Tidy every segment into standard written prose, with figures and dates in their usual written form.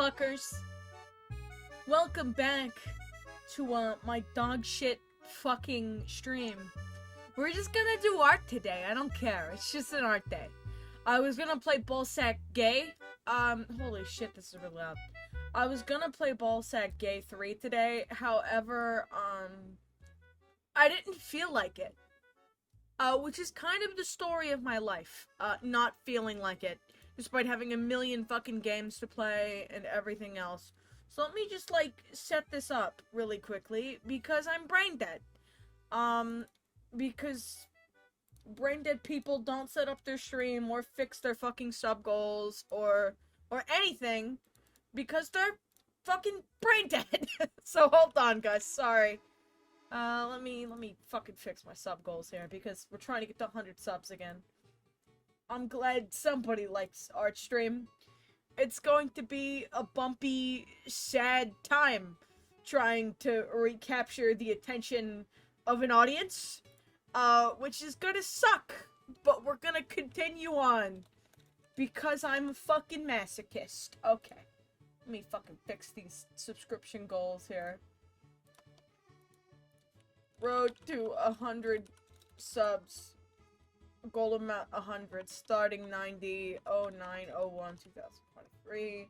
motherfuckers? Welcome back to my dog shit fucking stream. We're just gonna do art today. I don't care. It's just an art day. I was gonna play Ballsack Gay. Holy shit, this is really loud. I was gonna play Ballsack Gay 3 today. However, I didn't feel like it. Which is kind of the story of my life. Not feeling like it. Despite having a million fucking games to play and everything else. So let me just, set this up really quickly, because I'm brain dead. Because brain dead people don't set up their stream or fix their fucking sub goals or anything, because they're fucking brain dead. So hold on, guys, sorry. Let me fucking fix my sub goals here, because we're trying to get to 100 subs again. I'm glad somebody likes art stream. It's going to be a bumpy, sad time trying to recapture the attention of an audience, which is gonna suck, but we're gonna continue on, because I'm a fucking masochist. Okay, let me fucking fix these subscription goals here. Road to 100 subs. Goal amount 100, starting 90, 09, 01, 2023.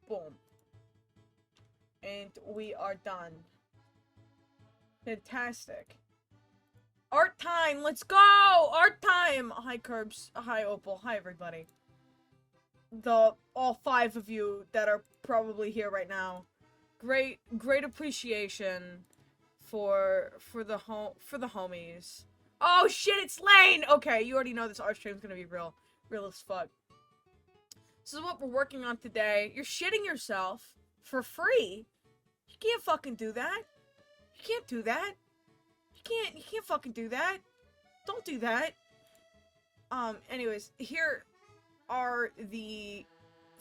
Boom. And we are done. Fantastic. Art time, let's go! Art time! Hi Curbs, hi Opal, hi everybody. All 5 of you that are probably here right now. Great appreciation for the homies. Oh shit, it's Lane! Okay, you already know this art stream's gonna be real as fuck. This is what we're working on today. You're shitting yourself for free? You can't fucking do that. You can't do that. You can't fucking do that. Don't do that. Anyways, here are the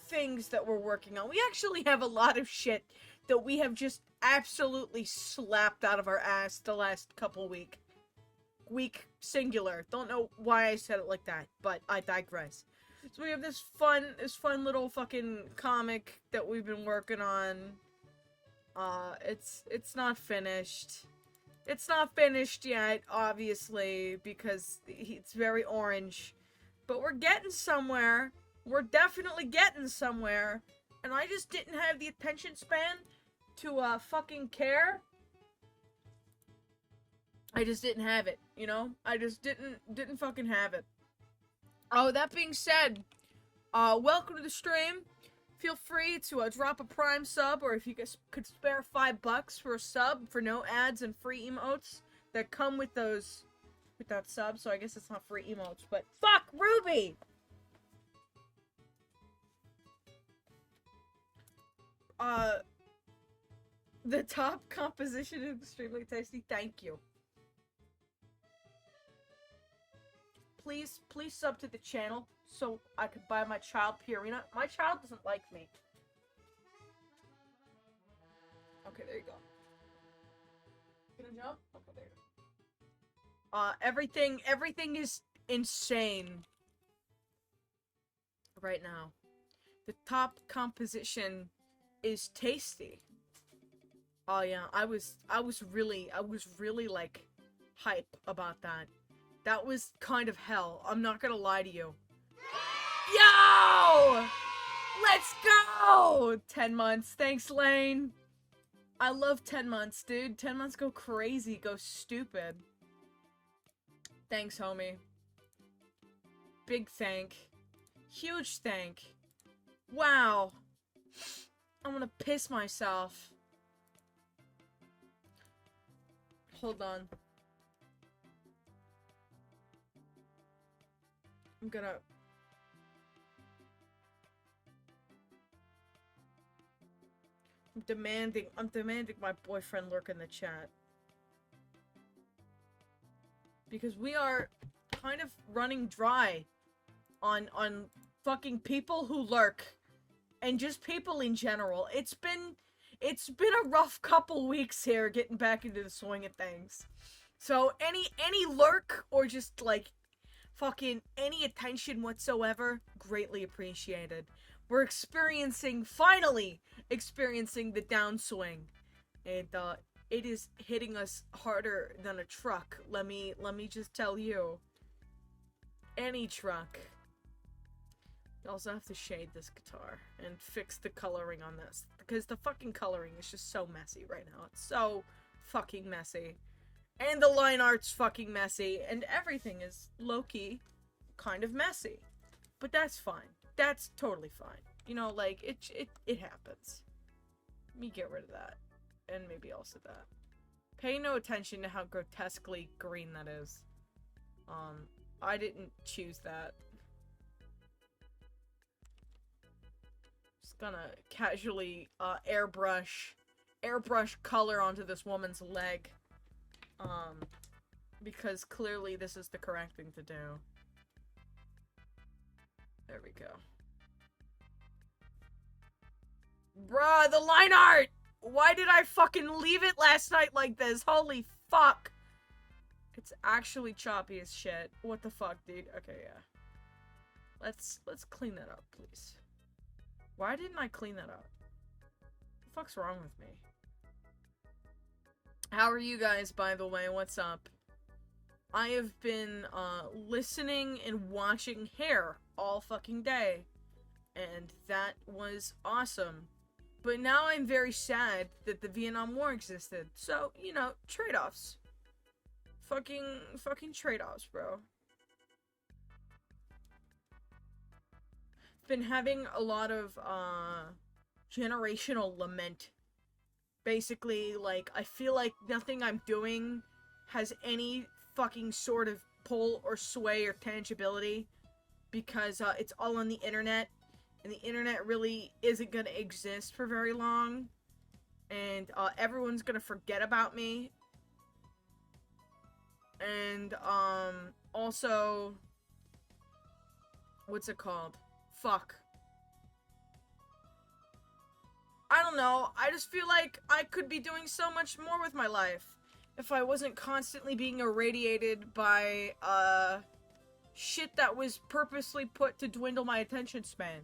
things that we're working on. We actually have a lot of shit that we have just absolutely slapped out of our ass the last couple week singular. Don't know why I said it like that, but I digress. So we have this fun little fucking comic that we've been working on. It's not finished. It's not finished yet, obviously, because it's very orange. But we're getting somewhere. We're definitely getting somewhere. And I just didn't have the attention span to fucking care. I just didn't have it, you know? I just didn't fucking have it. Oh, that being said, welcome to the stream. Feel free to drop a Prime sub, or if you guys could spare $5 for a sub for no ads and free emotes that come with that sub. So I guess it's not free emotes, but fuck Ruby! The top composition is extremely tasty. Thank you. Please sub to the channel so I could buy my child Purina. My child doesn't like me. Okay, there you go. Gonna jump? Okay, there you go. Everything is insane right now. The top composition is tasty. Oh yeah, I was really like hype about that. That was kind of hell. I'm not gonna lie to you. Yo! Let's go! 10 months. Thanks, Lane. I love 10 months, dude. 10 months go crazy, go stupid. Thanks, homie. Big thank. Huge thank. Wow. I'm gonna piss myself. Hold on. I'm demanding my boyfriend lurk in the chat. Because we are kind of running dry on fucking people who lurk. And just people in general. It's been a rough couple weeks here getting back into the swing of things. So any lurk or just fucking any attention whatsoever, greatly appreciated. We're finally experiencing the downswing. And, it is hitting us harder than a truck. Let me just tell you. Any truck. You also have to shade this guitar and fix the coloring on this. Because the fucking coloring is just so messy right now. It's so fucking messy. And the line art's fucking messy. And everything is low-key kind of messy. But that's fine. That's totally fine. You know, like, it happens. Let me get rid of that. And maybe also that. Pay no attention to how grotesquely green that is. I didn't choose that. Just gonna casually, airbrush color onto this woman's leg. Because clearly this is the correct thing to do. There we go. Bruh, the line art! Why did I fucking leave it last night like this? Holy fuck! It's actually choppy as shit. What the fuck, dude? Okay, yeah. Let's clean that up, please. Why didn't I clean that up? What the fuck's wrong with me? How are you guys, by the way? What's up? I have been, listening and watching Hair all fucking day. And that was awesome. But now I'm very sad that the Vietnam War existed. So, you know, trade-offs. Fucking trade-offs, bro. Been having a lot of, generational lament. Basically, like, I feel like nothing I'm doing has any fucking sort of pull or sway or tangibility. Because, it's all on the internet. And the internet really isn't gonna exist for very long. And, everyone's gonna forget about me. And, also... What's it called? Fuck. I don't know. I just feel like I could be doing so much more with my life. If I wasn't constantly being irradiated by, shit that was purposely put to dwindle my attention span.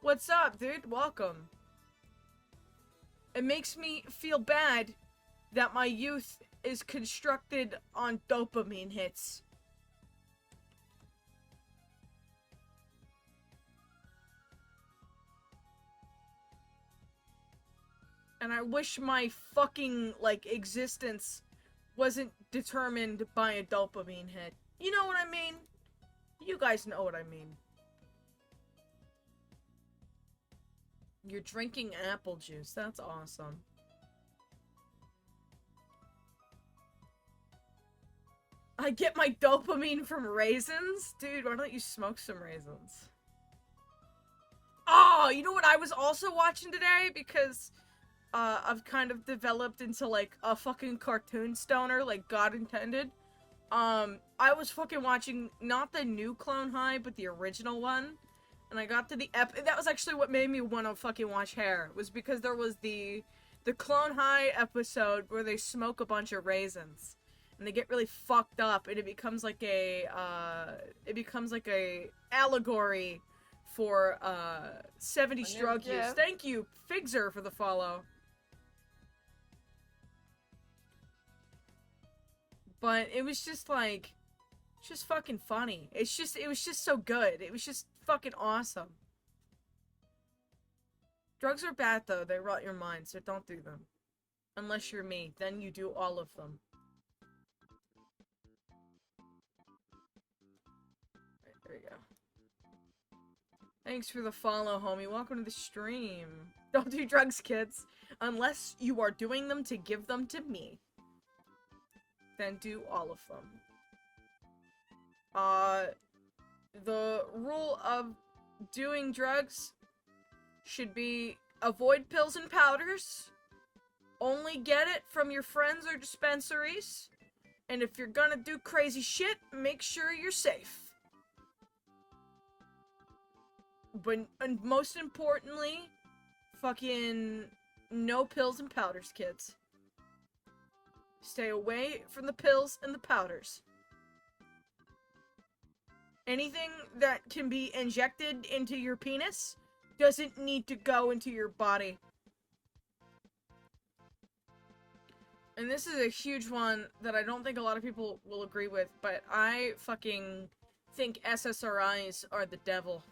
What's up, dude? Welcome. It makes me feel bad that my youth is constructed on dopamine hits. And I wish my fucking, like, existence wasn't determined by a dopamine hit. You know what I mean? You guys know what I mean. You're drinking apple juice. That's awesome. I get my dopamine from raisins? Dude, why don't you smoke some raisins? Oh, you know what I was also watching today? Because, I've kind of developed into, like, a fucking cartoon stoner, like God intended. I was fucking watching, not the new Clone High, but the original one. And I got to the that was actually what made me want to fucking watch Hair. Was because there was the Clone High episode where they smoke a bunch of raisins. And they get really fucked up, and it becomes like a allegory for, 70s drug use. Thank you, Figzer, for the follow. But it was just like, just fucking funny. It was just so good. It was just fucking awesome. Drugs are bad though, they rot your mind, so don't do them. Unless you're me, then you do all of them. Right, there you go. Thanks for the follow, homie. Welcome to the stream. Don't do drugs, kids. Unless you are doing them to give them to me. Then do all of them. The rule of doing drugs should be avoid pills and powders. Only get it from your friends or dispensaries. And if you're gonna do crazy shit, make sure you're safe. But, and most importantly, fucking no pills and powders, kids. Stay away from the pills and the powders. Anything that can be injected into your penis, doesn't need to go into your body. And this is a huge one that I don't think a lot of people will agree with, but I fucking think SSRIs are the devil.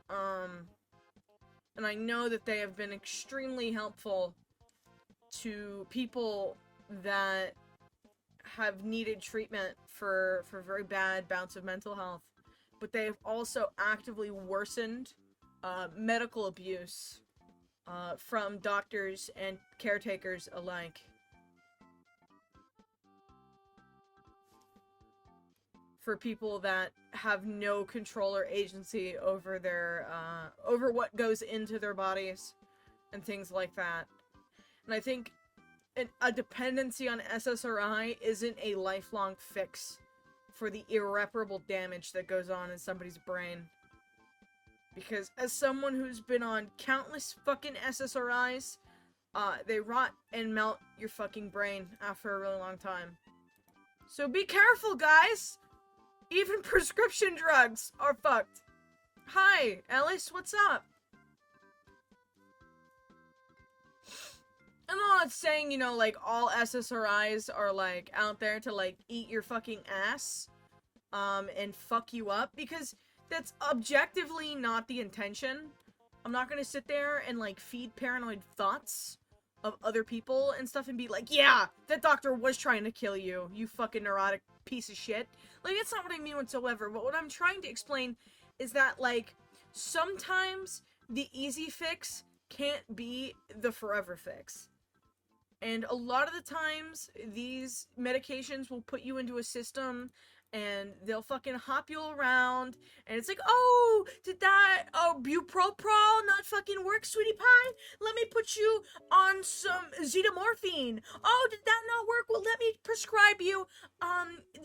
And I know that they have been extremely helpful to people that have needed treatment for very bad bouts of mental health, but they have also actively worsened medical abuse from doctors and caretakers alike. For people that have no control or agency over their over what goes into their bodies and things like that. And I think a dependency on SSRI isn't a lifelong fix for the irreparable damage that goes on in somebody's brain. Because as someone who's been on countless fucking SSRIs, they rot and melt your fucking brain after a really long time. So be careful, guys! Even prescription drugs are fucked. Hi, Ellis, what's up? I'm not saying, you know, like, all SSRIs are, like, out there to, like, eat your fucking ass, and fuck you up, because that's objectively not the intention. I'm not gonna sit there and, like, feed paranoid thoughts of other people and stuff and be like, yeah, that doctor was trying to kill you, you fucking neurotic piece of shit. Like, that's not what I mean whatsoever, but what I'm trying to explain is that, like, sometimes the easy fix can't be the forever fix. And a lot of the times, these medications will put you into a system and they'll fucking hop you around, and it's like, oh, did that, bupropion not fucking work, sweetie pie? Let me put you on some zetomorphine. Oh, did that not work? Well, let me prescribe you,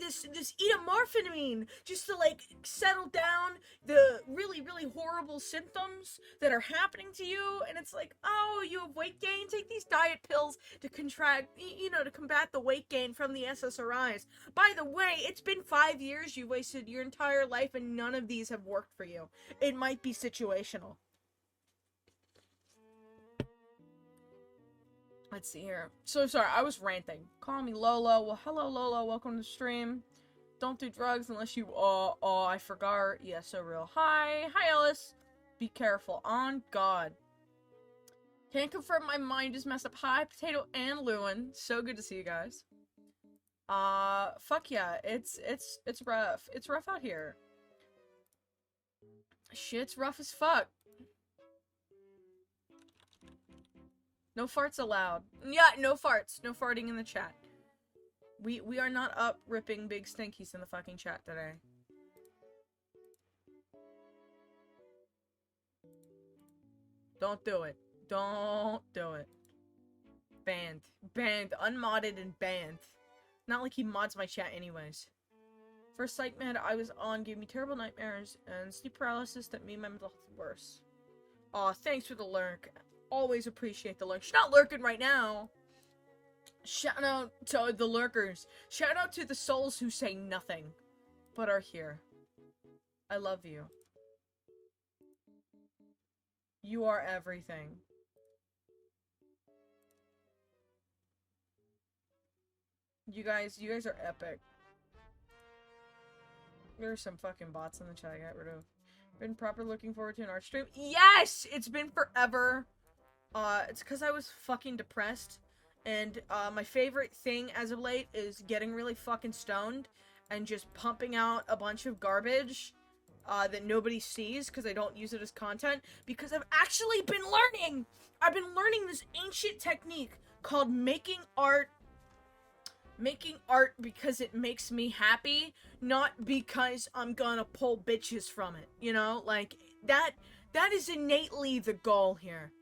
this etomorphamine, just to, like, settle down the really, really horrible symptoms that are happening to you, and it's like, oh, you have weight gain? Take these diet pills to to combat the weight gain from the SSRIs. By the way, it's been 5 years, you wasted your entire life, and none of these have worked for you. It might be situational. Let's see here. So sorry, I was ranting. Call me Lolo. Well, hello, Lolo. Welcome to the stream. Don't do drugs unless you, I forgot. Yeah, so real. Hi. Hi, Ellis. Be careful. On God. Can't confirm my mind is messed up. Hi, Potato and Lewin. So good to see you guys. Fuck yeah. It's rough. It's rough out here. Shit's rough as fuck. No farts allowed. Yeah, no farts. No farting in the chat. We are not up ripping big stinkies in the fucking chat today. Don't do it. Don't do it. Banned. Banned. Unmodded and banned. Not like he mods my chat anyways. First psych med I was on gave me terrible nightmares and sleep paralysis that made my mental health worse. Aw, thanks for the lurk. Always appreciate the lurk. She's not lurking right now. Shout out to the lurkers. Shout out to the souls who say nothing, but are here. I love you. You are everything. You guys are epic. There's some fucking bots in the chat I got rid of. Been proper looking forward to an art stream. Yes! It's been forever. It's because I was fucking depressed. And, my favorite thing as of late is getting really fucking stoned and just pumping out a bunch of garbage, that nobody sees because I don't use it as content. Because I've actually been learning! I've been learning this ancient technique called making art because it makes me happy, not because I'm gonna pull bitches from it, you know? Like, that is innately the goal here.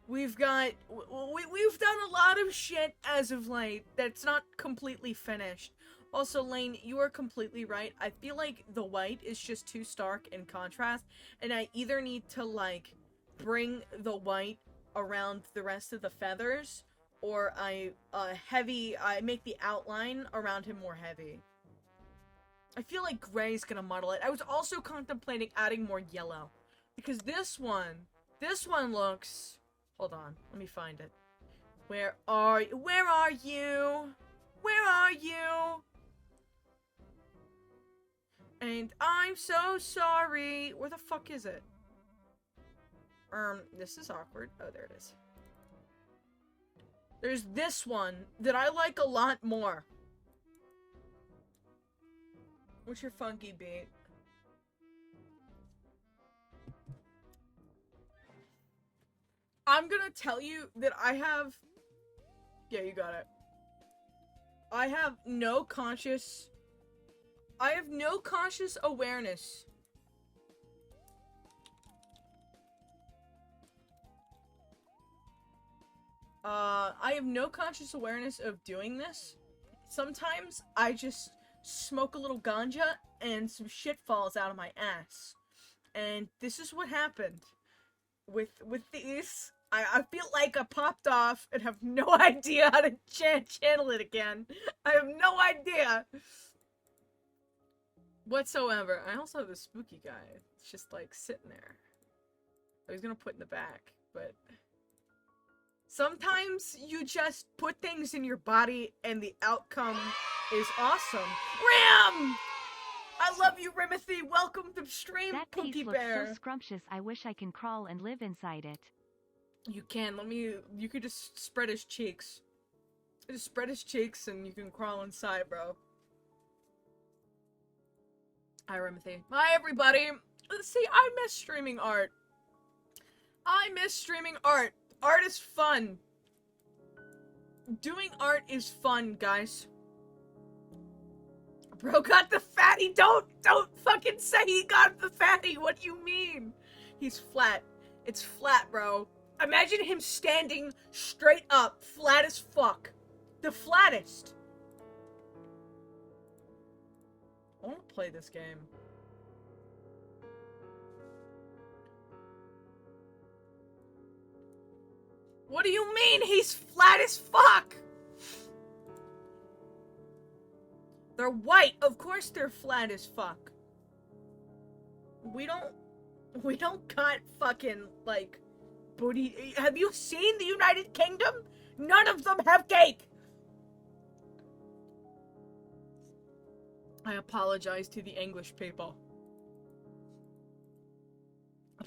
We've done a lot of shit as of late that's not completely finished. Also, Lane, you are completely right. I feel like the white is just too stark in contrast, and I either need to, like, bring the white around the rest of the feathers, or I make the outline around him more heavy. I feel like gray's gonna muddle it. I was also contemplating adding more yellow. Because this one looks... Hold on, let me find it. Where are you? Where are you? Where are you? And I'm so sorry. Where the fuck is it? This is awkward. Oh, there it is. There's this one that I like a lot more. What's your funky beat? I'm gonna tell you that I have... Yeah, you got it. I have no conscious awareness. I have no conscious awareness of doing this. Sometimes I just smoke a little ganja and some shit falls out of my ass. And this is what happened with these. I feel like I popped off and have no idea how to channel it again. I have no idea whatsoever. I also have the spooky guy. It's just like sitting there. I was gonna put in the back, but sometimes you just put things in your body and the outcome is awesome. Ram! I love you, Rimothy. Welcome to stream, that Pookie piece Bear. looks so scrumptious. I wish I can crawl and live inside it. You can. You could just spread his cheeks. Just spread his cheeks and you can crawl inside, bro. Hi, Rimothy. Hi, everybody. See, I miss streaming art. I miss streaming art. Art is fun. Doing art is fun, guys. Bro got the fatty. Don't fucking say he got the fatty. What do you mean? He's flat. It's flat, bro. Imagine him standing straight up, flat as fuck. The flattest. I want to play this game. What do you mean he's flat as fuck? They're white. Of course they're flat as fuck. We don't got fucking, like, booty. Have you seen the United Kingdom? None of them have cake. I apologize to the English people.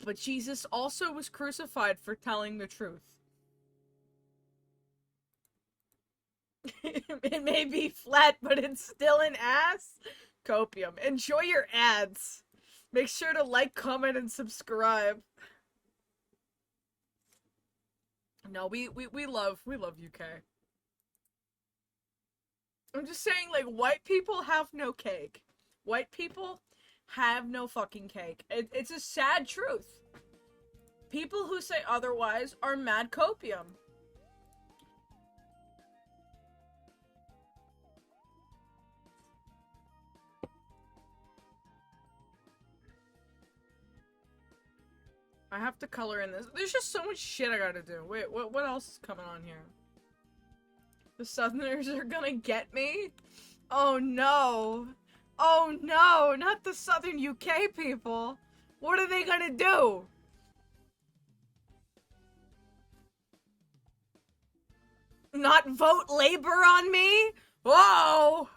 But Jesus also was crucified for telling the truth. It may be flat, but it's still an ass. Copium. Enjoy your ads. Make sure to like, comment, and subscribe. No, we love UK. I'm just saying, like, white people have no cake. White people have no fucking cake. It's a sad truth. People who say otherwise are mad copium. I have to color in this. There's just so much shit I gotta do. Wait, what else is coming on here? The Southerners are gonna get me? Oh no. Oh no, not the Southern UK people. What are they gonna do? Not vote Labour on me? Whoa!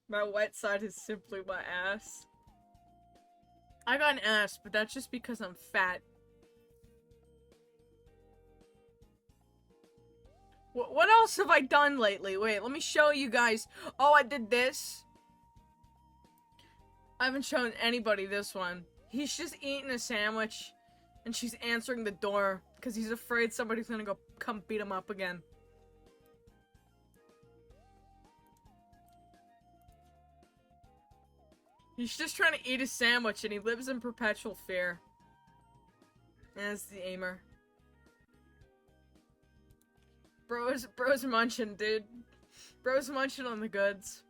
My white side is simply my ass. I got an ass, but that's just because I'm fat. What else have I done lately? Wait, let me show you guys. Oh, I did this. I haven't shown anybody this one. He's just eating a sandwich, and she's answering the door because he's afraid somebody's gonna come beat him up again. He's just trying to eat a sandwich, and he lives in perpetual fear. And that's the aimer. Bro's munching, dude. Bro's munching on the goods.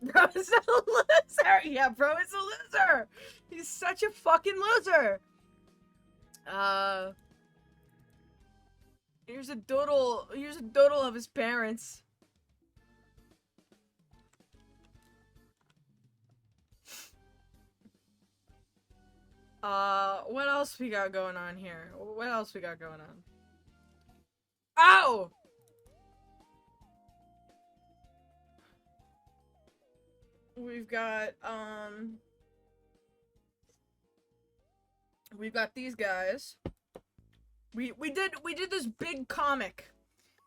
Bro is a loser! Yeah, bro is a loser! He's such a fucking loser! Here's a doodle of his parents. What else we got going on here? What else we got going on? Ow! We've got, we've got these guys. We did this big comic.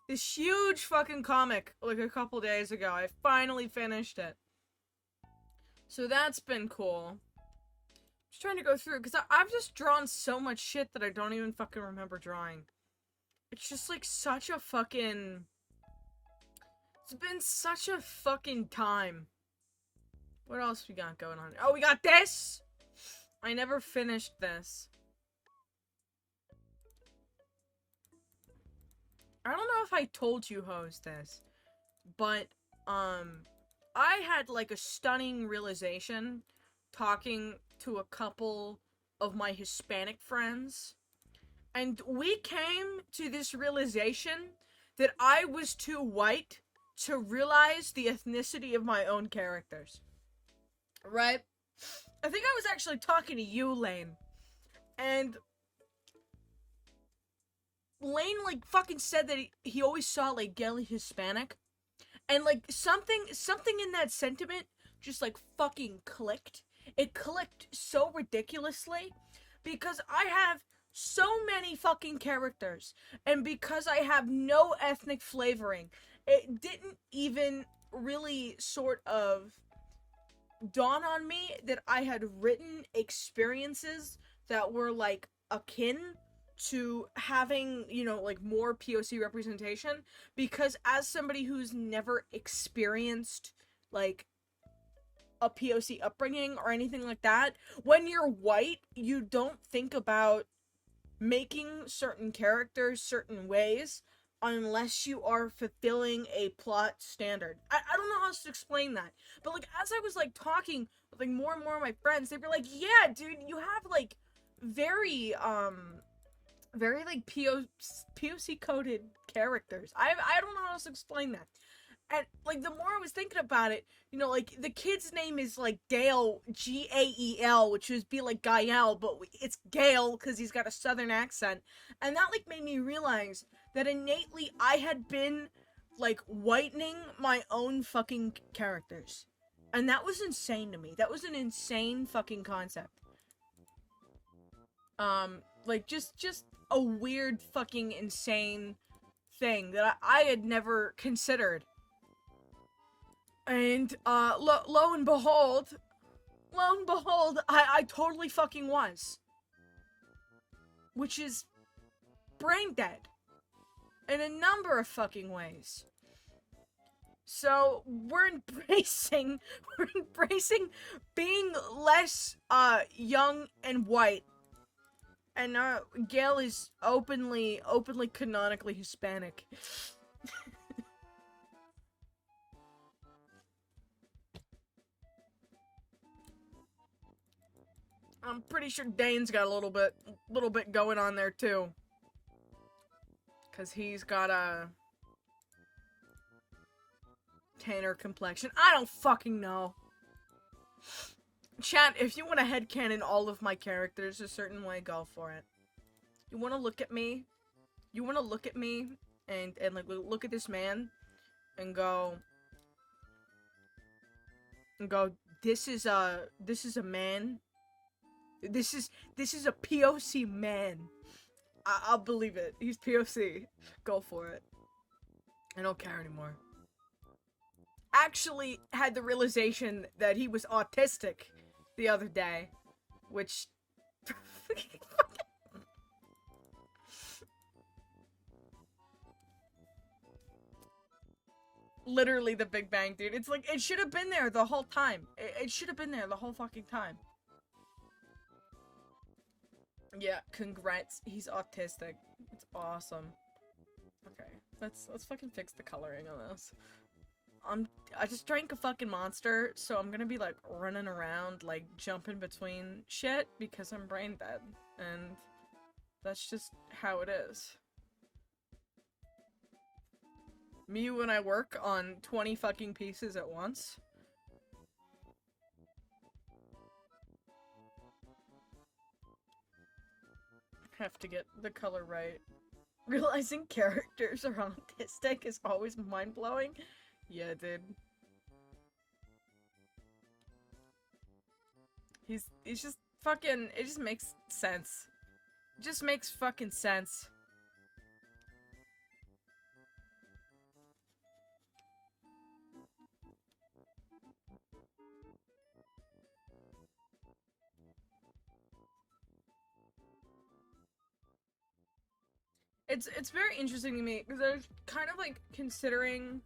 This huge fucking comic, like, a couple days ago. I finally finished it. So that's been cool. Just trying to go through, because I've just drawn so much shit that I don't even fucking remember drawing. It's just, like, such a fucking... It's been such a fucking time. What else we got going on? Oh, we got this! I never finished this. I don't know if I told you hoes this, but, I had, like, a stunning realization talking to a couple of my Hispanic friends, and we came to this realization that I was too white to realize the ethnicity of my own characters. Right? I think I was actually talking to you, Lane, and Lane, like, fucking said that he always saw, like, Gelly Hispanic. And, like, something in that sentiment just, like, fucking clicked. It clicked so ridiculously. Because I have so many fucking characters. And because I have no ethnic flavoring, it didn't even really sort of dawn on me that I had written experiences that were, like, akin to having, you know, like, more POC representation, because as somebody who's never experienced, like, a POC upbringing or anything like that, when you're white, you don't think about making certain characters certain ways unless you are fulfilling a plot standard. I don't know how else to explain that, but, like, as I was, like, talking with, like, more and more of my friends, they were like, yeah, dude, you have, like, very, like, POC coded characters. I don't know how else to explain that. And, like, the more I was thinking about it, you know, like, the kid's name is, like, Dale, Gael, which would be, like, Gael, but it's Gale, because he's got a southern accent. And that, like, made me realize that innately I had been, like, whitening my own fucking characters. And that was insane to me. That was an insane fucking concept. Like, just a weird fucking insane thing that I had never considered. And, lo and behold, I totally fucking was. Which is brain dead. In a number of fucking ways. So, we're embracing being less, young and white. And, Gail is openly canonically Hispanic. I'm pretty sure Dane's got a little bit going on there too. 'Cause he's got a tanner complexion. I don't fucking know. Chat, if you want to headcanon all of my characters a certain way, go for it. You want to look at me? You want to look at me and like look at this man and go this is a man. This is a POC man. I'll believe it. He's POC. Go for it. I don't care anymore. Actually had the realization that he was autistic the other day, which literally the Big Bang, dude. It's like, it should have been there the whole time. It should have been there the whole fucking time. Yeah, congrats. He's autistic. It's awesome. Okay, let's fucking fix the coloring on this. I just drank a fucking monster, so I'm gonna be, like, running around, like, jumping between shit because I'm brain dead. And that's just how it is. Me when I work on 20 fucking pieces at once. Have to get the color right. Realizing characters are autistic is always mind-blowing. Yeah, dude. He's just fucking, it just makes sense. It just makes fucking sense. It's very interesting to me because I was kind of like considering.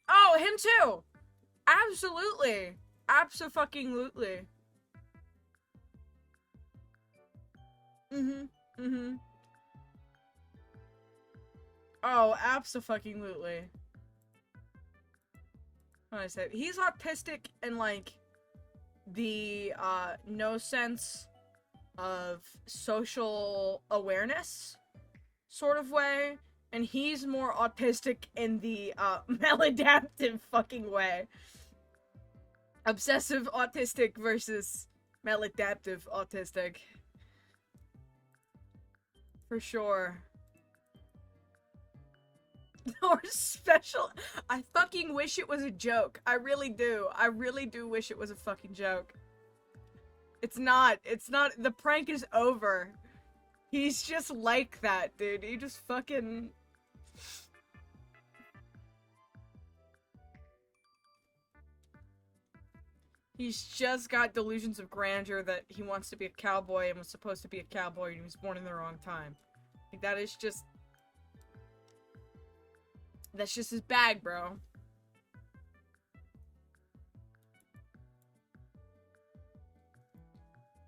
Oh, him too. Absolutely, abso-fucking-lutely. Oh, abso-fucking-lutely. What I said, he's autistic in like the no sense of social awareness sort of way, and he's more autistic in the maladaptive fucking way. Obsessive autistic versus maladaptive autistic. For sure. Or special. I fucking wish it was a joke. I really do. I really do wish it was a fucking joke. It's not. It's not. The prank is over. He's just like that, dude. He just fucking... He's just got delusions of grandeur that he wants to be a cowboy and was supposed to be a cowboy and he was born in the wrong time. Like, that is just... That's just his bag, bro.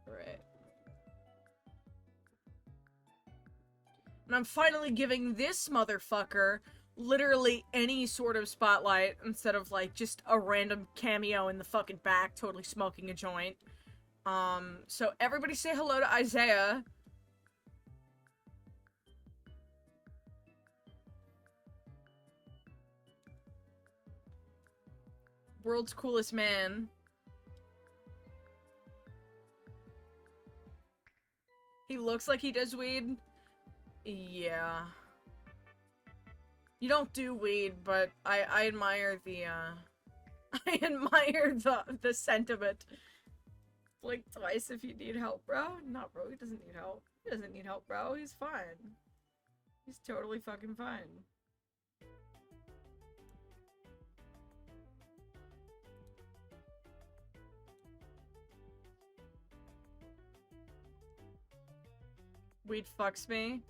Right. And I'm finally giving this motherfucker literally any sort of spotlight instead of like just a random cameo in the fucking back totally smoking a joint. So everybody say hello to Isaiah. World's coolest man. He looks like he does weed. Yeah. You don't do weed, but I admire the, I admire the sentiment. Blink twice if you need help, bro. No, bro, he doesn't need help. He doesn't need help, bro. He's fine. He's totally fucking fine. Weed fucks me.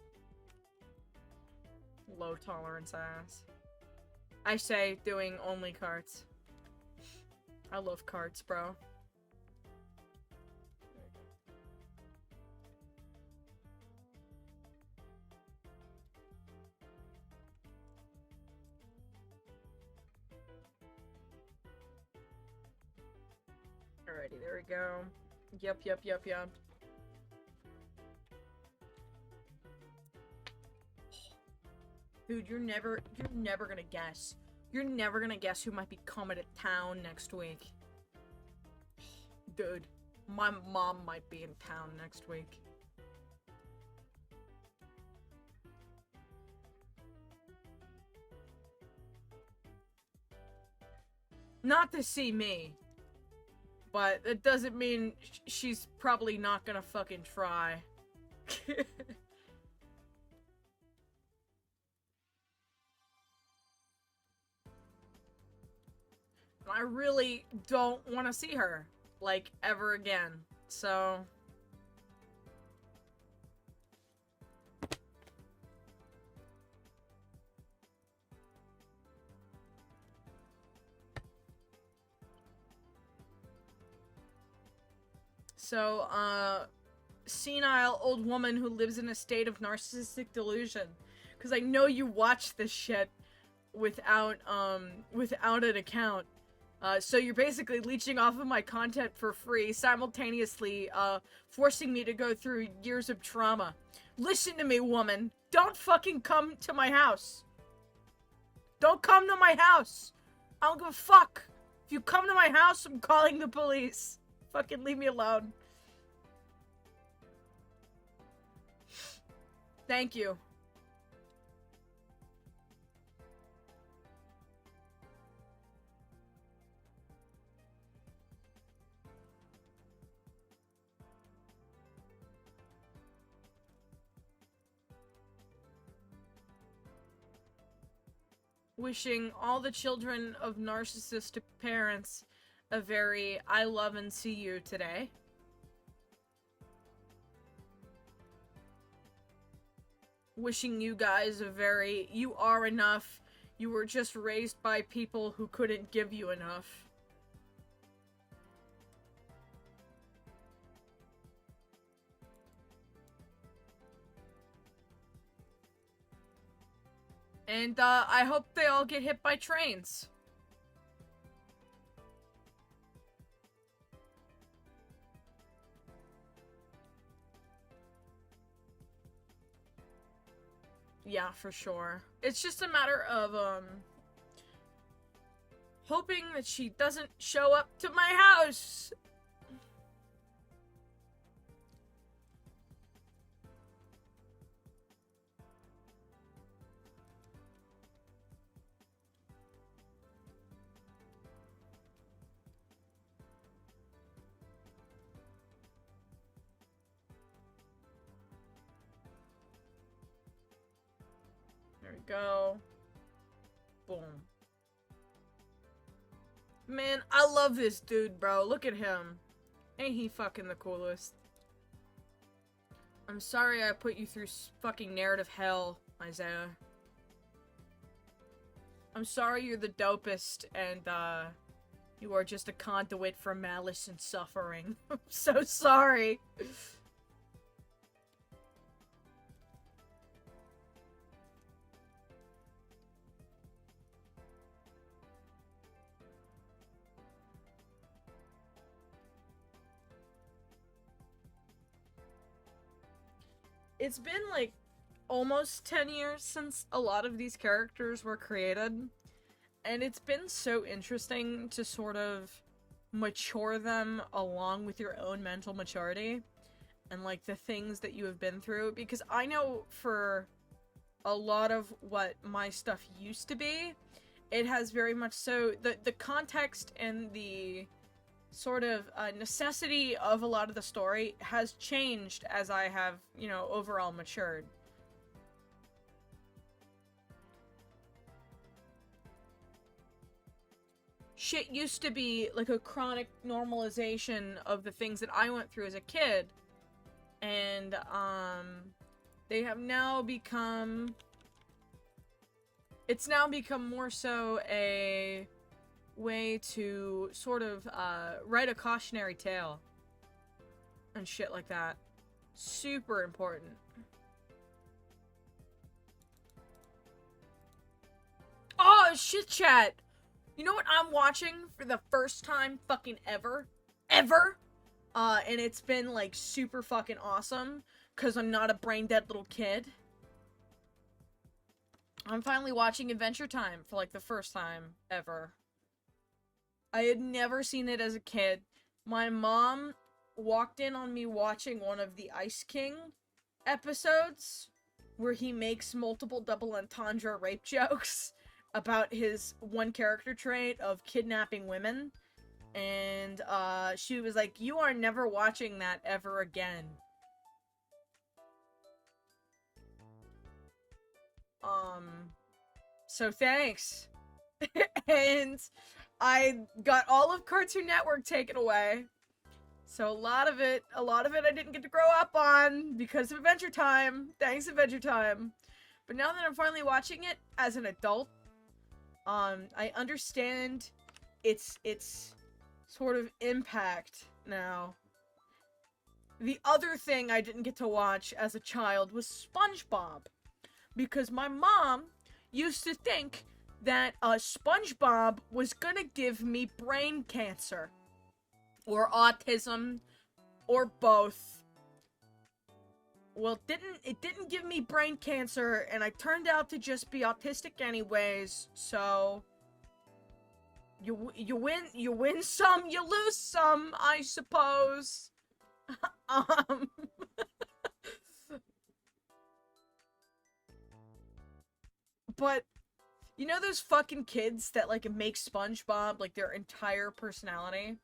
Low tolerance ass. I say doing only carts. I love carts, bro. Alrighty, there we go. Yep. Dude, you're never gonna guess. You're never gonna guess who might be coming to town next week. Dude, my mom might be in town next week. Not to see me. But it doesn't mean she's probably not gonna fucking try. I really don't want to see her, like, ever again. So... senile old woman who lives in a state of narcissistic delusion. Because I know you watch this shit without an account. So you're basically leeching off of my content for free, simultaneously, forcing me to go through years of trauma. Listen to me, woman. Don't fucking come to my house. Don't come to my house. I don't give a fuck. If you come to my house, I'm calling the police. Fucking leave me alone. Thank you. Wishing all the children of narcissistic parents a very I love and see you today. Wishing you guys a very you are enough. You were just raised by people who couldn't give you enough. And I hope they all get hit by trains. Yeah, for sure. It's just a matter of, hoping that she doesn't show up to my house. There we go. Boom. Man, I love this dude, bro. Look at him. Ain't he fucking the coolest? I'm sorry I put you through fucking narrative hell, Isaiah. I'm sorry you're the dopest, and, you are just a conduit for malice and suffering. I'm so sorry. It's been, like, almost 10 years since a lot of these characters were created, and it's been so interesting to sort of mature them along with your own mental maturity and, like, the things that you have been through, because I know for a lot of what my stuff used to be, it has very much so, the context and the sort of necessity of a lot of the story has changed as I have, you know, overall matured. Shit used to be like a chronic normalization of the things that I went through as a kid, and they have now become, it's now become more so a way to sort of write a cautionary tale and shit like that. Super important. Oh shit, chat. You know what I'm watching for the first time fucking ever? And it's been like super fucking awesome because I'm not a brain dead little kid. I'm finally watching Adventure Time for like the first time ever. I had never seen it as a kid. My mom walked in on me watching one of the Ice King episodes where he makes multiple double entendre rape jokes about his one character trait of kidnapping women. And she was like, "You are never watching that ever again." So thanks. And I got all of Cartoon Network taken away. So a lot of it I didn't get to grow up on because of Adventure Time. Thanks, Adventure Time. But now that I'm finally watching it as an adult, I understand its sort of impact now. The other thing I didn't get to watch as a child was SpongeBob, because my mom used to think that SpongeBob was gonna give me brain cancer, or autism, or both. Well, it didn't give me brain cancer, and I turned out to just be autistic anyways, so you win some, you lose some, I suppose. but you know those fucking kids that, like, make SpongeBob, like, their entire personality?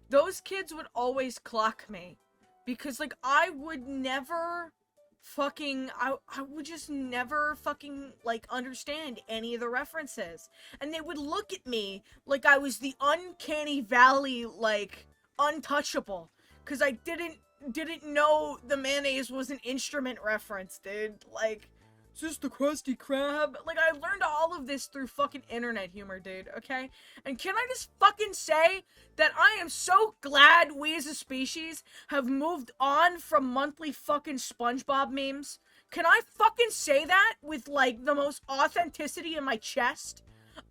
Those kids would always clock me. Because, like, I would never fucking, I would just never fucking, like, understand any of the references. And they would look at me like I was the uncanny valley, like, untouchable. Because I didn't know the mayonnaise was an instrument reference, dude. Like, is this the Krusty Krab? Like, I learned all of this through fucking internet humor, dude, okay? And can I just fucking say that I am so glad we as a species have moved on from monthly fucking SpongeBob memes? Can I fucking say that with, like, the most authenticity in my chest?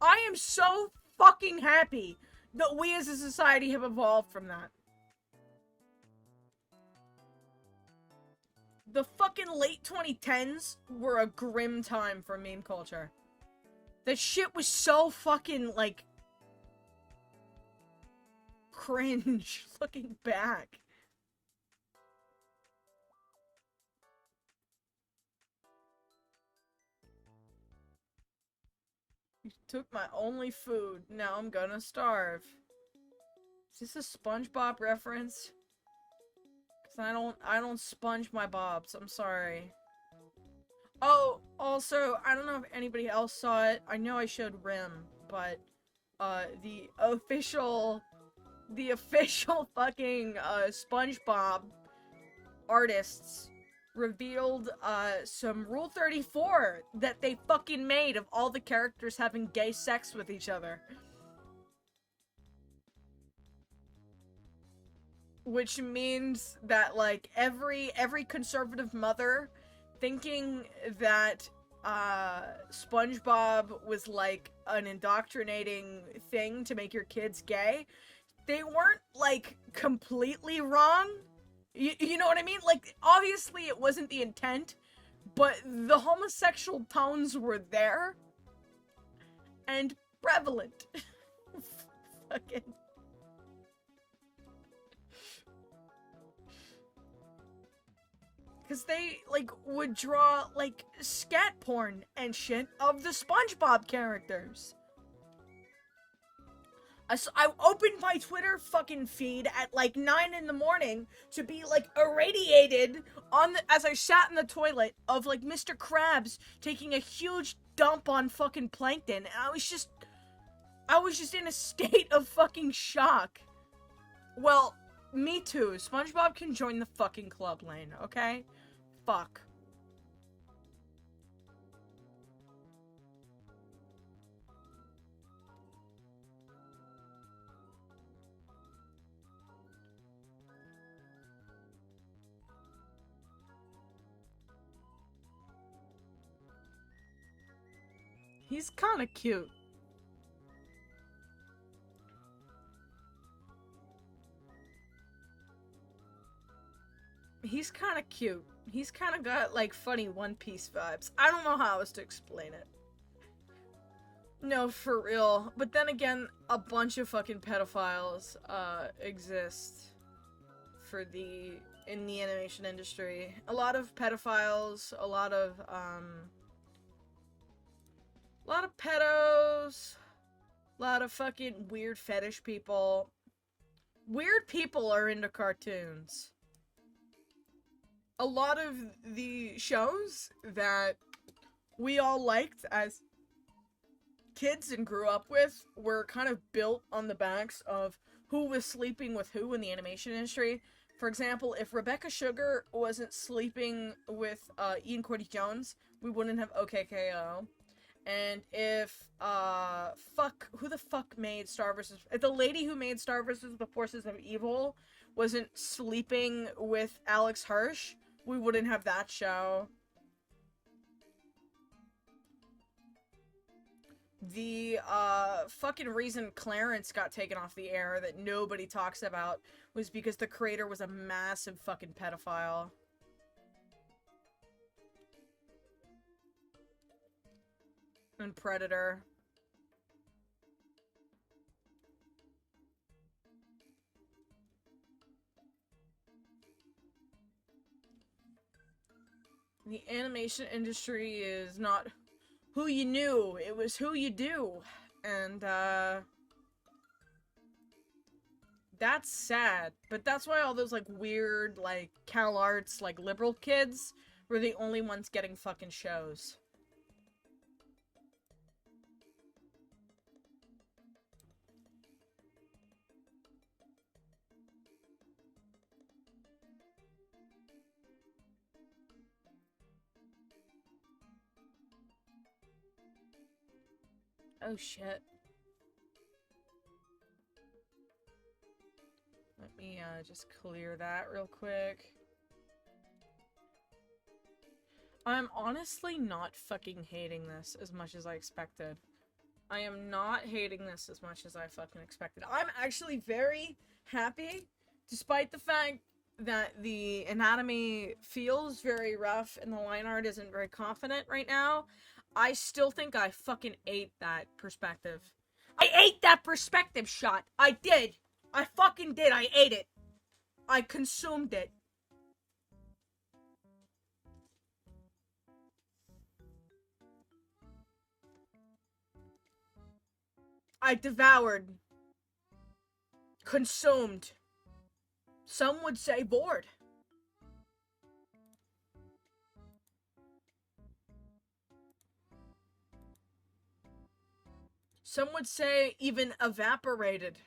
I am so fucking happy that we as a society have evolved from that. The fucking late 2010s were a grim time for meme culture. That shit was so fucking, like, cringe looking back. You took my only food. Now I'm gonna starve. Is this a SpongeBob reference? I don't sponge my bobs. I'm sorry. Oh, also, I don't know if anybody else saw it. I know I showed Rim, but, the official fucking, SpongeBob artists revealed, some Rule 34 that they fucking made of all the characters having gay sex with each other. Which means that, like, every conservative mother thinking that SpongeBob was like an indoctrinating thing to make your kids gay, they weren't, like, completely wrong. You know what I mean? Like, obviously it wasn't the intent, but the homosexual tones were there and prevalent. Fucking because they, like, would draw, like, scat porn and shit of the SpongeBob characters. I opened my Twitter fucking feed at, like, 9 in the morning to be, like, irradiated as I sat in the toilet of, like, Mr. Krabs taking a huge dump on fucking Plankton, and I was just in a state of fucking shock. Well, me too. SpongeBob can join the fucking club, Lane, okay? Fuck. He's kinda cute. He's kinda cute. He's kinda got, like, funny One Piece vibes. I don't know how else to explain it. No, for real. But then again, a bunch of fucking pedophiles, exist in the animation industry. A lot of pedophiles, a lot of pedos, a lot of fucking weird fetish people. Weird people are into cartoons. A lot of the shows that we all liked as kids and grew up with were kind of built on the backs of who was sleeping with who in the animation industry. For example, if Rebecca Sugar wasn't sleeping with Ian Cordy Jones, we wouldn't have OKKO. And if who the fuck made Star vs. If the lady who made Star vs. The Forces of Evil wasn't sleeping with Alex Hirsch, we wouldn't have that show. The fucking reason Clarence got taken off the air that nobody talks about was because the creator was a massive fucking pedophile. And Predator. The animation industry is not who you knew. It was who you do. And, that's sad. But that's why all those, like, weird, like, Cal Arts, like, liberal kids were the only ones getting fucking shows. Oh, shit. Let me, just clear that real quick. I'm honestly not fucking hating this as much as I expected. I am not hating this as much as I fucking expected. I'm actually very happy, despite the fact that the anatomy feels very rough and the line art isn't very confident right now. I still think I fucking ate that perspective. I ate that perspective shot! I did! I fucking did! I ate it! I consumed it. I devoured. Consumed. Some would say bored. Some would say even evaporated.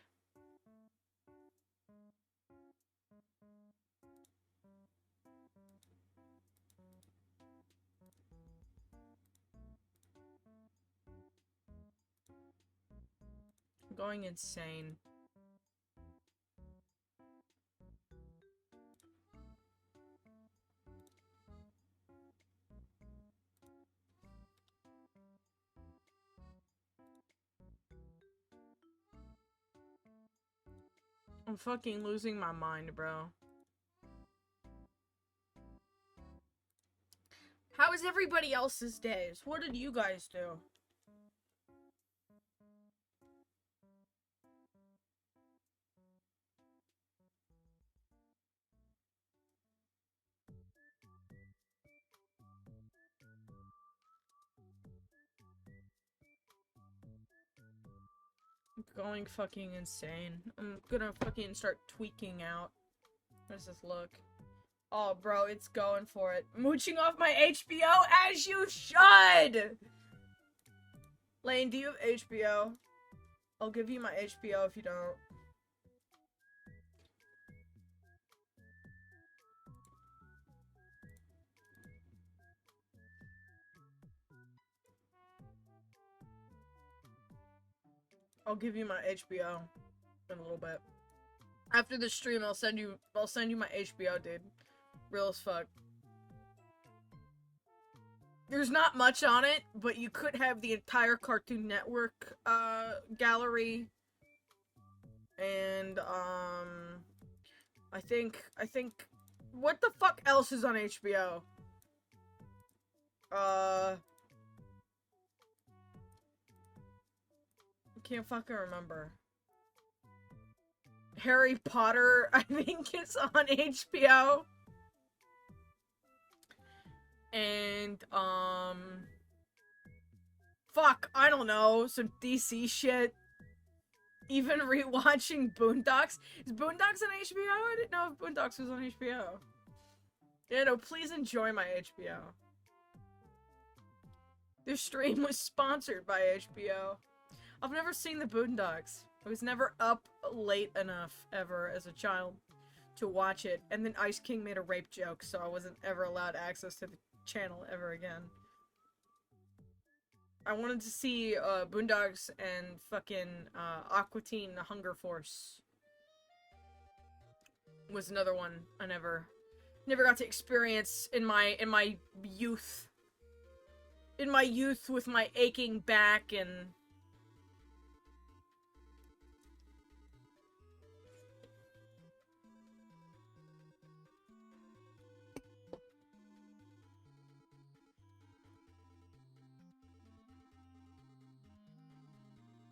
I'm going insane. I'm fucking losing my mind, bro. How was everybody else's days? What did you guys do? I'm going fucking insane. I'm gonna fucking start tweaking out. How does this look? Oh, bro, it's going for it. Mooching off my HBO as you should! Lane, do you have HBO? I'll give you my HBO if you don't. I'll give you my HBO in a little bit. After the stream, I'll send you my HBO, dude. Real as fuck. There's not much on it, but you could have the entire Cartoon Network gallery. And I think what the fuck else is on HBO? I can't fucking remember. Harry Potter, I think, is on HBO. And, fuck, I don't know, some DC shit. Even rewatching Boondocks. Is Boondocks on HBO? I didn't know if Boondocks was on HBO. Yeah, no, please enjoy my HBO. This stream was sponsored by HBO. I've never seen the Boondocks. I was never up late enough, ever, as a child, to watch it. And then Ice King made a rape joke, so I wasn't ever allowed access to the channel ever again. I wanted to see Boondocks and fucking Aqua Teen Hunger Force was another one I never got to experience in my youth. In my youth with my aching back and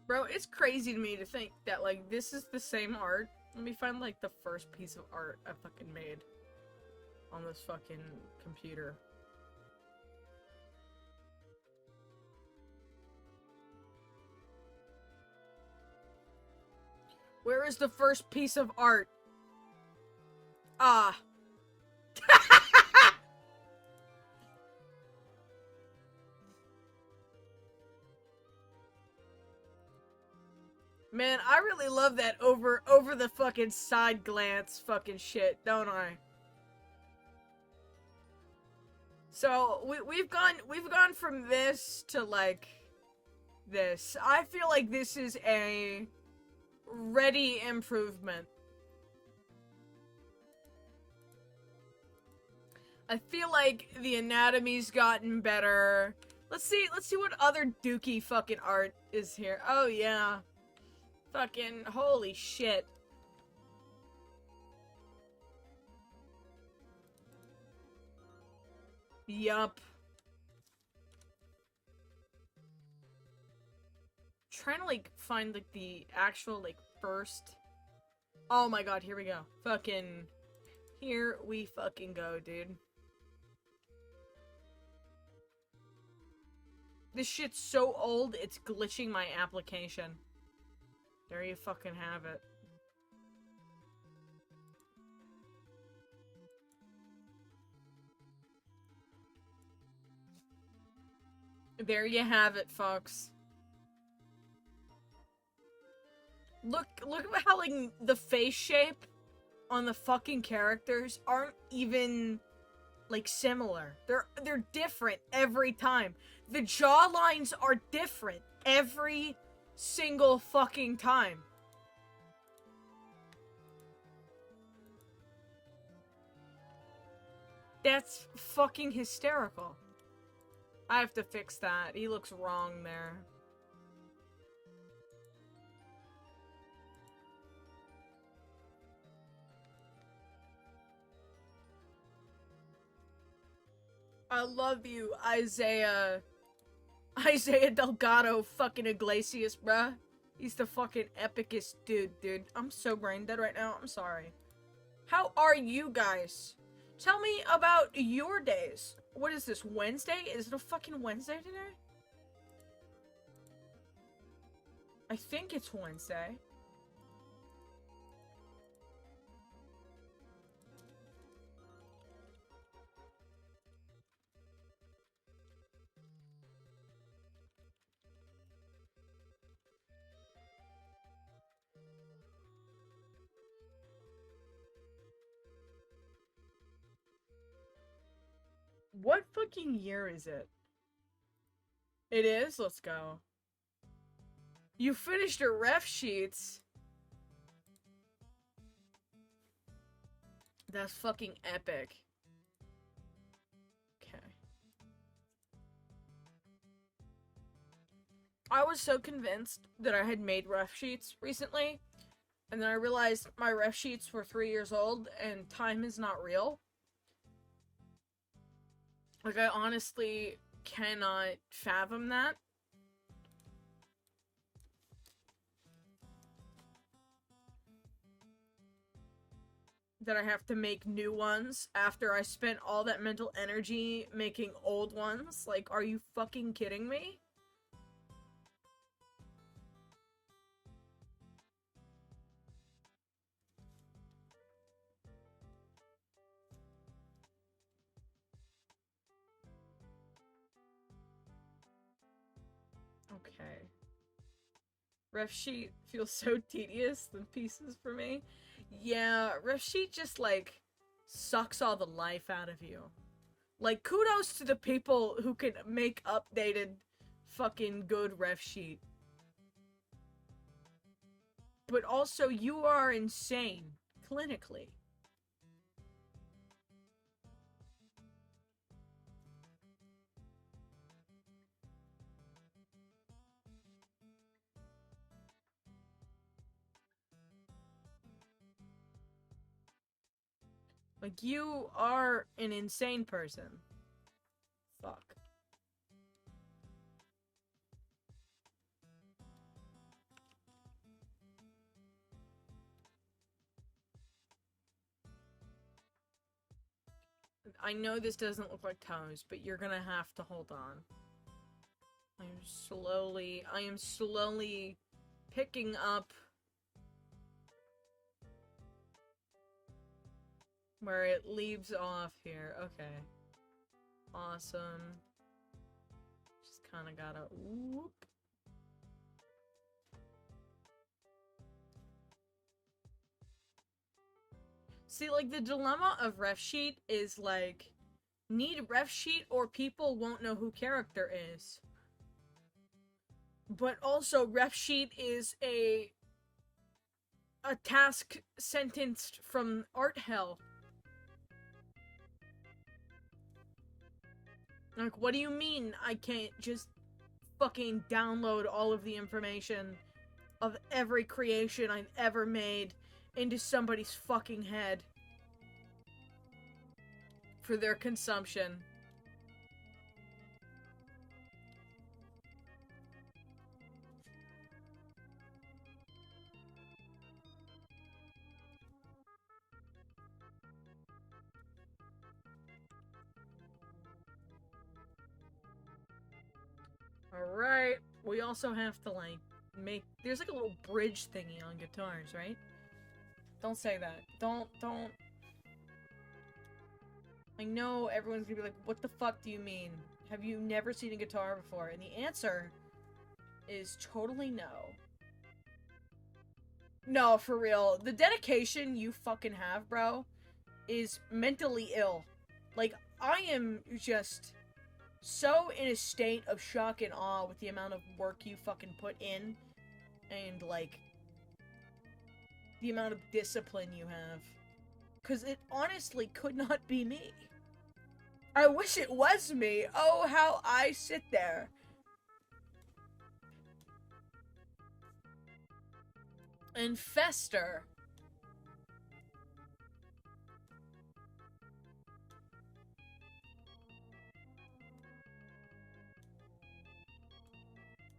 bro, it's crazy to me to think that, like, this is the same art. Let me find, like, the first piece of art I fucking made on this fucking computer. Where is the first piece of art? Ah. Man, I really love that over the fucking side glance fucking shit, don't I? So we've gone from this to like this. I feel like this is a ready improvement. I feel like the anatomy's gotten better. Let's see what other dookie fucking art is here. Oh yeah. Fucking holy shit. Yup. Trying to like find like the actual like first. Oh my god, here we go. Fucking here we fucking go, dude. This shit's so old, it's glitching my application. There you fucking have it. There you have it, folks. Look at how, like, the face shape on the fucking characters aren't even, like, similar. They're different every time. The jawlines are different every single fucking time. That's fucking hysterical. I have to fix that. He looks wrong there. I love you, Isaiah Delgado fucking Iglesias, bruh. He's the fucking epicest dude. I'm so brain dead right now. I'm sorry. How are you guys? Tell me about your days. What is this, Wednesday? Is it a fucking Wednesday today? I think it's Wednesday. What fucking year is it? It is? Let's go. You finished your ref sheets. That's fucking epic. Okay. I was so convinced that I had made ref sheets recently, and then I realized my ref sheets were 3 years old, and time is not real. Like, I honestly cannot fathom that. That I have to make new ones after I spent all that mental energy making old ones. Like, are you fucking kidding me? Okay. Ref sheet feels so tedious than pieces for me. Yeah, ref sheet just, like, sucks all the life out of you. Like, kudos to the people who can make updated fucking good ref sheet. But also, you are insane, clinically. Like, you are an insane person. Fuck. I know this doesn't look like toes, but you're gonna have to hold on. I am slowly picking up Where it leaves off here. Okay. Awesome. Just kind of gotta whoop. See, like, the dilemma of ref sheet is, like, need ref sheet or people won't know who character is. But also, ref sheet is a task sentenced from art hell. Like, what do you mean I can't just fucking download all of the information of every creation I've ever made into somebody's fucking head for their consumption? Alright, we also have to, like, make... There's, like, a little bridge thingy on guitars, right? Don't say that. Don't... I know everyone's gonna be like, what the fuck do you mean? Have you never seen a guitar before? And the answer is totally no. No, for real. The dedication you fucking have, bro, is mentally ill. Like, I am just so in a state of shock and awe with the amount of work you fucking put in and, like, the amount of discipline you have. Because it honestly could not be me. I wish it was me. Oh, how I sit there and fester.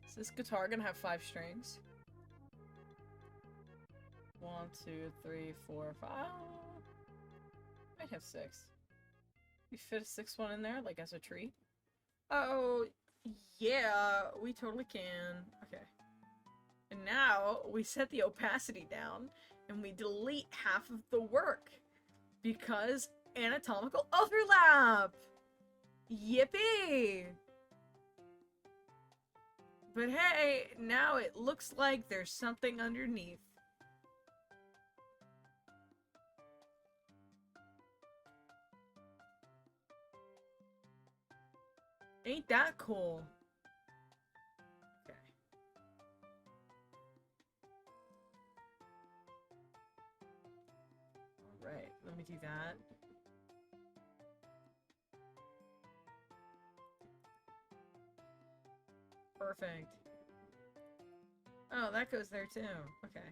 Is this guitar gonna have 5 strings? 1, 2, 3, 4, 5. Might have 6. You fit a 6th one in there, like as a treat? Oh, yeah, we totally can. Okay. And now we set the opacity down and we delete half of the work because anatomical overlap. Yippee! But hey, now it looks like there's something underneath. Ain't that cool? Okay. Alright, let me do that. Perfect. Oh, that goes there too. Okay.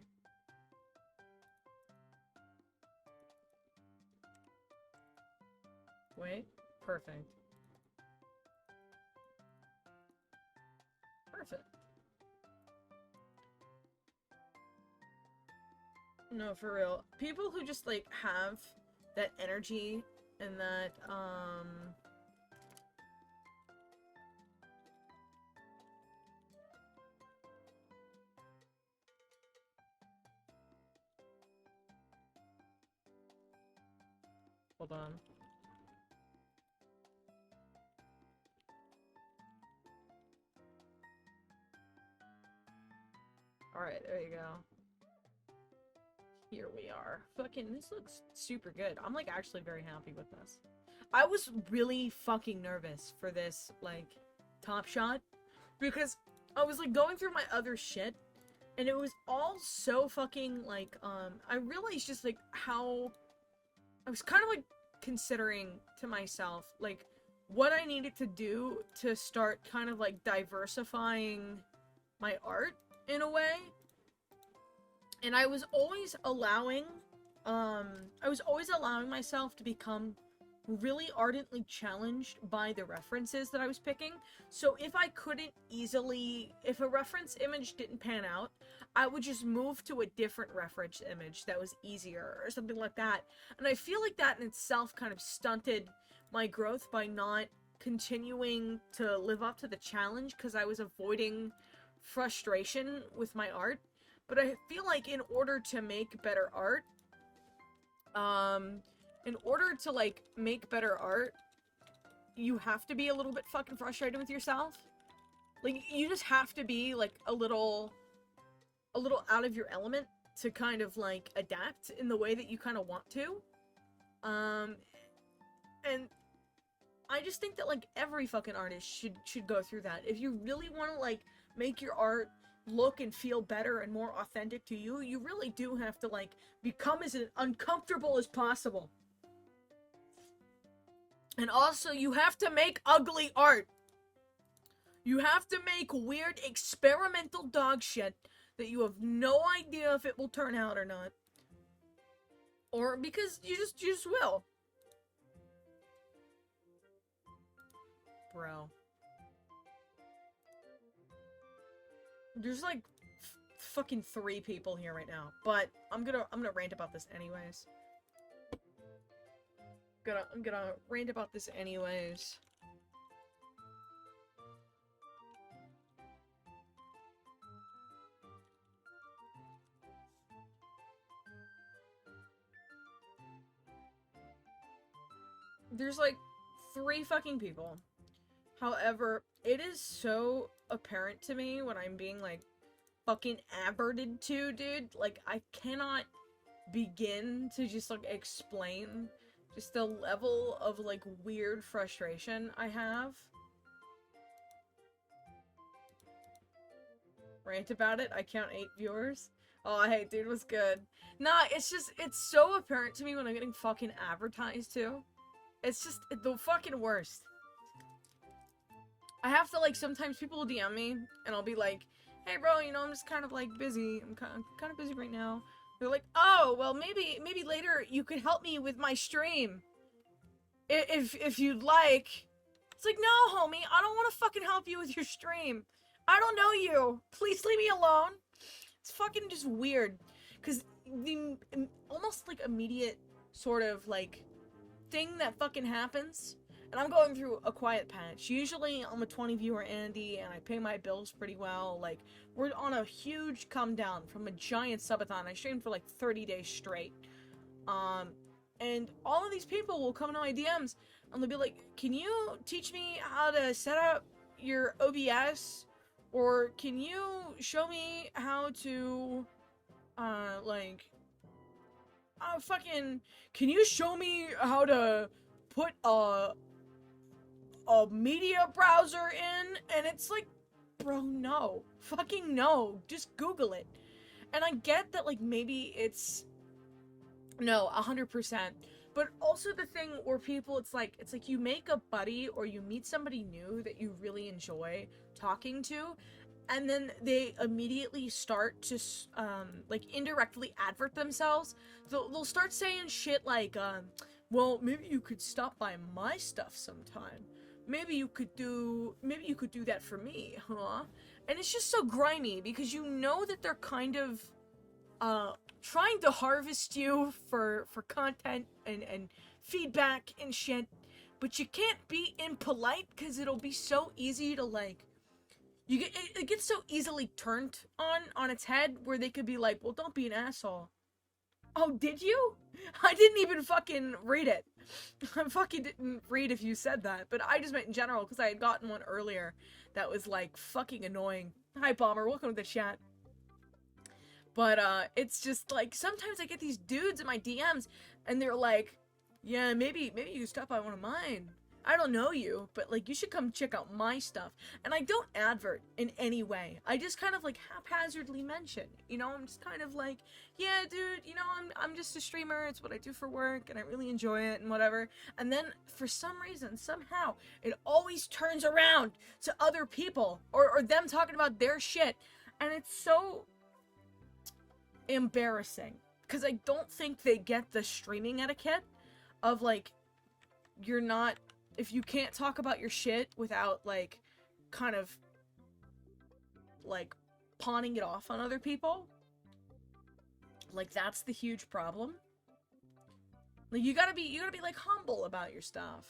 Wait. Perfect. Perfect. No, for real. People who just, like, have that energy and that, hold on. Alright, there you go. Here we are. Fucking, this looks super good. I'm, like, actually very happy with this. I was really fucking nervous for this, like, Top Shot. Because I was, like, going through my other shit. And it was all so fucking, like, I realized just, like, how... I was kind of, like, considering to myself, like, what I needed to do to start kind of, like, diversifying my art in a way. And I was always allowing myself to become really ardently challenged by the references that I was picking. So if a reference image didn't pan out, I would just move to a different reference image that was easier or something like that. And I feel like that in itself kind of stunted my growth by not continuing to live up to the challenge because I was avoiding frustration with my art. But I feel like in order to make better art, in order to, like, make better art, you have to be a little bit fucking frustrated with yourself. Like, you just have to be, like, a little out of your element to kind of, like, adapt in the way that you kind of want to. And I just think that, like, every fucking artist should go through that. If you really want to, like, make your art look and feel better and more authentic to you, you really do have to, like, become as uncomfortable as possible. And also, you have to make ugly art. You have to make weird experimental dog shit that you have no idea if it will turn out or not. Or because you just will. Bro. There's like fucking 3 people here right now, but I'm gonna rant about this anyways. I'm gonna rant about this anyways. There's like 3 fucking people. However, it is so apparent to me when I'm being like fucking averted to, dude. Like, I cannot begin to just like explain just the level of like weird frustration I have. Rant about it. I count 8 viewers. Oh, hey, dude, was good. Nah, it's just, it's so apparent to me when I'm getting fucking advertised to. It's just the fucking worst. I have to, like, sometimes people will DM me, and I'll be like, hey, bro, you know, I'm just kind of, like, busy. I'm kind of busy right now. They're like, oh, well, maybe later you could help me with my stream. If you'd like. It's like, no, homie, I don't want to fucking help you with your stream. I don't know you. Please leave me alone. It's fucking just weird. Because the almost, like, immediate sort of, like, thing that fucking happens, and I'm going through a quiet patch. Usually I'm a 20 viewer Andy and I pay my bills pretty well. Like, we're on a huge come down from a giant subathon. I streamed for like 30 days straight. And all of these people will come to my DMs and they'll be like, can you teach me how to set up your OBS? Or can you show me how to can you show me how to put a media browser in? And it's like, bro, no. Fucking no. Just Google it. And I get that, like, maybe it's, no, 100%. But also the thing where people, it's like you make a buddy or you meet somebody new that you really enjoy talking to, and then they immediately start to, like, indirectly advert themselves. They'll start saying shit like, well, maybe you could stop by my stuff sometime. Maybe you could do that for me, huh? And it's just so grimy, because you know that they're kind of, trying to harvest you for content and feedback and shit. But you can't be impolite, because it'll be so easy to, like, it gets so easily turned on its head, where they could be like, well, don't be an asshole. Oh, did you? I didn't even fucking read it. I fucking didn't read if you said that, but I just meant in general, because I had gotten one earlier that was, like, fucking annoying. Hi, Bomber, welcome to the chat. But, it's just, like, sometimes I get these dudes in my DMs, and they're like, yeah, maybe you can stop by one of mine. I don't know you, but, like, you should come check out my stuff. And I don't advert in any way. I just kind of, like, haphazardly mention, you know? I'm just kind of like, yeah, dude, you know, I'm just a streamer. It's what I do for work, and I really enjoy it and whatever. And then, for some reason, somehow, it always turns around to other people or them talking about their shit. And it's so embarrassing, because I don't think they get the streaming etiquette of, like, you're not, if you can't talk about your shit without, like, kind of, like, pawning it off on other people, like, that's the huge problem. Like, you gotta be, like, humble about your stuff.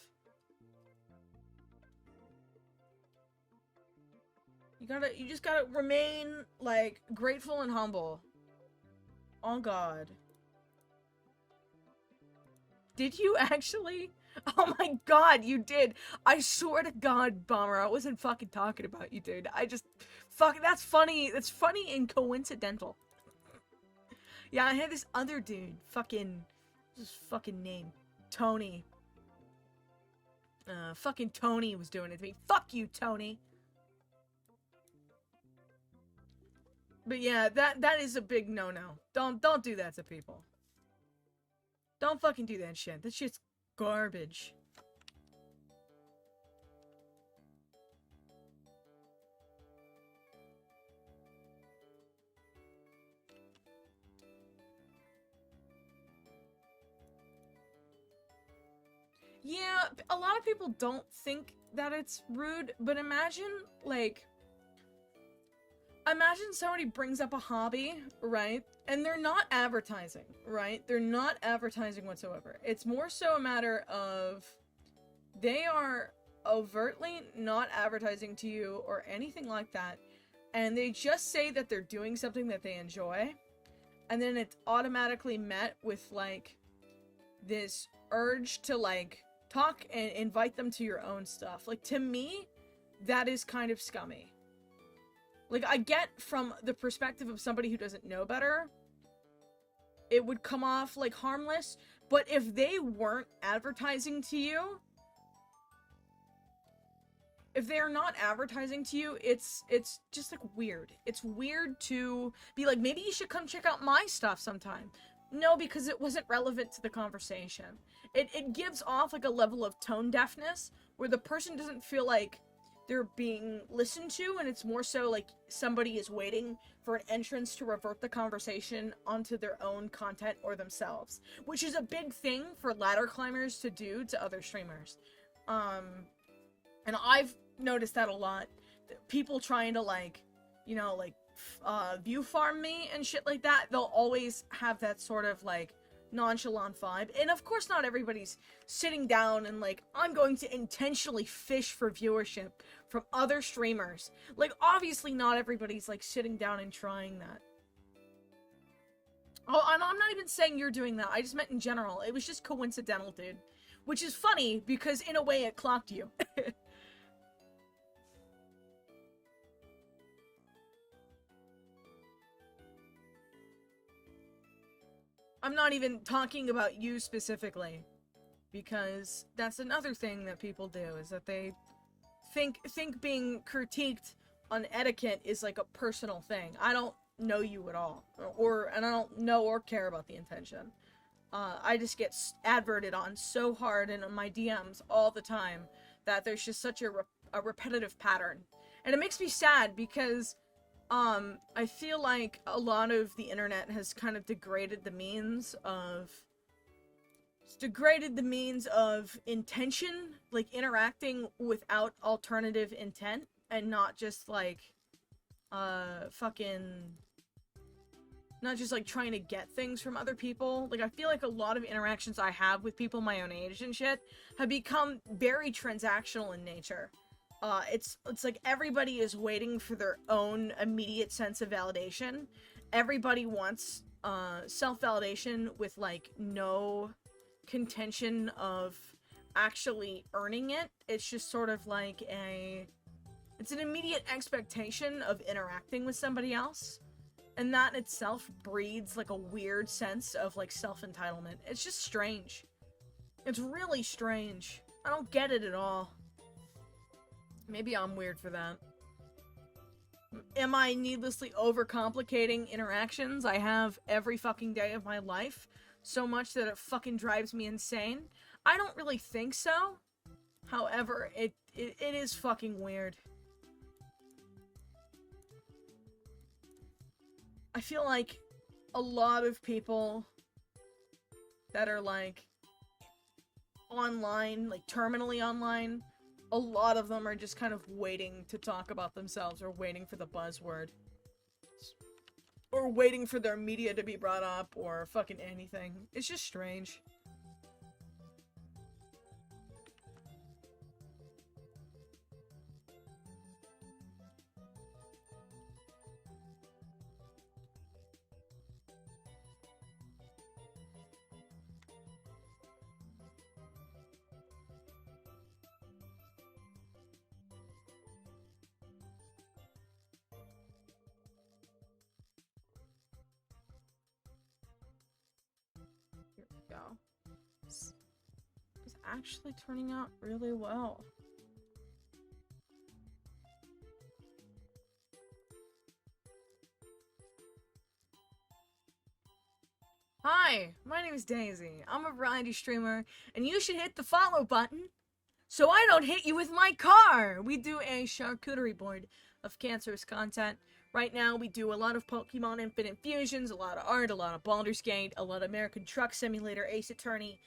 You just gotta remain, like, grateful and humble. On God. Did you actually? Oh my god, you did. I swear to god, Bomber, I wasn't fucking talking about you, dude. I just... Fuck, that's funny. That's funny and coincidental. Yeah, I had this other dude. Fucking... What's his fucking name? Tony. Fucking Tony was doing it to me. Fuck you, Tony. But yeah, that is a big no-no. Don't do that to people. Don't fucking do that shit. That shit's garbage. Yeah, a lot of people don't think that it's rude, but imagine, like... Imagine somebody brings up a hobby, right? And they're not advertising, right? They're not advertising whatsoever. It's more so a matter of they are overtly not advertising to you or anything like that. And they just say that they're doing something that they enjoy. And then it's automatically met with, like, this urge to, like, talk and invite them to your own stuff. Like, to me, that is kind of scummy. Like, I get from the perspective of somebody who doesn't know better, it would come off, like, harmless, but if they weren't advertising to you, if they are not advertising to you, it's just, like, weird. It's weird to be like, maybe you should come check out my stuff sometime. No, because it wasn't relevant to the conversation. It gives off, like, a level of tone deafness, where the person doesn't feel like they're being listened to, and it's more so like somebody is waiting for an entrance to revert the conversation onto their own content or themselves, which is a big thing for ladder climbers to do to other streamers. And I've noticed that a lot. People trying to, like, you know, like, view farm me and shit like that, they'll always have that sort of, like, nonchalant vibe. And of course not everybody's sitting down and like, I'm going to intentionally fish for viewership from other streamers. Like, obviously not everybody's like sitting down and trying that. Oh, and I'm not even saying you're doing that. I just meant in general. It was just coincidental, dude. Which is funny because in a way it clocked you. I'm not even talking about you specifically, because that's another thing that people do, is that they think being critiqued on etiquette is like a personal thing. I don't know you at all, and I don't know or care about the intention. I just get adverted on so hard in my DMs all the time that there's just such a repetitive pattern, and it makes me sad because I feel like a lot of the internet has kind of degraded the means of intention, like interacting without alternative intent, and not just like not just like trying to get things from other people. Like, I feel like a lot of interactions I have with people my own age and shit have become very transactional in nature. It's like everybody is waiting for their own immediate sense of validation. Everybody wants self-validation with like no contention of actually earning it. It's just sort of like it's an immediate expectation of interacting with somebody else. And that itself breeds like a weird sense of like self-entitlement. It's just strange. It's really strange. I don't get it at all. Maybe I'm weird for that. Am I needlessly overcomplicating interactions I have every fucking day of my life so much that it fucking drives me insane? I don't really think so. However, it is fucking weird. I feel like a lot of people that are like online, like terminally online, a lot of them are just kind of waiting to talk about themselves, or waiting for the buzzword, or waiting for their media to be brought up, or fucking anything. It's just strange. actually turning out really well. Hi, my name is Daisy. I'm a variety streamer, and you should hit the follow button so I don't hit you with my car. We do a charcuterie board of cancerous content. Right now, we do a lot of Pokemon Infinite Fusions, a lot of art, a lot of Baldur's Gate, a lot of American Truck Simulator, Ace Attorney,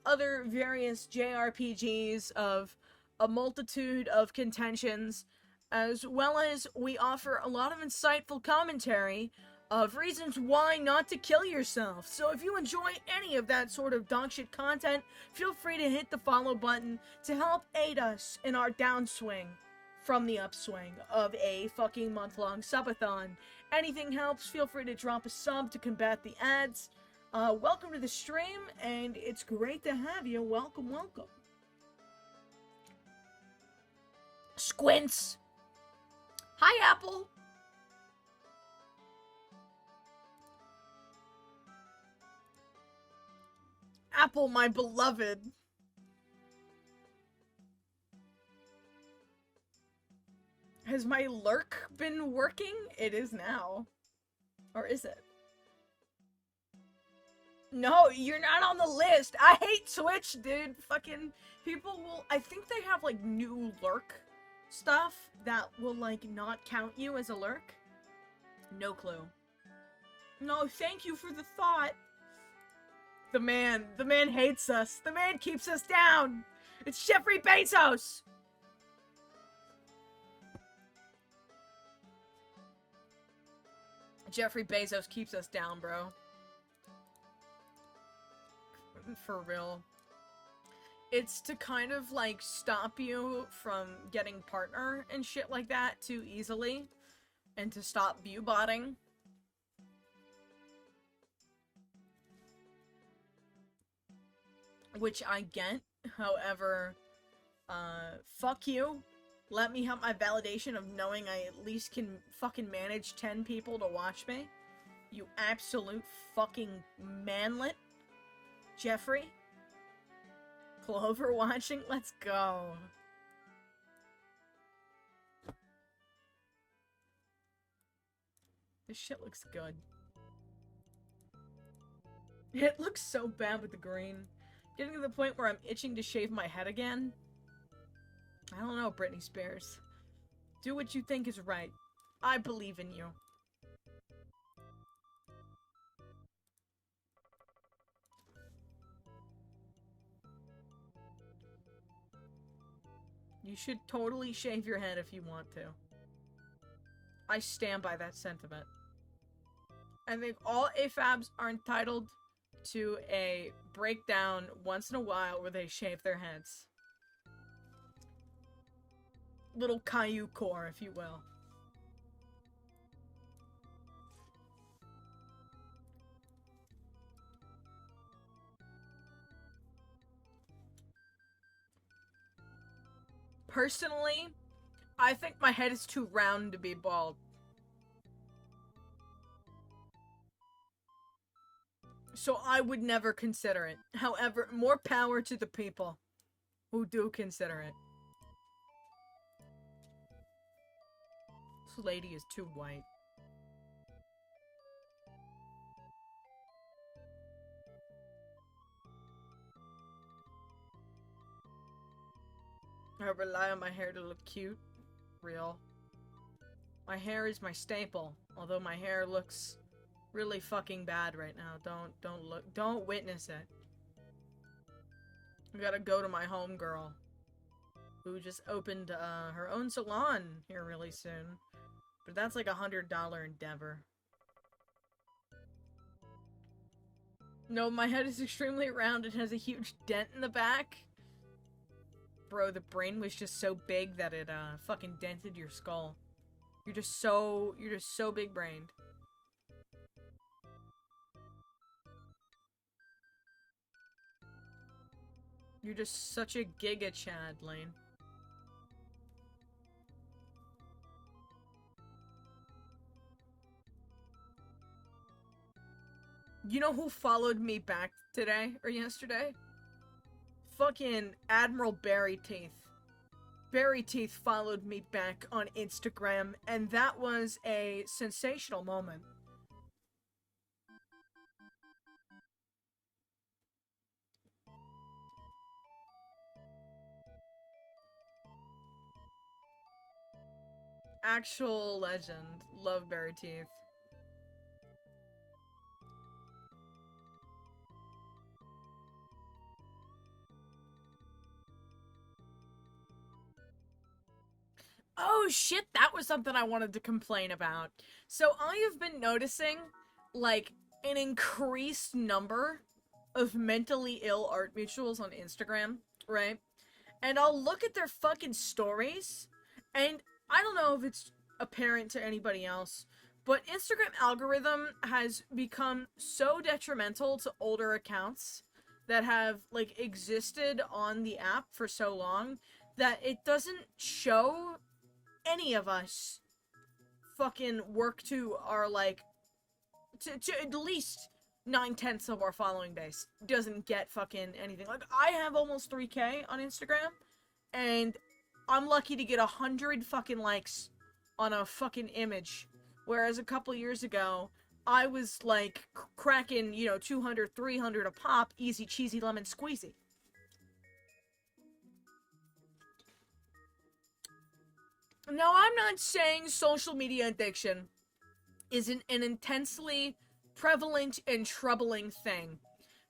other various JRPGs of a multitude of contentions, as well as we offer a lot of insightful commentary of reasons why not to kill yourself. So if you enjoy any of that sort of dogshit content, feel free to hit the follow button to help aid us in our downswing from the upswing of a fucking month-long subathon. Anything helps. Feel free to drop a sub to combat the ads. Welcome to the stream, and it's great to have you. Welcome, welcome. Squints. Hi, Apple. Apple, my beloved. Has my lurk been working? It is now. Or is it? No, you're not on the list. I hate Twitch, dude. Fucking people will... I think they have, like, new lurk stuff that will, like, not count you as a lurk. No clue. No, thank you for the thought. The man hates us. The man keeps us down. It's Jeffrey Bezos. Jeffrey Bezos keeps us down, bro. For real. It's to kind of, like, stop you from getting partner and shit like that too easily. And to stop view-botting. Which I get. However, fuck you. Let me have my validation of knowing I at least can fucking manage 10 people to watch me. You absolute fucking manlet. Jeffrey? Clover watching? Let's go. This shit looks good. It looks so bad with the green. Getting to the point where I'm itching to shave my head again. I don't know, Britney Spears. Do what you think is right. I believe in you. You should totally shave your head if you want to. I stand by that sentiment. I think all AFABs are entitled to a breakdown once in a while where they shave their heads. Little Caillou core, if you will. Personally, I think my head is too round to be bald. So I would never consider it. However, more power to the people who do consider it. This lady is too white. I rely on my hair to look cute. Real. My hair is my staple. Although my hair looks really fucking bad right now. Don't witness it. I gotta go to my homegirl, who just opened her own salon here really soon. But that's like $100 endeavor. No, my head is extremely round and has a huge dent in the back. Bro, the brain was just so big that it fucking dented your skull. You're just so big-brained. You're just such a giga Chad, Lane. You know who followed me back today or yesterday? fucking Admiral Berry Teeth. Berry Teeth followed me back on Instagram, and that was a sensational moment. Actual legend. Love Berry Teeth. Oh shit, that was something I wanted to complain about. So I have been noticing, like, an increased number of mentally ill art mutuals on Instagram, right? And I'll look at their fucking stories, and I don't know if it's apparent to anybody else, but Instagram algorithm has become so detrimental to older accounts that have, like, existed on the app for so long that it doesn't show any of us fucking work to our, like, to at least 9/10 of our following base doesn't get fucking anything. Like, I have almost 3K on Instagram, and I'm lucky to get 100 fucking likes on a fucking image. Whereas a couple years ago, I was, like, cracking, 200, 300 a pop, easy cheesy lemon squeezy. Now, I'm not saying social media addiction isn't an intensely prevalent and troubling thing.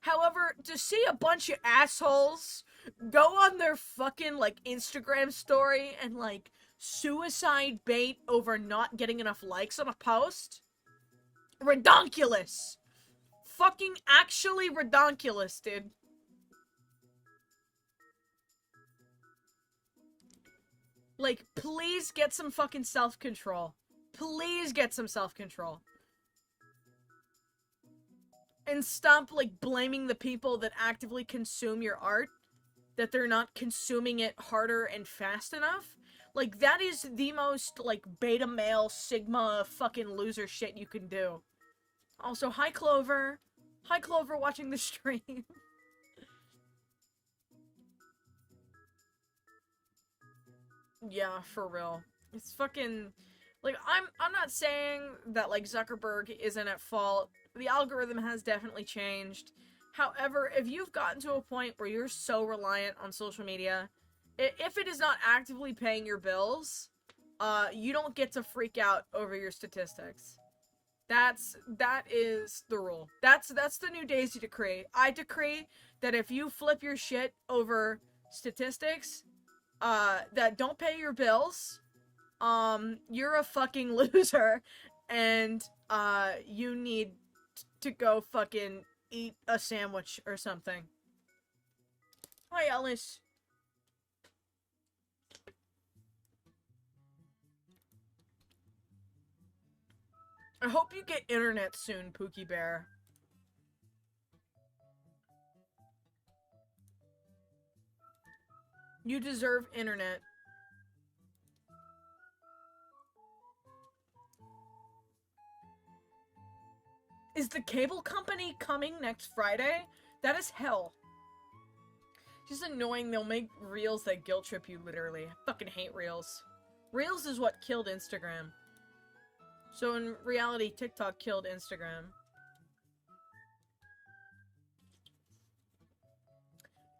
However, to see a bunch of assholes go on their fucking, like, Instagram story and, like, suicide bait over not getting enough likes on a post? Redonkulous! Fucking actually redonkulous, dude. Like, please get some fucking self-control. Please get some self-control. And stop, like, blaming the people that actively consume your art, that they're not consuming it harder and fast enough. Like, that is the most, like, beta male, sigma, fucking loser shit you can do. Also, hi Clover. Hi Clover watching the stream. Yeah, for real. It's fucking... Like, I'm not saying that, like, Zuckerberg isn't at fault. The algorithm has definitely changed. However, if you've gotten to a point where you're so reliant on social media, if it is not actively paying your bills, you don't get to freak out over your statistics. That is the rule. That's the new Daisy decree. I decree that if you flip your shit over statistics, that don't pay your bills, you're a fucking loser, and, you need to go fucking eat a sandwich or something. Hi, Ellis. I hope you get internet soon, Pookie Bear. You deserve internet. Is the cable company coming next Friday? That is hell. Just annoying, they'll make reels that guilt trip you, literally. I fucking hate reels. Reels is what killed Instagram. So in reality, TikTok killed Instagram.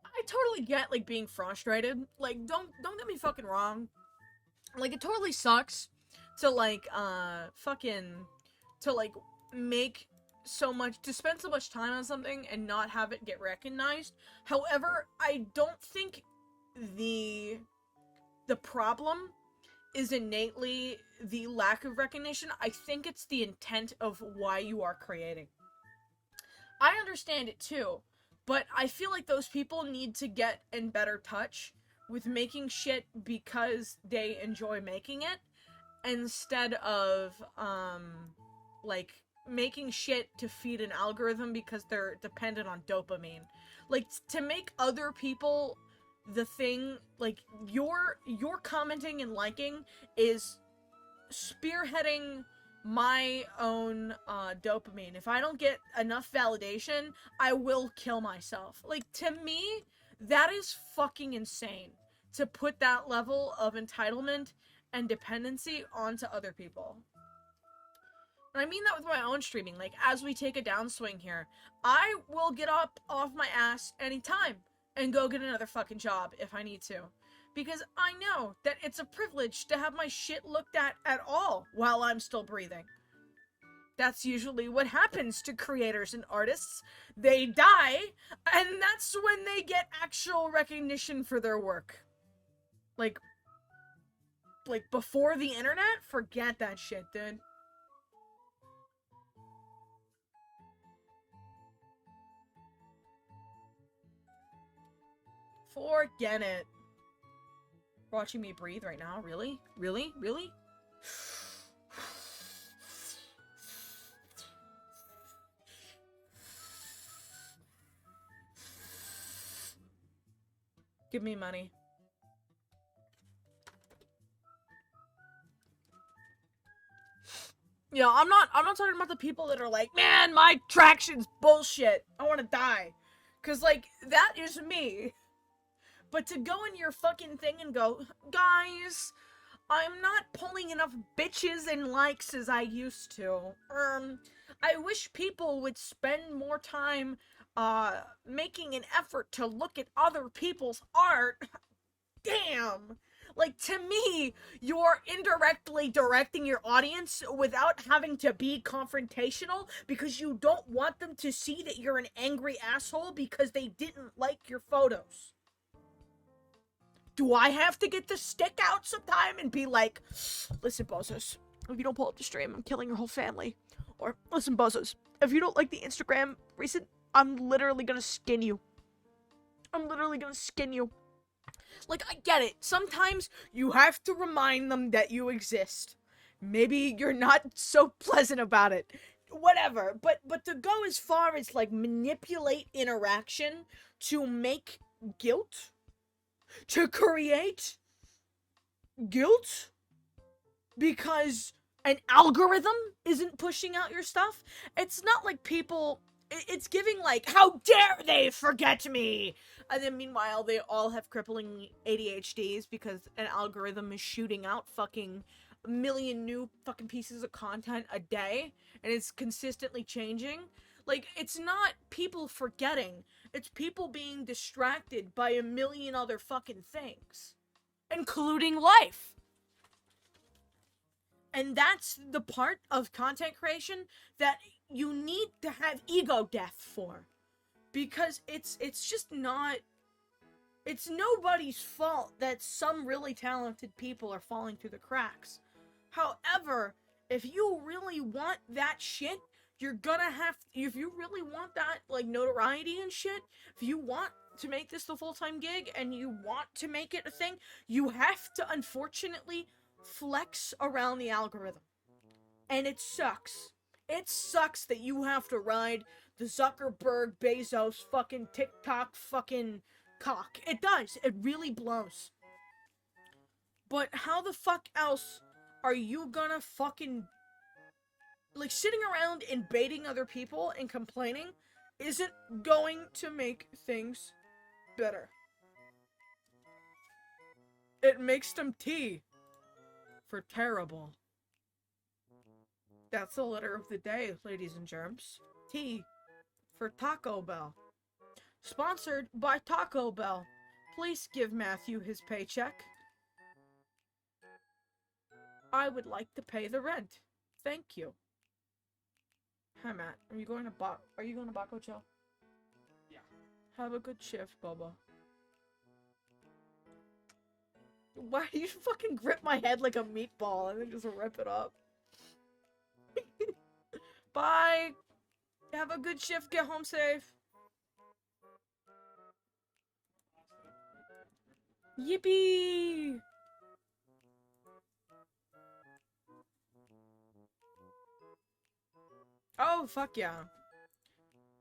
I totally get, like, being frustrated. Like, don't get me fucking wrong. Like, it totally sucks to, like, to, like, to spend so much time on something and not have it get recognized. However, I don't think the problem is innately the lack of recognition. I think it's the intent of why you are creating. I understand it too, but I feel like those people need to get in better touch with making shit because they enjoy making it, instead of, like, making shit to feed an algorithm because they're dependent on dopamine. Like, to make other people the thing, like, your commenting and liking is spearheading my own, dopamine. If I don't get enough validation, I will kill myself. Like, to me, That is fucking insane to put that level of entitlement and dependency onto other people. And I mean that with my own streaming. Like, as we take a downswing here, I will get up off my ass anytime and go get another fucking job if I need to. Because I know that it's a privilege to have my shit looked at all while I'm still breathing. That's usually what happens to creators and artists. They die, and that's when they get actual recognition for their work. Like before the internet? Forget that shit, dude. Forget it. Watching me breathe right now? Really? Really? Really? Give me money. Yeah, I'm not talking about the people that are like, man, my traction's bullshit. I want to die. Cause like, that is me. But to go in your fucking thing and go, guys, I'm not pulling enough bitches and likes as I used to. I wish people would spend more time, making an effort to look at other people's art. Damn! Like, to me, you're indirectly directing your audience without having to be confrontational because you don't want them to see that you're an angry asshole because they didn't like your photos. Do I have to get the stick out sometime and be like, listen, bozos, if you don't pull up the stream, I'm killing your whole family. Or, listen, bozos, if you don't like the Instagram recent, I'm literally gonna skin you. I'm literally gonna skin you. Like, I get it. Sometimes you have to remind them that you exist. Maybe you're not so pleasant about it. Whatever. But to go as far as, like, manipulate interaction to make guilt? To create guilt? Because an algorithm isn't pushing out your stuff? It's not like people... It's giving, like, how dare they forget me? And then meanwhile, they all have crippling ADHDs because an algorithm is shooting out fucking a million new fucking pieces of content a day, and it's consistently changing. Like, it's not people forgetting, it's people being distracted by a million other fucking things, including life. And that's the part of content creation that you need to have ego death for. Because it's just not... It's nobody's fault that some really talented people are falling through the cracks. However, if you really want that shit, you're gonna have... If you really want that, like, notoriety and shit, if you want to make this the full-time gig, and you want to make it a thing, you have to, unfortunately, flex around the algorithm. And it sucks. It sucks that you have to ride the Zuckerberg, Bezos, fucking TikTok, fucking cock. It does. It really blows. But how the fuck else are you gonna fucking... Like, sitting around and baiting other people and complaining isn't going to make things better. It makes them tea for terrible. That's the letter of the day, ladies and germs. T for Taco Bell. Sponsored by Taco Bell. Please give Matthew his paycheck. I would like to pay the rent. Thank you. Hi, Matt. Are you going to Baco Chill? Yeah. Have a good shift, Bubba. Why do you fucking grip my head like a meatball and then just rip it up? Bye. Have a good shift. Get home safe. Yippee! Oh, fuck yeah.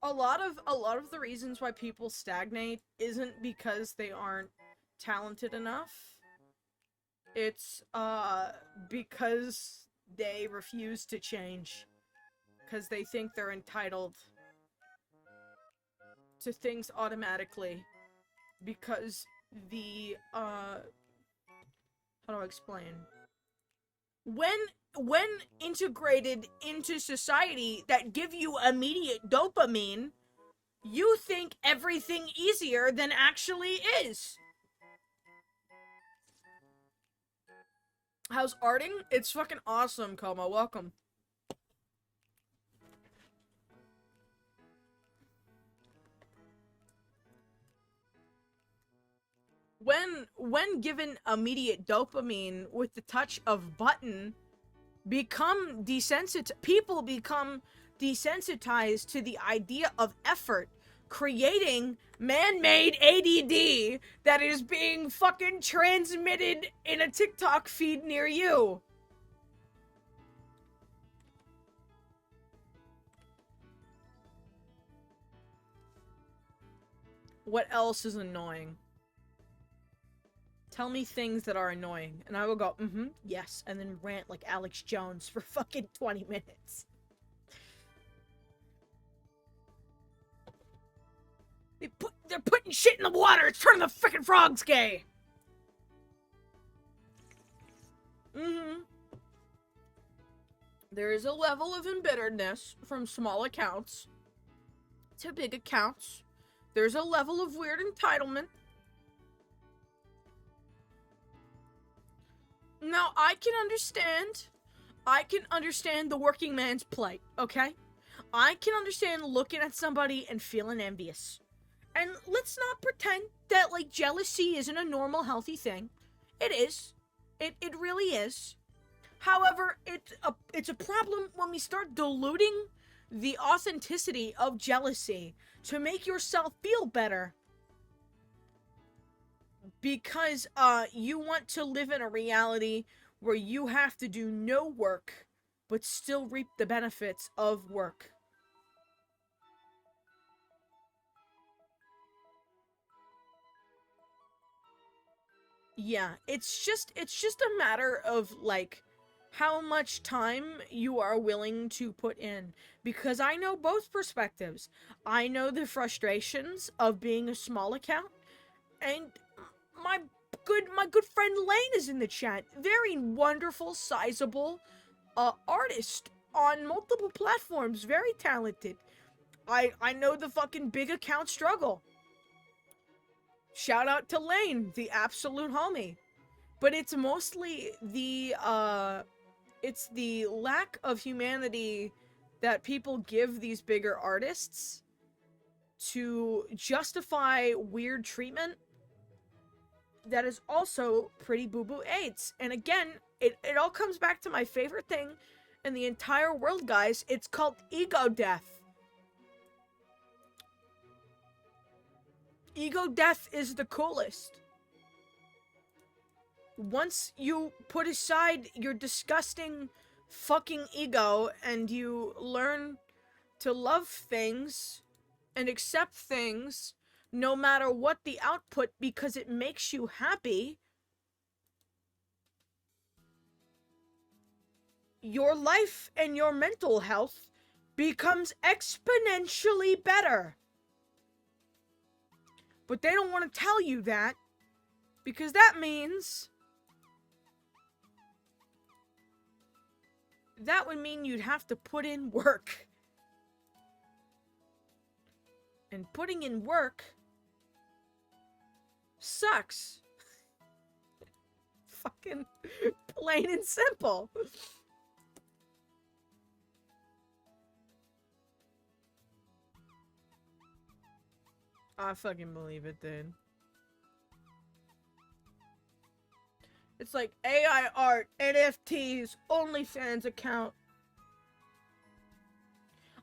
A lot of the reasons why people stagnate isn't because they aren't talented enough. It's, because they refuse to change. Because they think they're entitled to things automatically. because how do I explain? When when integrated into society that give you immediate dopamine, you think everything easier than actually is. How's arting? It's fucking awesome, Coma. Welcome. When given immediate dopamine with the touch of button, people become desensitized to the idea of effort, creating man-made ADD that is being fucking transmitted in a TikTok feed near you. What else is annoying? Tell me things that are annoying, and I will go, yes, and then rant like Alex Jones for fucking 20 minutes. They're putting shit in the water. It's turning the freaking frogs gay. There is a level of embitteredness from small accounts to big accounts. There's a level of weird entitlement. Now, I can understand the working man's plight, okay? I can understand looking at somebody and feeling envious. And let's not pretend that, like, jealousy isn't a normal, healthy thing. It is. It really is. However, it's a problem when we start diluting the authenticity of jealousy to make yourself feel better. Because, you want to live in a reality where you have to do no work, but still reap the benefits of work. Yeah, it's just a matter of, like, how much time you are willing to put in. Because I know both perspectives. I know the frustrations of being a small account, and my good friend Lane is in the chat. Very wonderful, sizable artist on multiple platforms. Very talented. I know the fucking big account struggle. Shout out to Lane, the absolute homie. But it's mostly it's the lack of humanity that people give these bigger artists to justify weird treatment that is also pretty boo-boo AIDS. And again, it all comes back to my favorite thing in the entire world, guys. It's called ego death. Ego death is the coolest. Once you put aside your disgusting fucking ego and you learn to love things and accept things no matter what the output because it makes you happy, your life and your mental health becomes exponentially better. But they don't want to tell you that, because that means that would mean you'd have to put in work. And putting in work sucks. Fucking plain and simple. I fucking believe it, dude. It's like AI art, NFTs, OnlyFans account.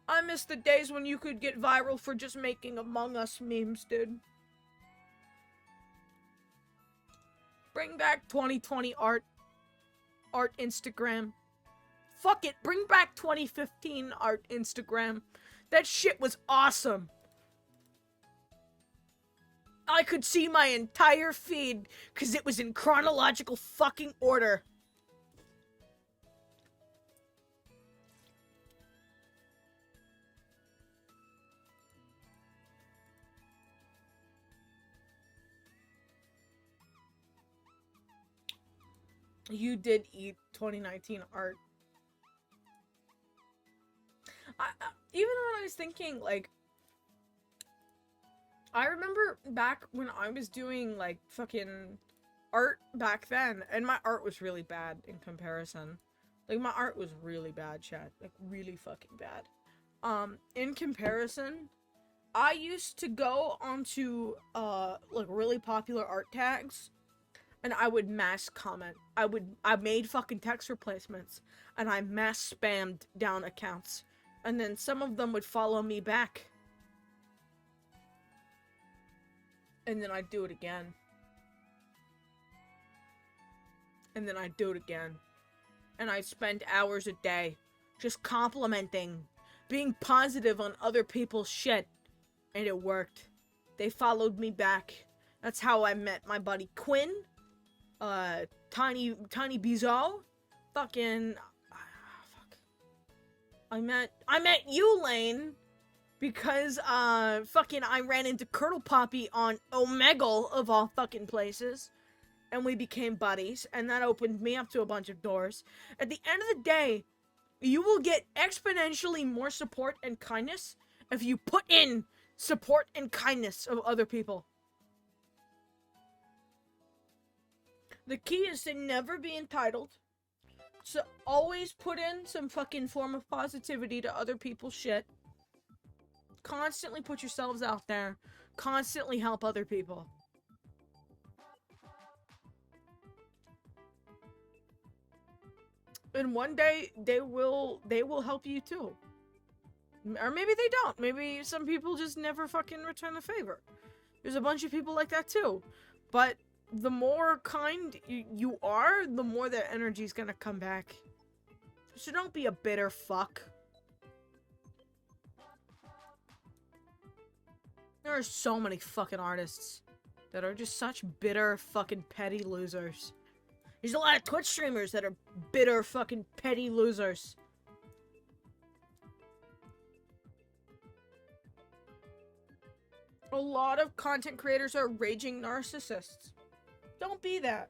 I miss the days when you could get viral for just making Among Us memes, dude. Bring back 2020 art Instagram. Fuck it, bring back 2015 art Instagram. That shit was awesome. I could see my entire feed because it was in chronological fucking order. You did eat 2019 art. Even when I was thinking, like, I remember back when I was doing, like, fucking art back then, and my art was really bad in comparison. Like, my art was really bad, chat. Like, really fucking bad. In comparison, I used to go onto, like, really popular art tags, and I would mass comment. I made fucking text replacements, and I mass spammed down accounts. And then some of them would follow me back. And then I'd do it again. And then I'd do it again. And I'd spend hours a day just complimenting, being positive on other people's shit. And it worked. They followed me back. That's how I met my buddy Quinn. Tiny Bizot. Fucking... fuck. I met you, Lane. Because, fucking I ran into Curdle Poppy on Omegle, of all fucking places. And we became buddies, and that opened me up to a bunch of doors. At the end of the day, you will get exponentially more support and kindness if you put in support and kindness of other people. The key is to never be entitled. So always put in some fucking form of positivity to other people's shit. Constantly put yourselves out there. Constantly help other people. And one day they will help you too. Or maybe they don't. Maybe some people just never fucking return the favor. There's a bunch of people like that too. But the more kind you are, the more that energy's gonna come back. So don't be a bitter fuck. There are so many fucking artists that are just such bitter fucking petty losers. There's a lot of Twitch streamers that are bitter fucking petty losers. A lot of content creators are raging narcissists. Don't be that.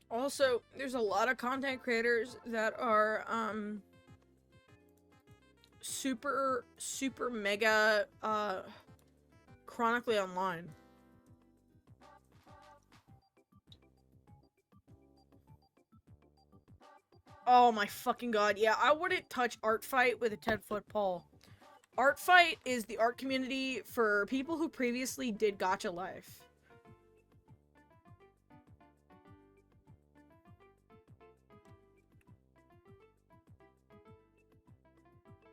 Also, there's a lot of content creators that are, super mega, chronically online. Oh my fucking god, yeah, I wouldn't touch Art Fight with a 10-foot pole. Art Fight is the art community for people who previously did Gacha Life.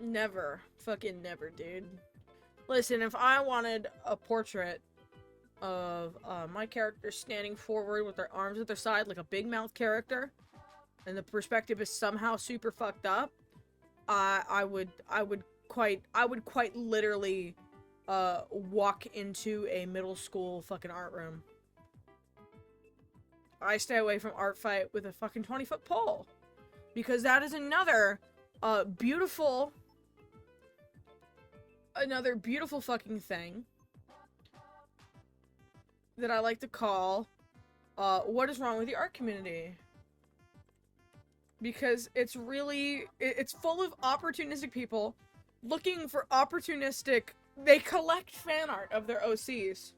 Never. Fucking never, dude. Listen, if I wanted a portrait of my character standing forward with their arms at their side like a big mouth character, and the perspective is somehow super fucked up, I would quite literally walk into a middle school fucking art room. I stay away from Art Fight with a fucking 20-foot pole, because that is another beautiful fucking thing that I like to call what is wrong with the art community. Because it's really, it's full of opportunistic people looking for opportunistic, they collect fan art of their OCs.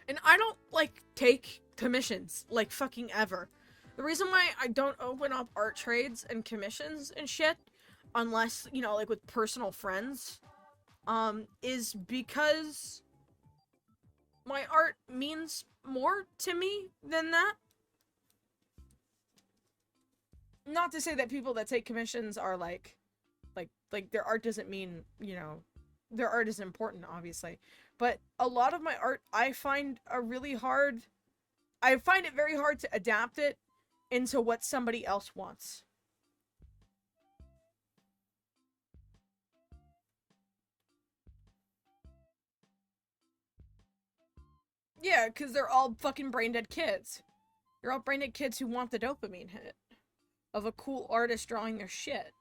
And I don't, like, take commissions, like, fucking ever. The reason why I don't open up art trades and commissions and shit, unless, you know, like, with personal friends, is because my art means more to me than that. Not to say that people that take commissions are, like, their art doesn't mean, you know, their art is important, obviously. But a lot of my art, I find it very hard to adapt it into what somebody else wants. Yeah, because they're all fucking brain dead kids. You're all brained kids who want the dopamine hit of a cool artist drawing their shit.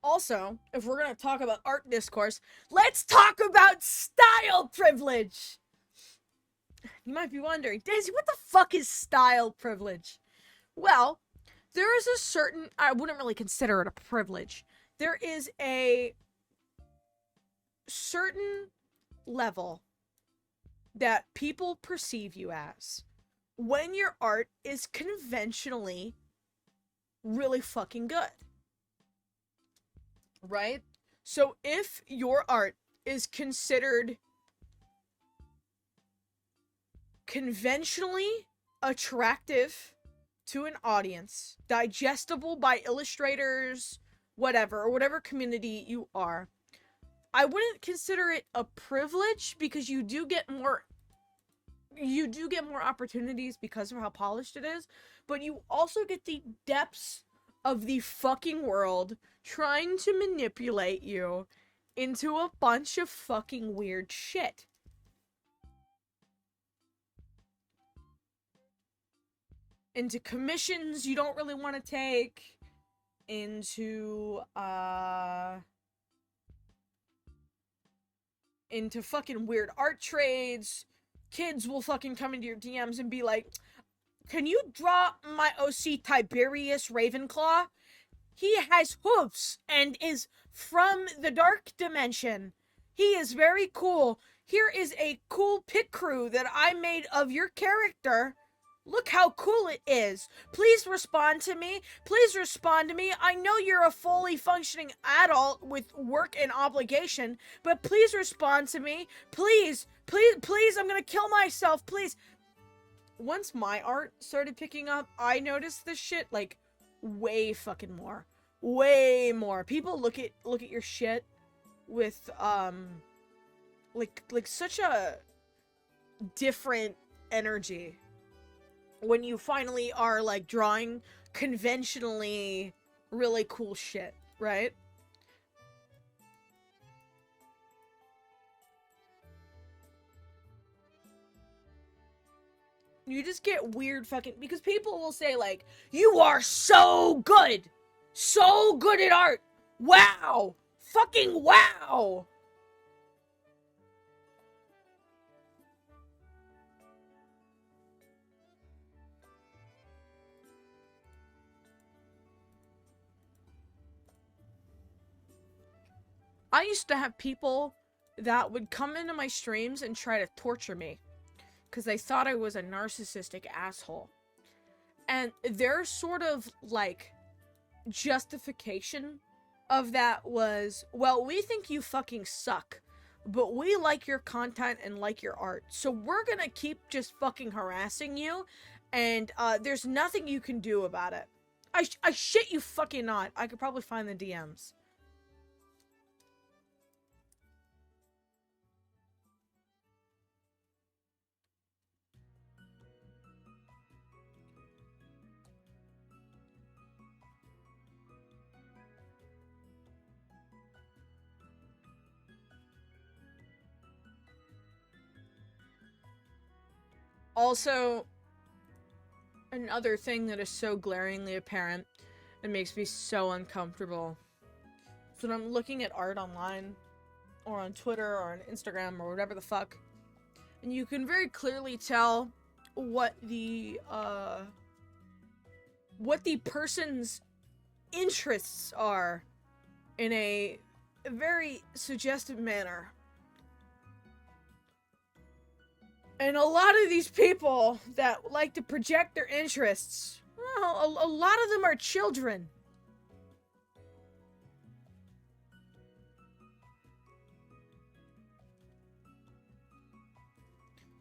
Also, if we're gonna talk about art discourse, let's talk about style privilege! You might be wondering, Daisy, what the fuck is style privilege? Well, there is a certain, I wouldn't really consider it a privilege. There is a certain level that people perceive you as when your art is conventionally really fucking good. Right? So if your art is considered conventionally attractive to an audience, digestible by illustrators, whatever, or whatever community you are, I wouldn't consider it a privilege because you do get more opportunities because of how polished it is, but you also get the depths of the fucking world trying to manipulate you into a bunch of fucking weird shit. Into commissions you don't really want to take, into fucking weird art trades. Kids will fucking come into your DMs and be like, can you draw my OC Tiberius Ravenclaw? He has hooves and is from the dark dimension. He is very cool. Here is a cool pit crew that I made of your character. Look how cool it is. Please respond to me. Please respond to me. I know you're a fully functioning adult with work and obligation, but please respond to me. Please, please, please, I'm gonna kill myself, please. Once my art started picking up, I noticed this shit, like, way fucking more. Way more. People look at your shit with, like such a different energy when you finally are, like, drawing conventionally really cool shit, right? You just get weird fucking, because people will say, like, you are so good at art, wow, fucking wow. I used to have people that would come into my streams and try to torture me because they thought I was a narcissistic asshole. And their sort of, like, justification of that was, well, we think you fucking suck, but we like your content and like your art, so we're gonna keep just fucking harassing you, and there's nothing you can do about it. I shit you fucking not. I could probably find the DMs. Also, another thing that is so glaringly apparent and makes me so uncomfortable. So when I'm looking at art online, or on Twitter, or on Instagram, or whatever the fuck, and you can very clearly tell what the person's interests are in a very suggestive manner. And a lot of these people that like to project their interests, well, a lot of them are children.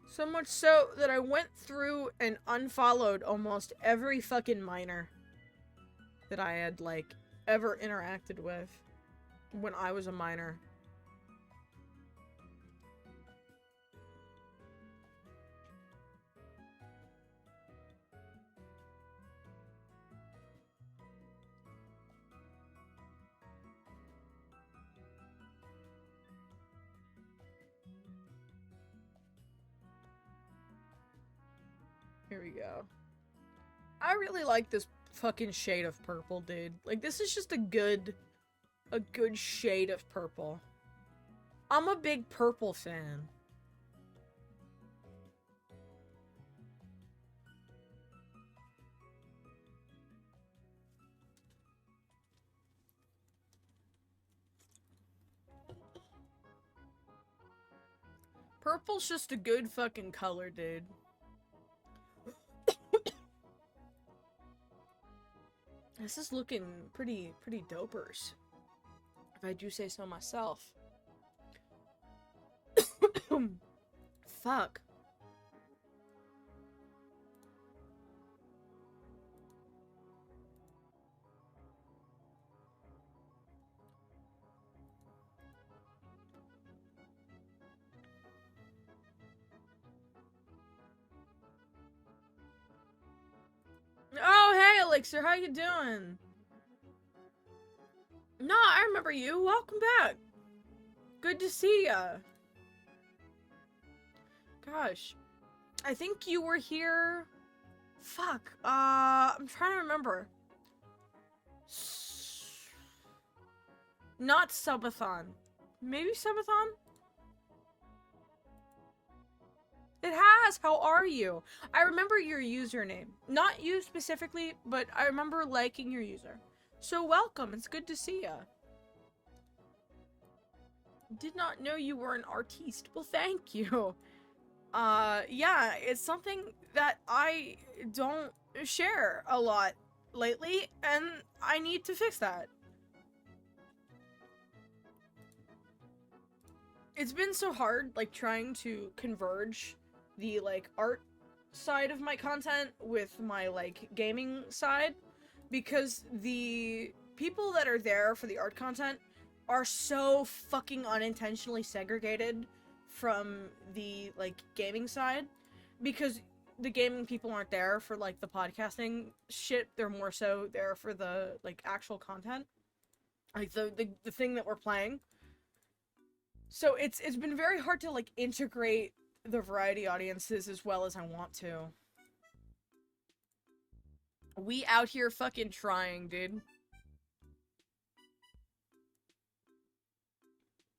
So much so that I went through and unfollowed almost every fucking minor that I had, like, ever interacted with when I was a minor. Here we go. I really like this fucking shade of purple, dude. Like, this is just a good shade of purple. I'm a big purple fan. Purple's just a good fucking color, dude. This is looking pretty dopers, if I do say so myself. Fuck. Oh, hey, Elixir, how you doing? No, I remember you. Welcome back. Good to see ya. Gosh. I think you were here... Fuck. I'm trying to remember. Not Subathon. Maybe Subathon? It has! How are you? I remember your username. Not you specifically, but I remember liking your user. So welcome, it's good to see ya. Did not know you were an artiste. Well, thank you. Yeah, it's something that I don't share a lot lately, and I need to fix that. It's been so hard, like, trying to converge the, like, art side of my content with my, like, gaming side, because the people that are there for the art content are so fucking unintentionally segregated from the, like, gaming side, because the gaming people aren't there for, like, the podcasting shit, they're more so there for the, like, actual content. Like, the thing that we're playing. So it's been very hard to, like, integrate the variety audiences as well as I want to. We out here fucking trying, dude.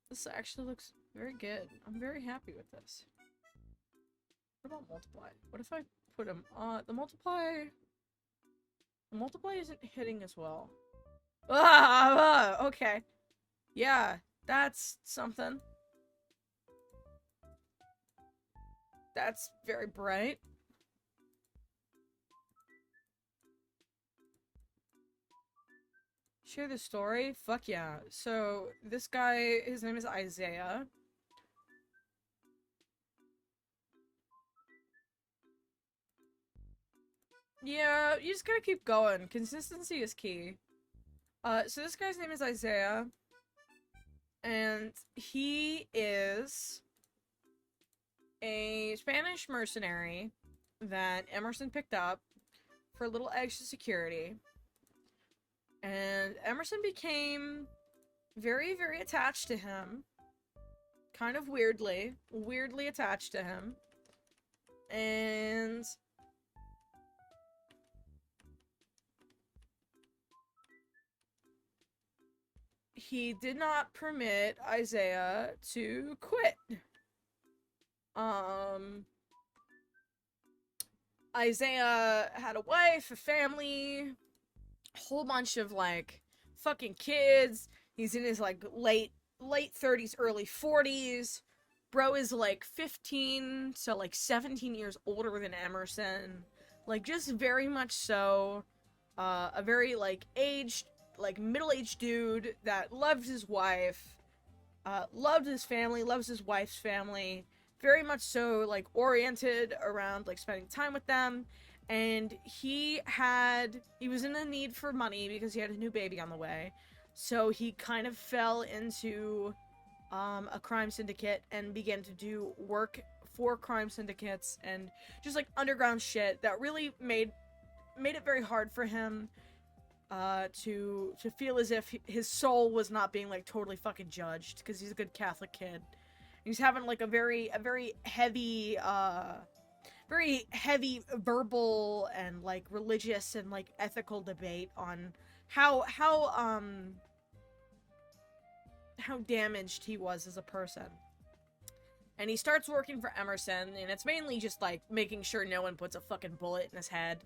This actually looks very good. I'm very happy with this. What about multiply? What if I put him the multiply isn't hitting as well. Okay. Yeah, that's something. That's very bright. Share the story? Fuck yeah. So, this guy, his name is Isaiah. Yeah, you just gotta keep going. Consistency is key. So this guy's name is Isaiah. And he is a Spanish mercenary that Emerson picked up for a little extra security. And Emerson became very, very attached to him. Kind of weirdly attached to him. And he did not permit Isaiah to quit. Isaiah had a wife, a family, a whole bunch of, like, fucking kids. He's in his, like, late 30s, early 40s. Bro is, like, 15 to, like, 17 years older than Emerson. Like, just very much so. A very, like, aged, like, middle-aged dude that loved his wife, loved his family, loves his wife's family, very much so, like, oriented around, like, spending time with them, and he was in a need for money because he had a new baby on the way, so he kind of fell into, a crime syndicate and began to do work for crime syndicates and just, like, underground shit that really made it very hard for him to feel as if his soul was not being, like, totally fucking judged, because he's a good Catholic kid. He's having, like, a very heavy very heavy verbal and like religious and like ethical debate on how damaged he was as a person. And he starts working for Emerson, and it's mainly just like making sure no one puts a fucking bullet in his head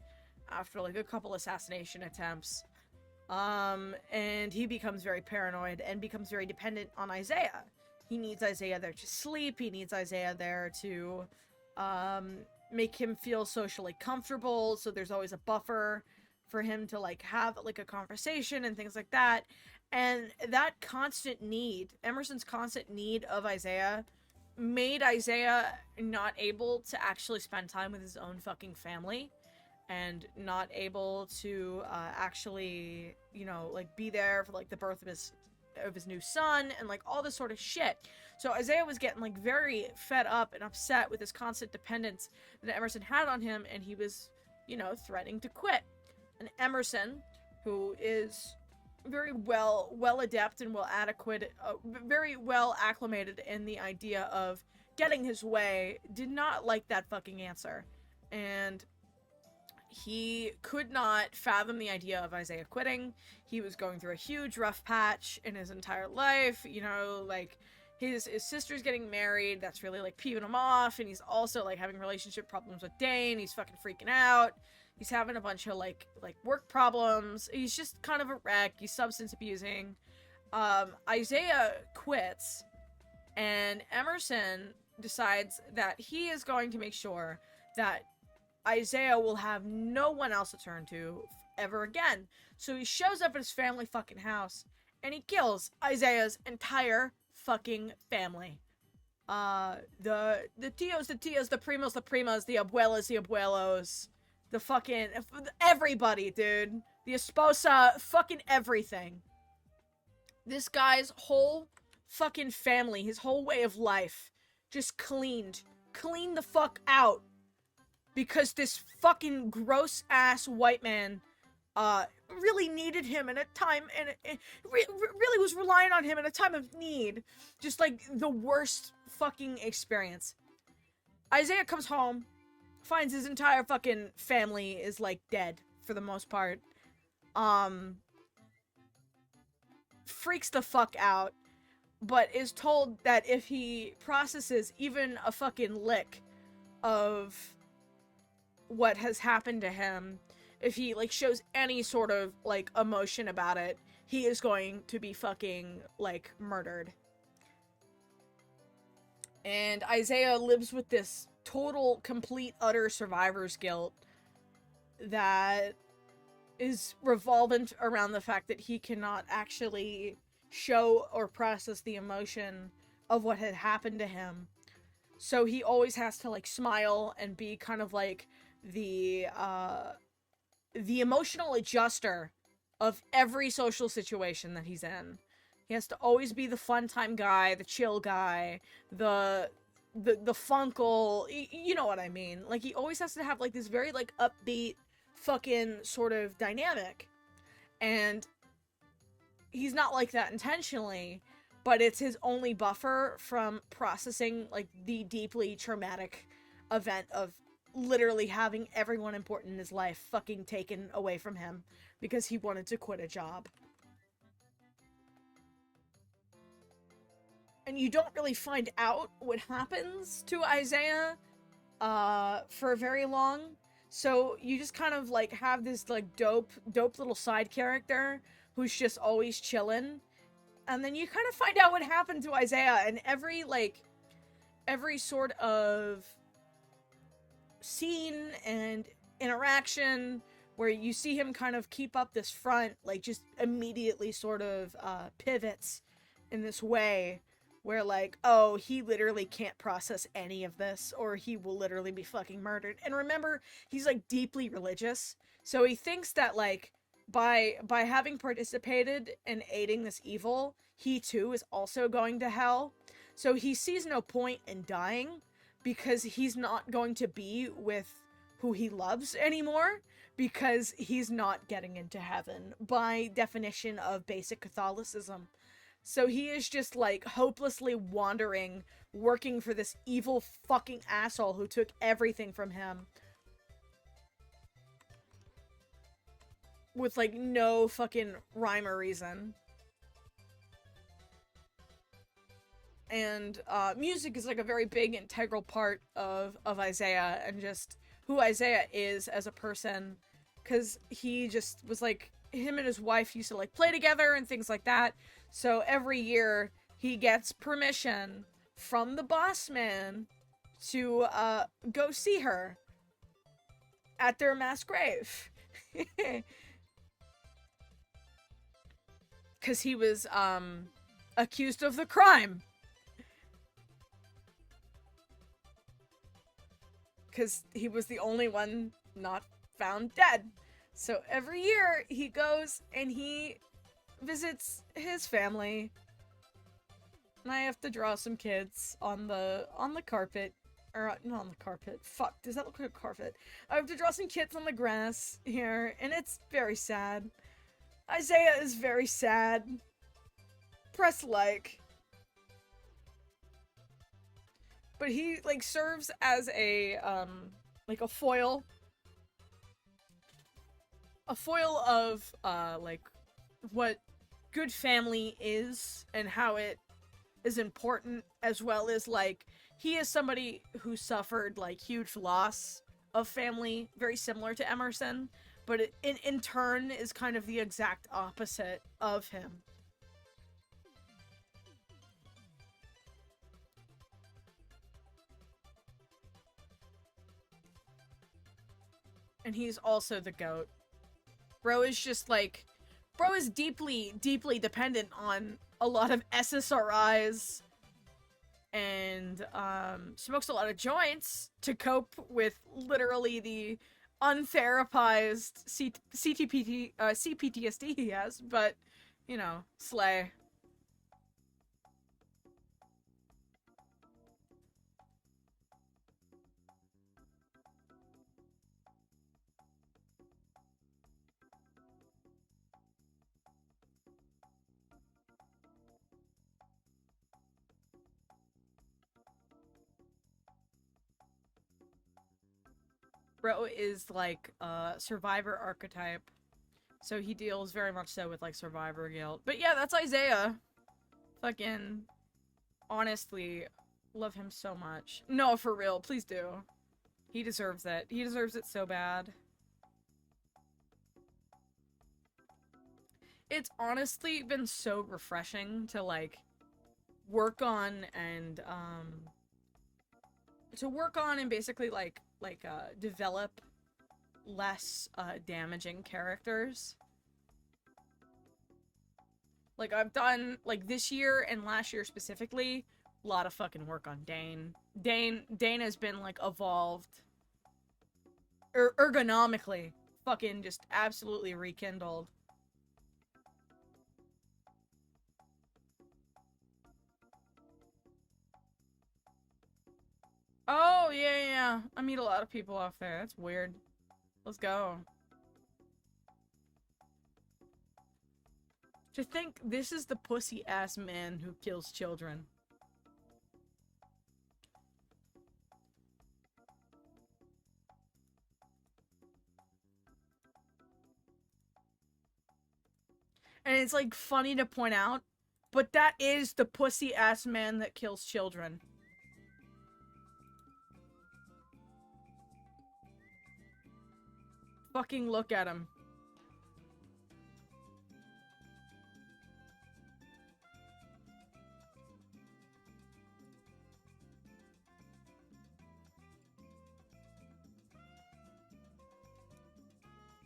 after like a couple assassination attempts. And he becomes very paranoid and becomes very dependent on Isaiah. He needs Isaiah there to sleep. He needs Isaiah there to make him feel socially comfortable. So there's always a buffer for him to like have like a conversation and things like that. And that constant need, Emerson's constant need of Isaiah, made Isaiah not able to actually spend time with his own fucking family. And not able to actually, you know, like be there for like the birth of his new son and like all this sort of shit. So Isaiah was getting like very fed up and upset with this constant dependence that Emerson had on him, and he was, you know, threatening to quit. And Emerson, who is very well adept and very well acclimated in the idea of getting his way, did not like that fucking answer. And he could not fathom the idea of Isaiah quitting. He was going through a huge rough patch in his entire life. You know, like, his sister's getting married. That's really, like, peeving him off. And he's also, like, having relationship problems with Dane. He's fucking freaking out. He's having a bunch of, like work problems. He's just kind of a wreck. He's substance abusing. Isaiah quits. And Emerson decides that he is going to make sure that Isaiah will have no one else to turn to ever again. So he shows up at his family fucking house and he kills Isaiah's entire fucking family. The tios, the primos, the abuelas, the abuelos, the fucking everybody, dude. The esposa, fucking everything. This guy's whole fucking family, his whole way of life, just cleaned the fuck out. Because this fucking gross-ass white man, really needed him in a time, and really was relying on him in a time of need. Just, like, the worst fucking experience. Isaiah comes home, finds his entire fucking family is, like, dead, for the most part. Freaks the fuck out, but is told that if he processes even a fucking lick of what has happened to him, if he like shows any sort of like emotion about it, he is going to be fucking like murdered. And Isaiah lives with this total, complete, utter survivor's guilt that is revolving around the fact that he cannot actually show or process the emotion of what had happened to him. So he always has to like smile and be kind of like the emotional adjuster of every social situation that he's in. He has to always be the fun time guy, the chill guy, the funkle, you know what I mean? Like, he always has to have like this very like upbeat fucking sort of dynamic. And he's not like that intentionally, but it's his only buffer from processing like the deeply traumatic event of literally having everyone important in his life fucking taken away from him because he wanted to quit a job. And you don't really find out what happens to Isaiah for very long. So you just kind of like have this like dope little side character who's just always chilling. And then you kind of find out what happened to Isaiah, and every sort of scene and interaction where you see him kind of keep up this front, like, just immediately sort of pivots in this way where, like, oh, he literally can't process any of this, or he will literally be fucking murdered. And remember, he's, like, deeply religious, so he thinks that, like, by having participated in aiding this evil, he too is also going to hell. So he sees no point in dying, because he's not going to be with who he loves anymore, because he's not getting into heaven, by definition of basic Catholicism. So he is just, like, hopelessly wandering working for this evil fucking asshole who took everything from him. With, like, no fucking rhyme or reason. And, music is, like, a very big, integral part of Isaiah, and just who Isaiah is as a person. Because he just was, like, him and his wife used to, like, play together and things like that. So every year, he gets permission from the boss man to, go see her at their mass grave. Because he was, accused of the crime. Because he was the only one not found dead. So every year, he goes and he visits his family. And I have to draw some kids on the carpet. Or, not on the carpet. Fuck, does that look like a carpet? I have to draw some kids on the grass here, and it's very sad. Isaiah is very sad. Press like. But he, like, serves as a, like, a foil. A foil of, like, what good family is and how it is important, as well as, like, he is somebody who suffered, like, huge loss of family, very similar to Emerson, but it, in turn is kind of the exact opposite of him. And he's also the GOAT. Bro is just, like, bro is deeply, deeply dependent on a lot of SSRIs and, smokes a lot of joints to cope with literally the untherapized CPTSD he has, but, you know, slay. Bro is, like, survivor archetype. So he deals very much so with, like, survivor guilt. But yeah, that's Isaiah. Fucking, honestly, love him so much. No, for real, please do. He deserves it. He deserves it so bad. It's honestly been so refreshing to, like, work on and, basically, like, develop less, damaging characters. Like, I've done, like, this year and last year specifically, a lot of fucking work on Dane. Dane has been, like, evolved. Ergonomically. Fucking just absolutely rekindled. Oh, yeah. I meet a lot of people off there. That's weird. Let's go. To think this is the pussy-ass man who kills children. And it's, like, funny to point out, but that is the pussy-ass man that kills children. Fucking look at him.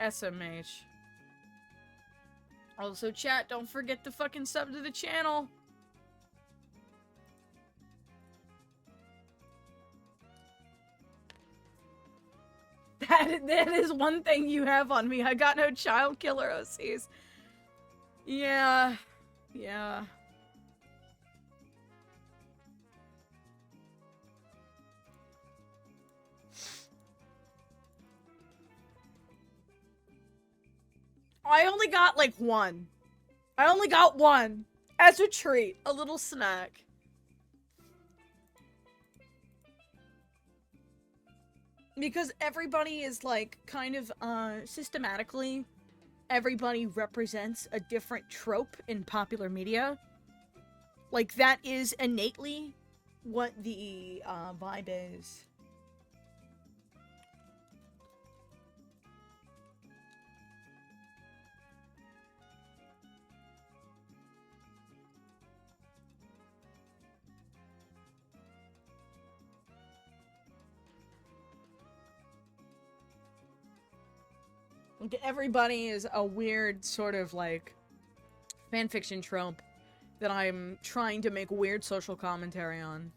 SMH. Also, chat, don't forget to fucking sub to the channel. That is one thing you have on me. I got no child killer OCs. Yeah. I only got, like, one. I only got one. As a treat. A little snack. Because everybody is like kind of systematically, everybody represents a different trope in popular media. Like that is innately what the vibe is. Like, everybody is a weird sort of like fanfiction trope that I'm trying to make weird social commentary on.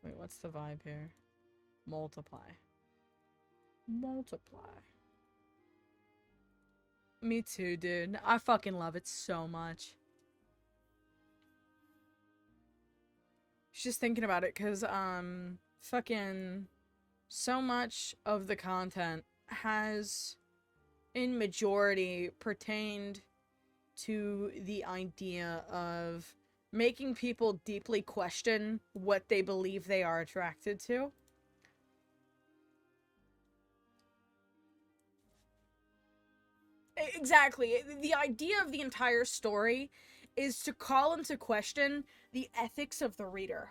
Wait, what's the vibe here? Multiply. Multiply. Me too, dude. I fucking love it so much. Just thinking about it, cause fucking so much of the content has in majority pertained to the idea of making people deeply question what they believe they are attracted to. Exactly. The idea of the entire story is to call into question the ethics of the reader.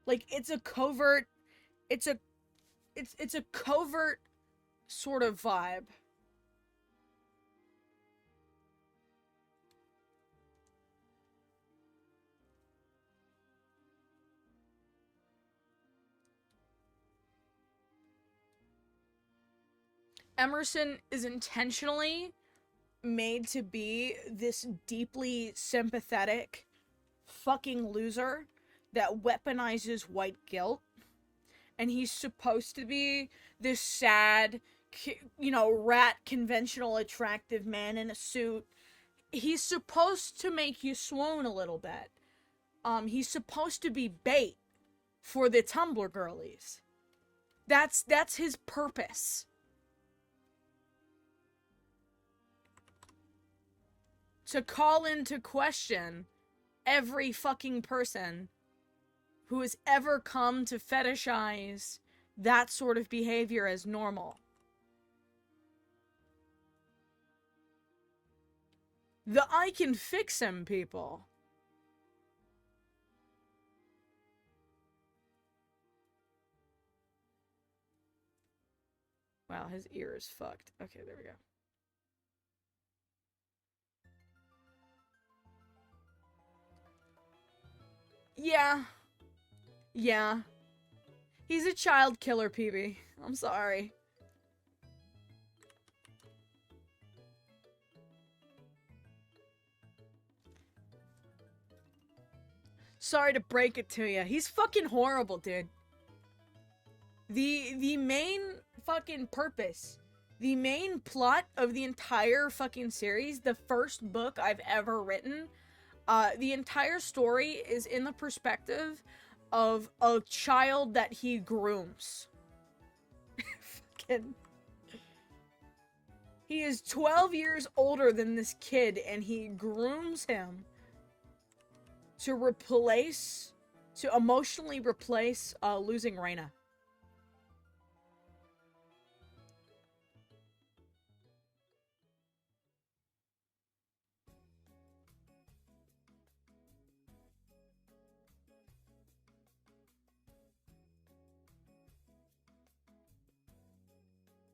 Like, it's a covert, it's a covert sort of vibe. Emerson is intentionally made to be this deeply sympathetic fucking loser that weaponizes white guilt. And he's supposed to be this sad, rat conventional attractive man in a suit. He's supposed to make you swoon a little bit. He's supposed to be bait for the Tumblr girlies. That's his purpose. To call into question every fucking person who has ever come to fetishize that sort of behavior as normal. The I can fix him people. Wow, his ear is fucked. Okay, there we go. Yeah. Yeah. He's a child killer, PB. I'm sorry. Sorry to break it to you. He's fucking horrible, dude. The main fucking purpose, the main plot of the entire fucking series, the first book I've ever written, the entire story is in the perspective of a child that he grooms. Fucking. He is 12 years older than this kid, and he grooms him to emotionally replace losing Reina.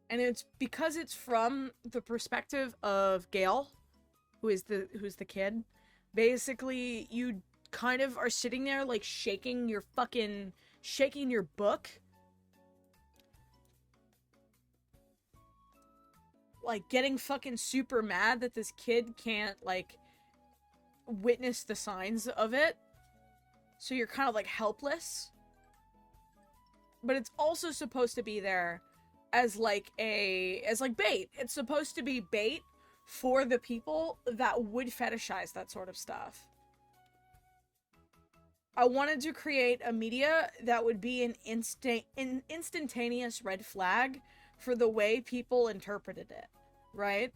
And it's because it's from the perspective of Gale, who's the kid. Basically, you kind of are sitting there like shaking your book. Like getting fucking super mad that this kid can't like witness the signs of it. So you're kind of like helpless. but it's also supposed to be there as like bait. It's supposed to be bait for the people that would fetishize that sort of stuff. I wanted to create a media that would be an instantaneous red flag for the way people interpreted it, right?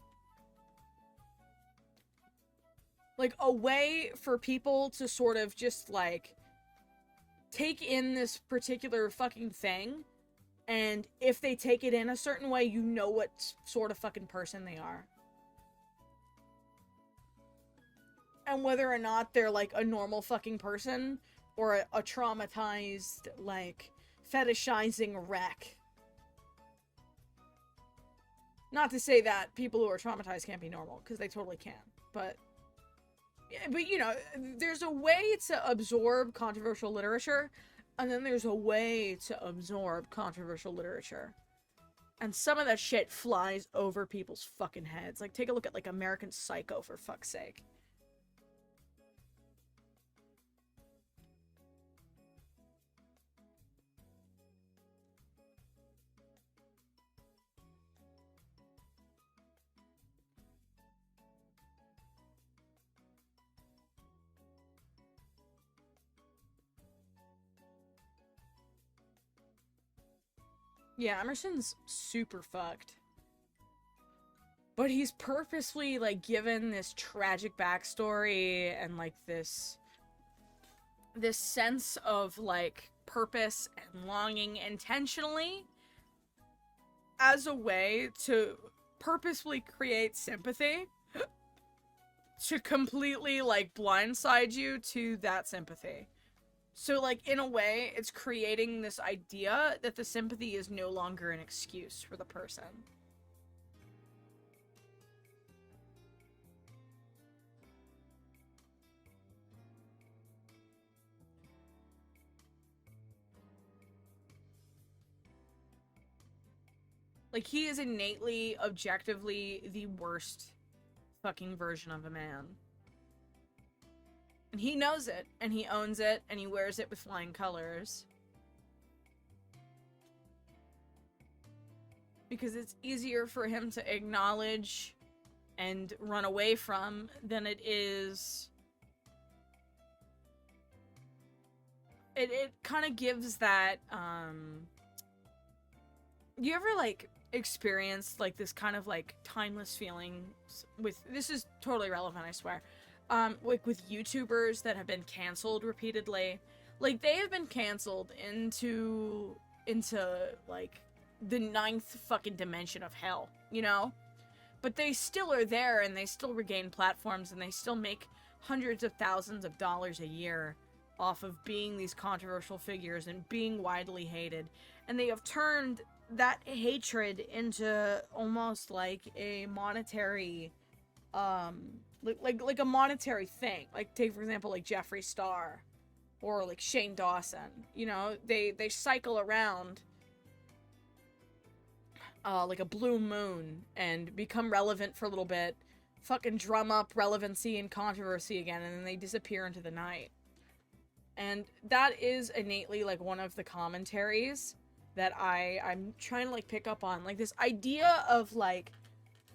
Like, a way for people to sort of just, like, take in this particular fucking thing, and if they take it in a certain way, you know what sort of fucking person they are. And whether or not they're, like, a normal fucking person, or a traumatized, like, fetishizing wreck. Not to say that people who are traumatized can't be normal, because they totally can. But, you know, there's a way to absorb controversial literature, and then there's a way to absorb controversial literature. And some of that shit flies over people's fucking heads. Like, take a look at, like, American Psycho, for fuck's sake. Yeah, Emerson's super fucked. But he's purposely, like, given this tragic backstory and, like, this sense of, like, purpose and longing intentionally as a way to purposefully create sympathy to completely, like, blindside you to that sympathy. So, like, in a way, it's creating this idea that the sympathy is no longer an excuse for the person. Like, he is innately, objectively, the worst fucking version of a man. And he knows it, and he owns it, and he wears it with flying colors. Because it's easier for him to acknowledge and run away from than it is... It kind of gives that, You ever, like, experience, like, this kind of, like, timeless feeling with... This is totally relevant, I swear. Like, with YouTubers that have been canceled repeatedly. Like, they have been canceled into, like, the 9th fucking dimension of hell, you know? But they still are there, and they still regain platforms, and they still make hundreds of thousands of dollars a year off of being these controversial figures and being widely hated. And they have turned that hatred into almost like a monetary, like a monetary thing. Like, take for example, like Jeffree Star or like Shane Dawson. You know, they cycle around like a blue moon and become relevant for a little bit, fucking drum up relevancy and controversy again, and then they disappear into the night. And that is innately like one of the commentaries that I'm trying to like pick up on, like this idea of like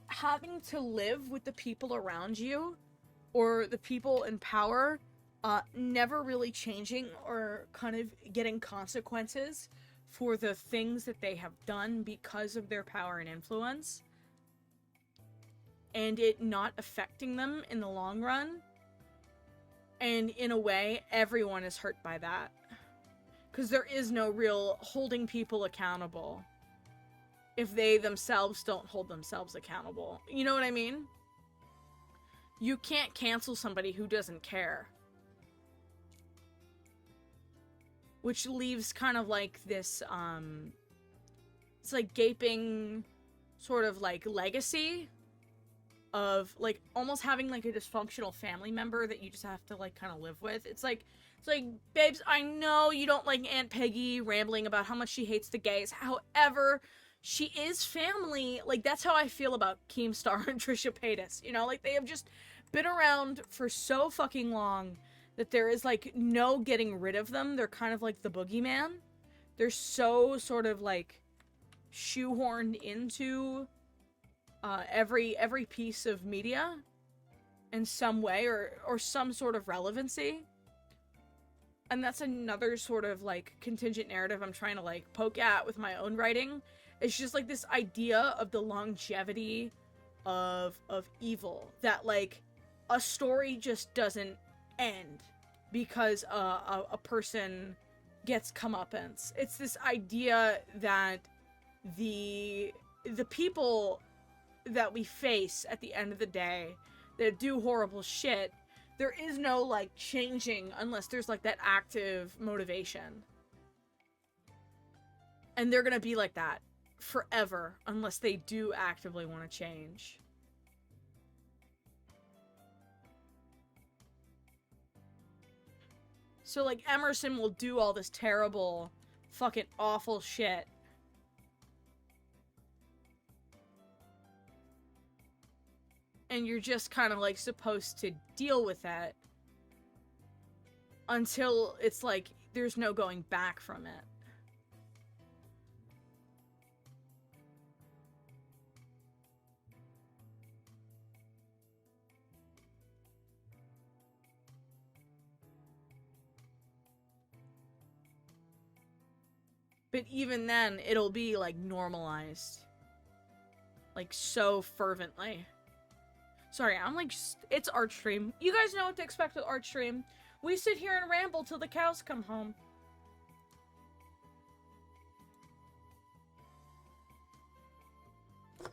having to live with the people around you or the people in power never really changing or kind of getting consequences for the things that they have done because of their power and influence, and it not affecting them in the long run. And in a way, everyone is hurt by that. Because there is no real holding people accountable if they themselves don't hold themselves accountable. You know what I mean? You can't cancel somebody who doesn't care. Which leaves kind of like this, it's like gaping sort of like legacy of like almost having like a dysfunctional family member that you just have to like kind of live with. It's like, babes, I know you don't like Aunt Peggy rambling about how much she hates the gays. However, she is family. Like, that's how I feel about Keemstar and Trisha Paytas. You know, like, they have just been around for so fucking long that there is, like, no getting rid of them. They're kind of like the boogeyman. they're so sort of like shoehorned into every piece of media in some way or some sort of relevancy. And that's another sort of like contingent narrative I'm trying to like poke at with my own writing. It's just like this idea of the longevity of evil, that like a story just doesn't end because a person gets comeuppance. It's this idea that the people that we face at the end of the day that do horrible shit, there is no like changing unless there's like that active motivation. And they're gonna be like that forever unless they do actively want to change. So like Emerson will do all this terrible fucking awful shit, and you're just kind of like supposed to deal with that until it's like there's no going back from it. But even then, it'll be like normalized. Like so fervently. Sorry, I'm like, it's art stream. You guys know what to expect with art stream. We sit here and ramble till the cows come home.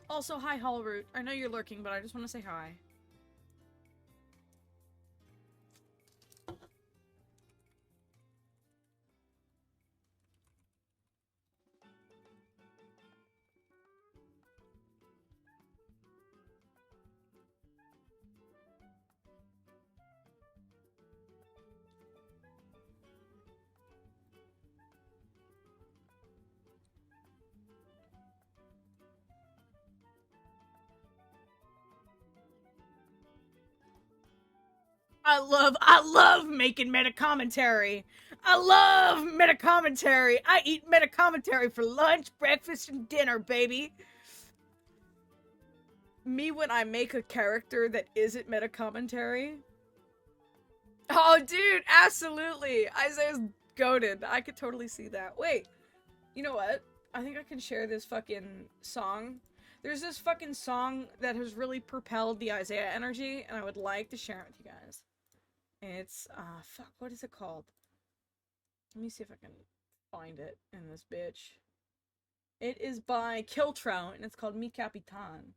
Also, hi, Hallroot. I know you're lurking, but I just want to say hi. I love making meta commentary. I love meta commentary. I eat meta commentary for lunch, breakfast, and dinner, baby. Me when I make a character that isn't meta commentary. Oh, dude, absolutely. Isaiah's goated. I could totally see that. Wait, you know what? I think I can share this fucking song. There's this fucking song that has really propelled the Isaiah energy, and I would like to share it with you guys. It's, fuck, what is it called? Let me see if I can find it in this bitch. It is by Kiltro, and it's called Mi Capitan.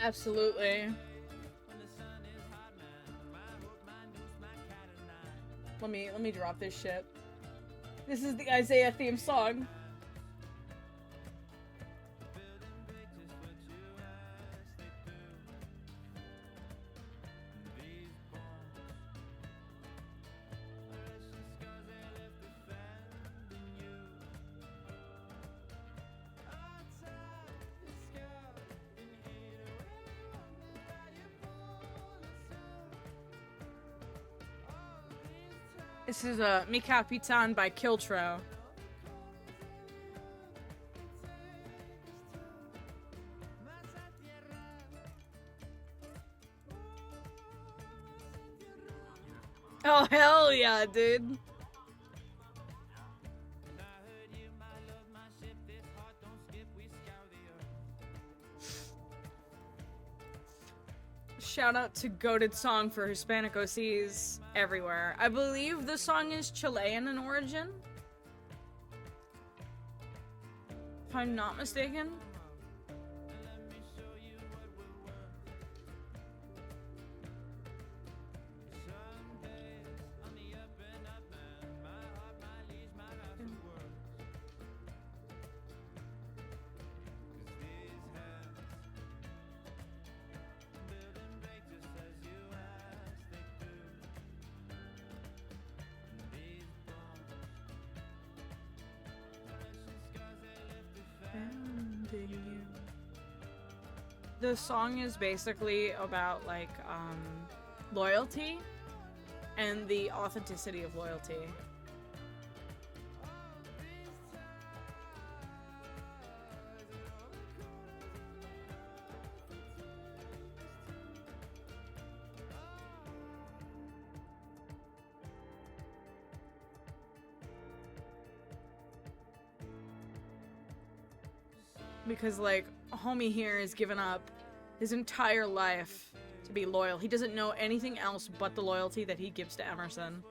Absolutely. Let me drop this shit. This is the Isaiah theme song. This is Mi Capitan by Kiltro. Oh, hell yeah, dude. Shout out to Goated Song for Hispanic OCs everywhere. I believe the song is Chilean in origin. If I'm not mistaken. The song is basically about like loyalty and the authenticity of loyalty. Because like homie here has given up his entire life to be loyal. He doesn't know anything else but the loyalty that he gives to Emerson.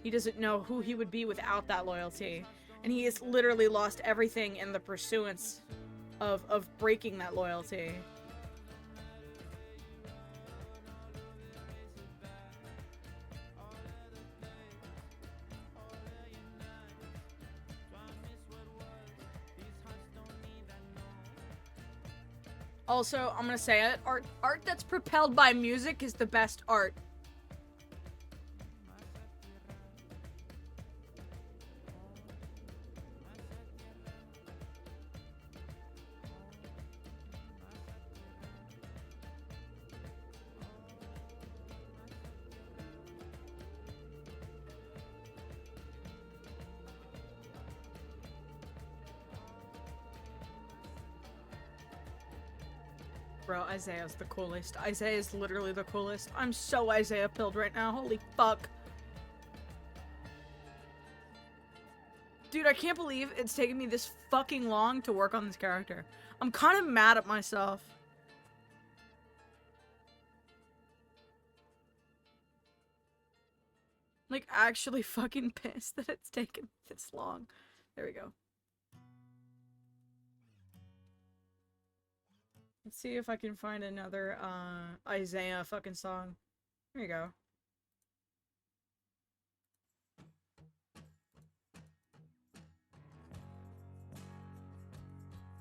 He doesn't know who he would be without that loyalty. And he has literally lost everything in the pursuance of breaking that loyalty. Also, I'm gonna say it, art that's propelled by music is the best art. Bro, Isaiah's the coolest. Isaiah's literally the coolest. I'm so Isaiah pilled right now. Holy fuck. Dude, I can't believe it's taken me this fucking long to work on this character. I'm kind of mad at myself. Like, actually fucking pissed that it's taken this long. There we go. Let's see if I can find another, Isaiah fucking song. Here you go.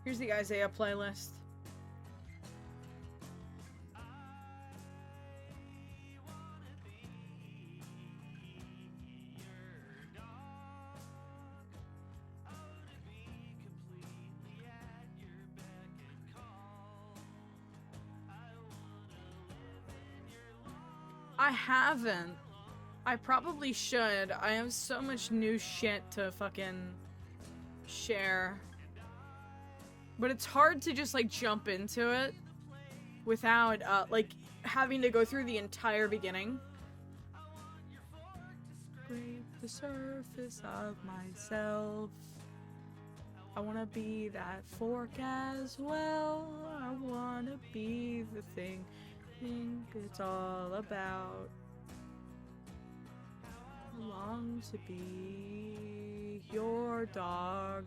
Here's the Isaiah playlist. I haven't. I probably should. I have so much new shit to fucking share. But it's hard to just like jump into it without like having to go through the entire beginning. Scrape the surface of myself. I wanna be that fork as well. I wanna be the thing it's all about. I long to be your dog.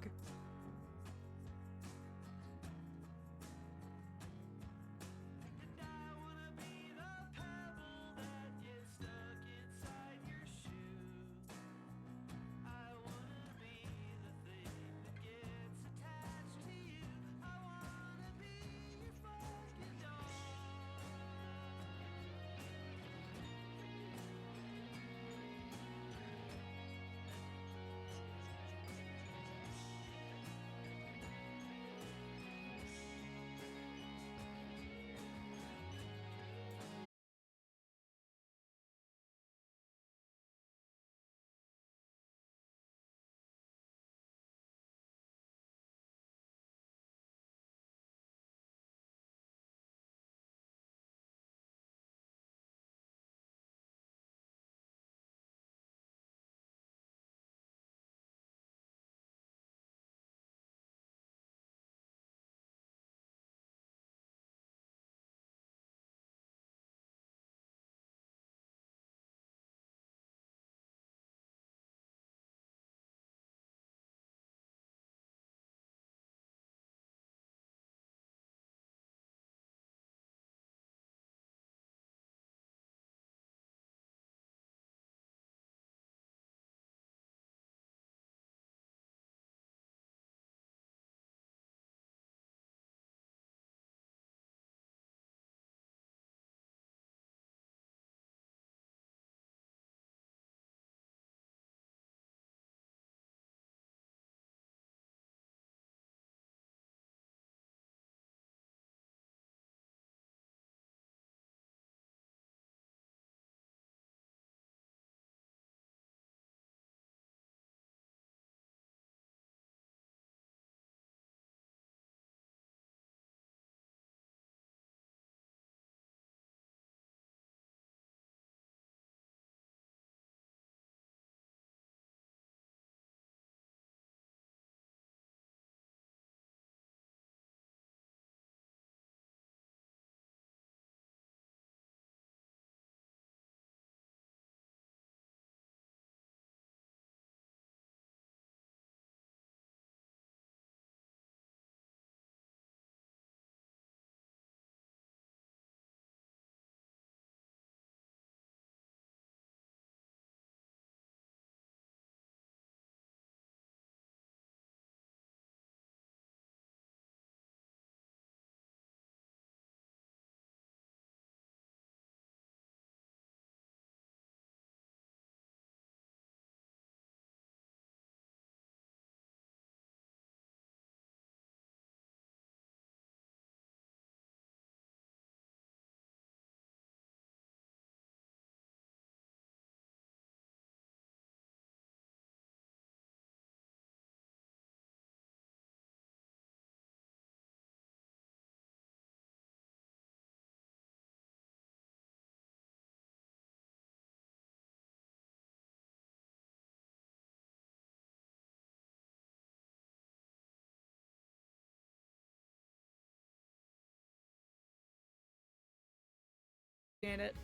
Get it.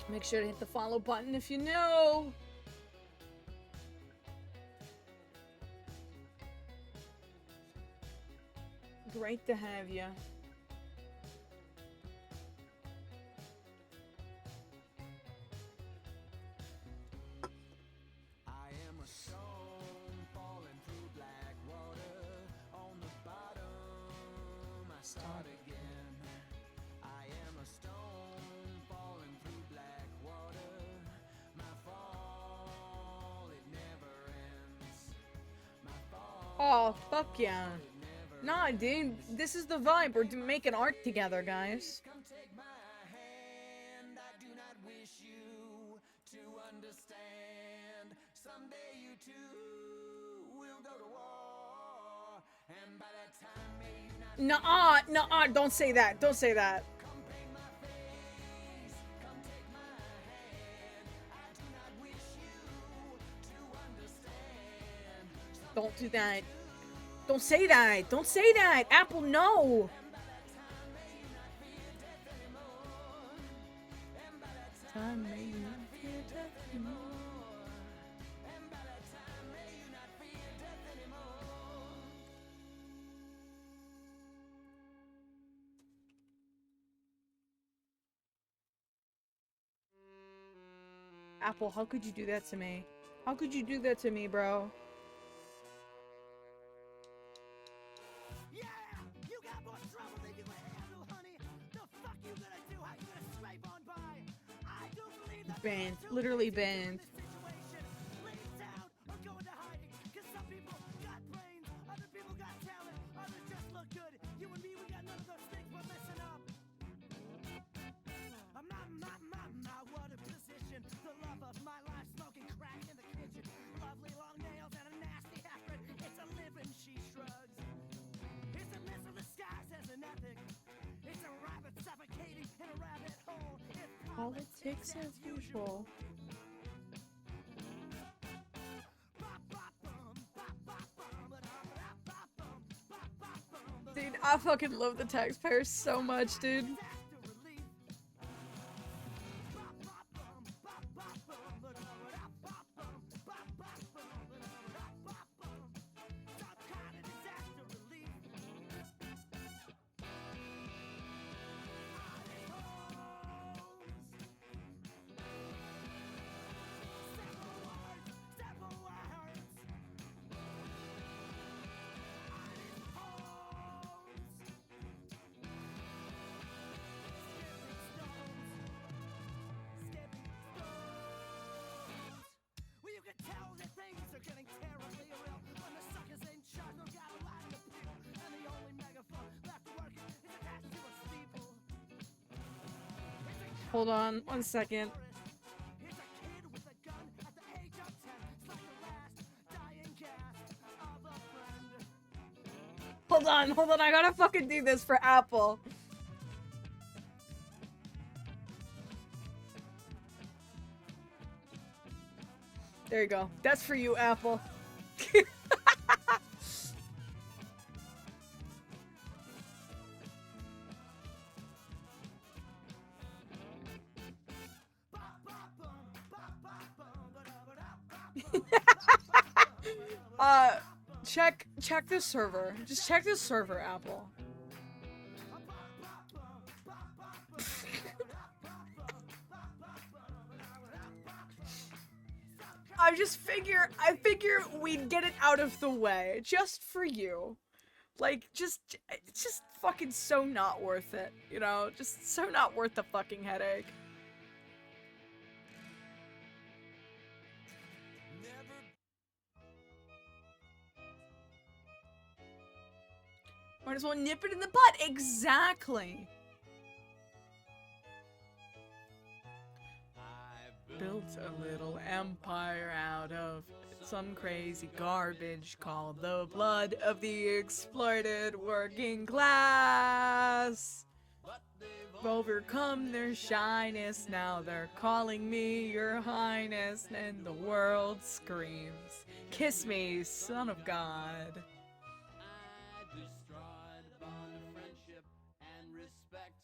Make sure to hit the follow button if you know. Great to have you. Oh, fuck yeah. Nah, dude, this is the vibe. We're making art together, guys. Come take my hand. I do not wish you to understand. Someday you too will go to war. And by that time, may you not. Nuh-uh, don't say that. Don't say that. Come paint my face. Come take my hand. I do not wish you to understand. Don't do that. Don't say that. Don't say that. Apple, no. Time may you not fear death anymore. Apple, how could you do that to me? How could you do that to me, bro? Yeah, you got more trouble than you can handle, honey. The fuck you gonna do? How you gonna scrape on by? I do believe that Banned. Literally banned. situation. Leave town or go into hiding. Cause some people got brains, other people got talent, others just look good. You and me, we got none of those things, but listen up. What a position. The love of my life, smoking crack in the kitchen. Lovely long nails and a nasty half-breed. It's a living, she shrugs. It's a missile disguised as an ethic. It's a rabbit suffocating in a rabbit hole. It's Politics as usual. Dude, I fucking love the taxpayers so much, dude. Tell that things are getting terribly real when the suckers in charge don't got a lot of appeal, and the only megaphone left working is attached to a steeple. Hold on, 1 second. Here's a kid with a gun at the age of 10. It's like the last dying gasp of a friend. Hold on, I gotta fucking do this for Apple. There you go. That's for you, Apple. Check this server. Just check this server, Apple. I figure we'd get it out of the way just for you. Like, it's just fucking so not worth it, you know? Just so not worth the fucking headache. Might as well nip it in the butt. Exactly. Built a little empire out of some crazy garbage called the blood of the exploited working class. Overcome their shyness, now they're calling me your highness, and the world screams, kiss me, son of God. I destroyed bond of friendship and respect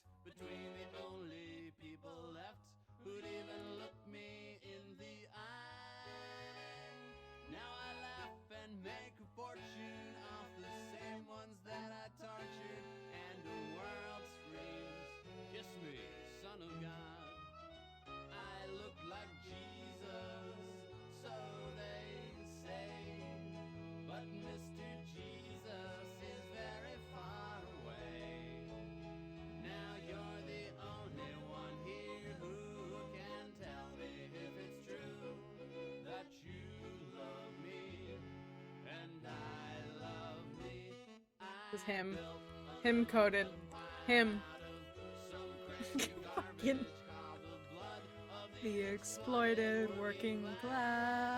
is him. Him coded. Him. Fucking the exploited working class.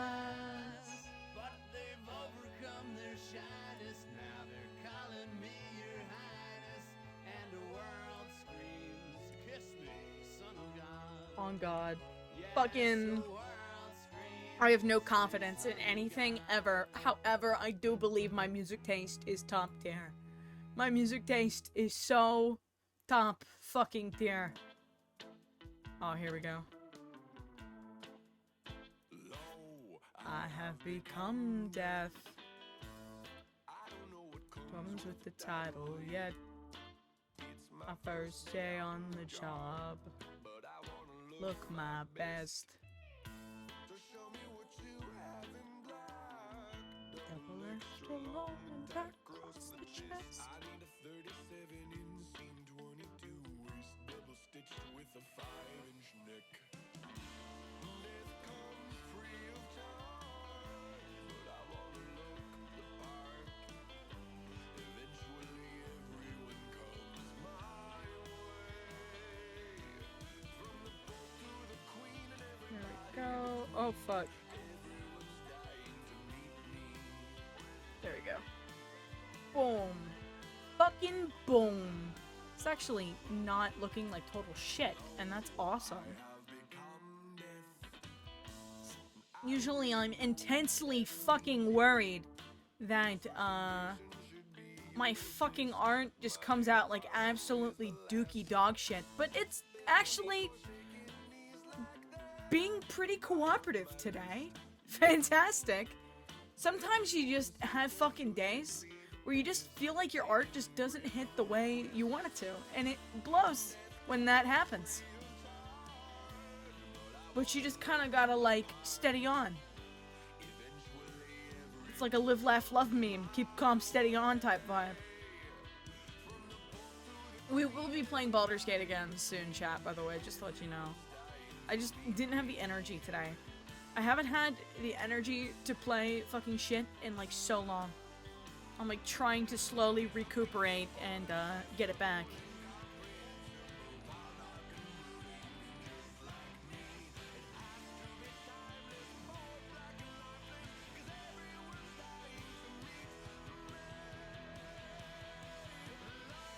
But they've overcome their shyness. Now they're calling me your highness. And the world screams, kiss me, son of God. On God. Yes, Fucking. the world screams. I have no confidence in anything ever. However, I do believe my music taste is top tier. My music taste is so top fucking tier. Oh, here we go. I have become deaf. Comes with the title yet. My first day on the job. Look my best. Double extra long and back across the chest. There we go. Oh fuck. There we go. Boom. Fucking boom. It's actually not looking like total shit, and that's awesome. Usually I'm intensely fucking worried that, my fucking art just comes out like absolutely dookie dog shit, but it's actually being pretty cooperative today. Fantastic. Sometimes you just have fucking days where you just feel like your art just doesn't hit the way you want it to, and it blows when that happens. But you just kind of gotta, like, steady on. It's like a live, laugh, love meme. Keep calm, steady on type vibe. We will be playing Baldur's Gate again soon, chat, by the way, just to let you know. I just didn't have the energy today. I haven't had the energy to play fucking shit in, like, so long. I'm, like, trying to slowly recuperate and, get it back.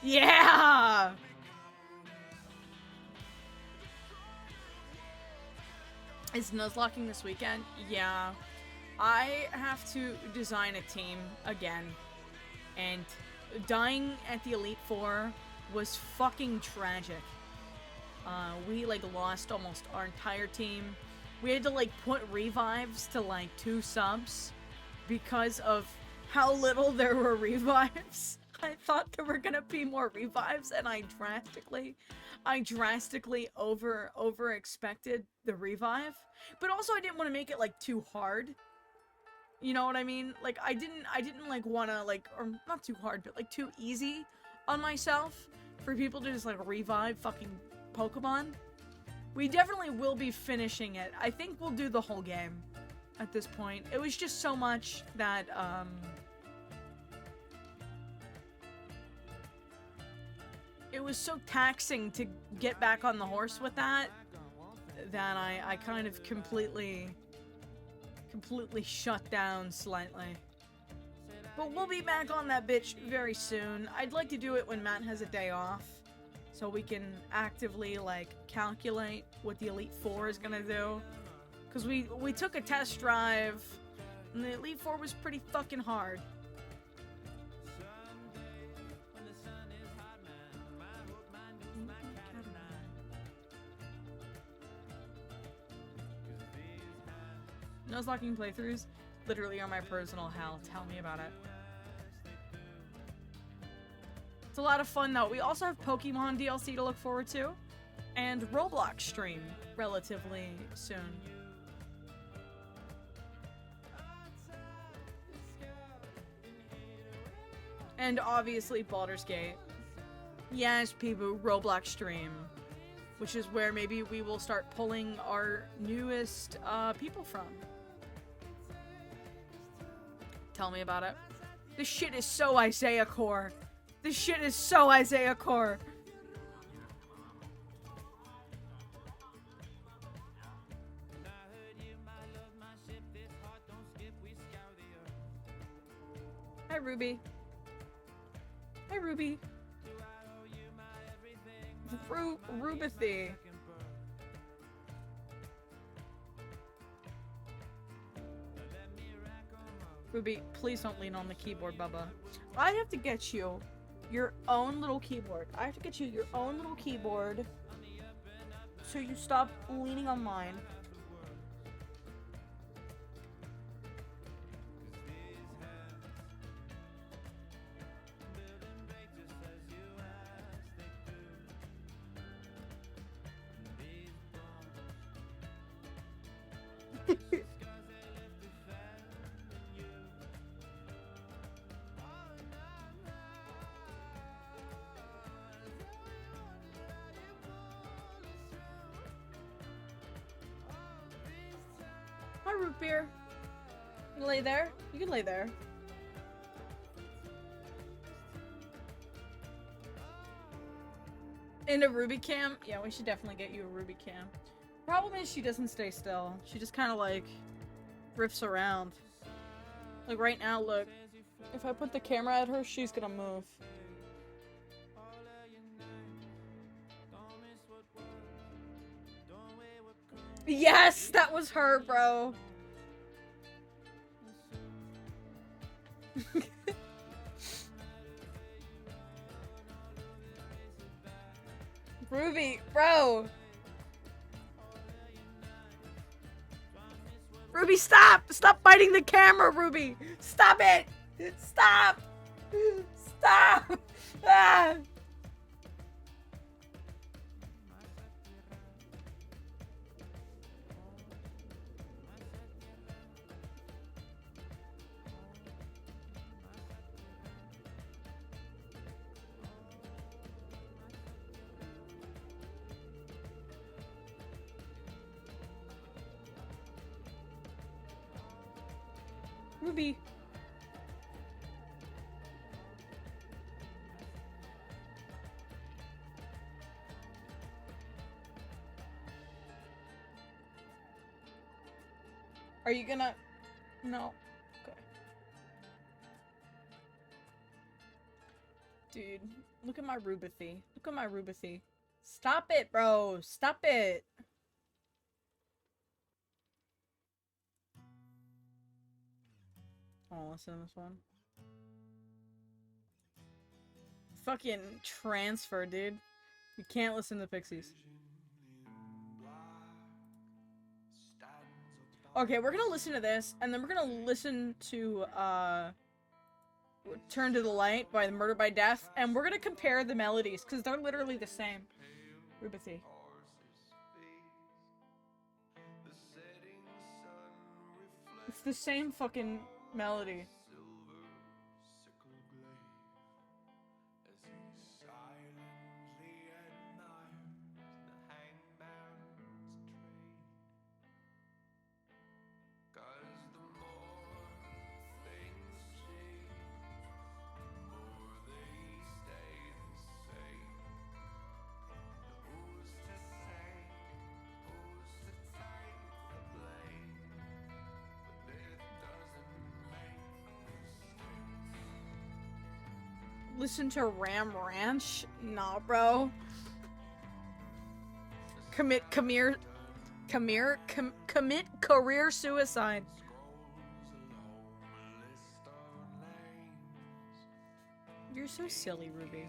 Yeah! Is Nuzlocking this weekend? Yeah. I have to design a team again. And dying at the Elite Four was fucking tragic. We, like, lost almost our entire team. We had to, like, put revives to, like, 2 subs because of how little there were revives. I thought there were gonna be more revives, and I drastically over expected the revive. But also I didn't want to make it, like, too hard. You know what I mean? Like, I didn't like wanna, like, or not too hard, but like too easy on myself for people to just, like, revive fucking Pokemon. We definitely will be finishing it. I think we'll do the whole game at this point. It was just so much that, it was so taxing to get back on the horse with that I kind of completely shut down slightly. But we'll be back on that bitch very soon. I'd like to do it when Matt has a day off, so we can actively, like, calculate what the Elite Four is gonna do. Because we took a test drive, and the Elite Four was pretty fucking hard. Nuzlocking playthroughs literally are my personal hell. Tell me about it. It's a lot of fun, though. We also have Pokemon DLC to look forward to, and Roblox stream relatively soon. And obviously Baldur's Gate. Yes, people, Roblox stream. Which is where maybe we will start pulling our newest people from. Tell me about it. This shit is so Isaiah core. This shit is so Isaiah Core. Hi, Ruby. Hi, Ruby. Rubathy. Ruby, please don't lean on the keyboard, Bubba. I have to get you your own little keyboard. I have to get you your own little keyboard so you stop leaning on mine. Hi, root beer. You lay there? You can lay there. In a Ruby cam? Yeah, we should definitely get you a Ruby cam. Problem is she doesn't stay still. She just kind of like riffs around. Like right now, look. If I put the camera at her, she's gonna move. Yes, that was her, bro. Ruby, bro. Ruby, stop! Stop biting the camera, Ruby! Stop it! Stop! Stop! Ah! Ruby. Are you gonna... No. Okay. Dude, look at my Rubathy. Look at my Rubathy. Stop it, bro. Stop it. Oh, listen to this one. Fucking transfer, dude. You can't listen to the Pixies. Okay, we're gonna listen to this, and then we're gonna listen to, Turn to the Light by Murder by Death, and we're gonna compare the melodies, because they're literally the same. Rubathy. It's the same fucking melody. Listen to Ram Ranch? Nah, bro. Commit career suicide. You're so silly, Ruby.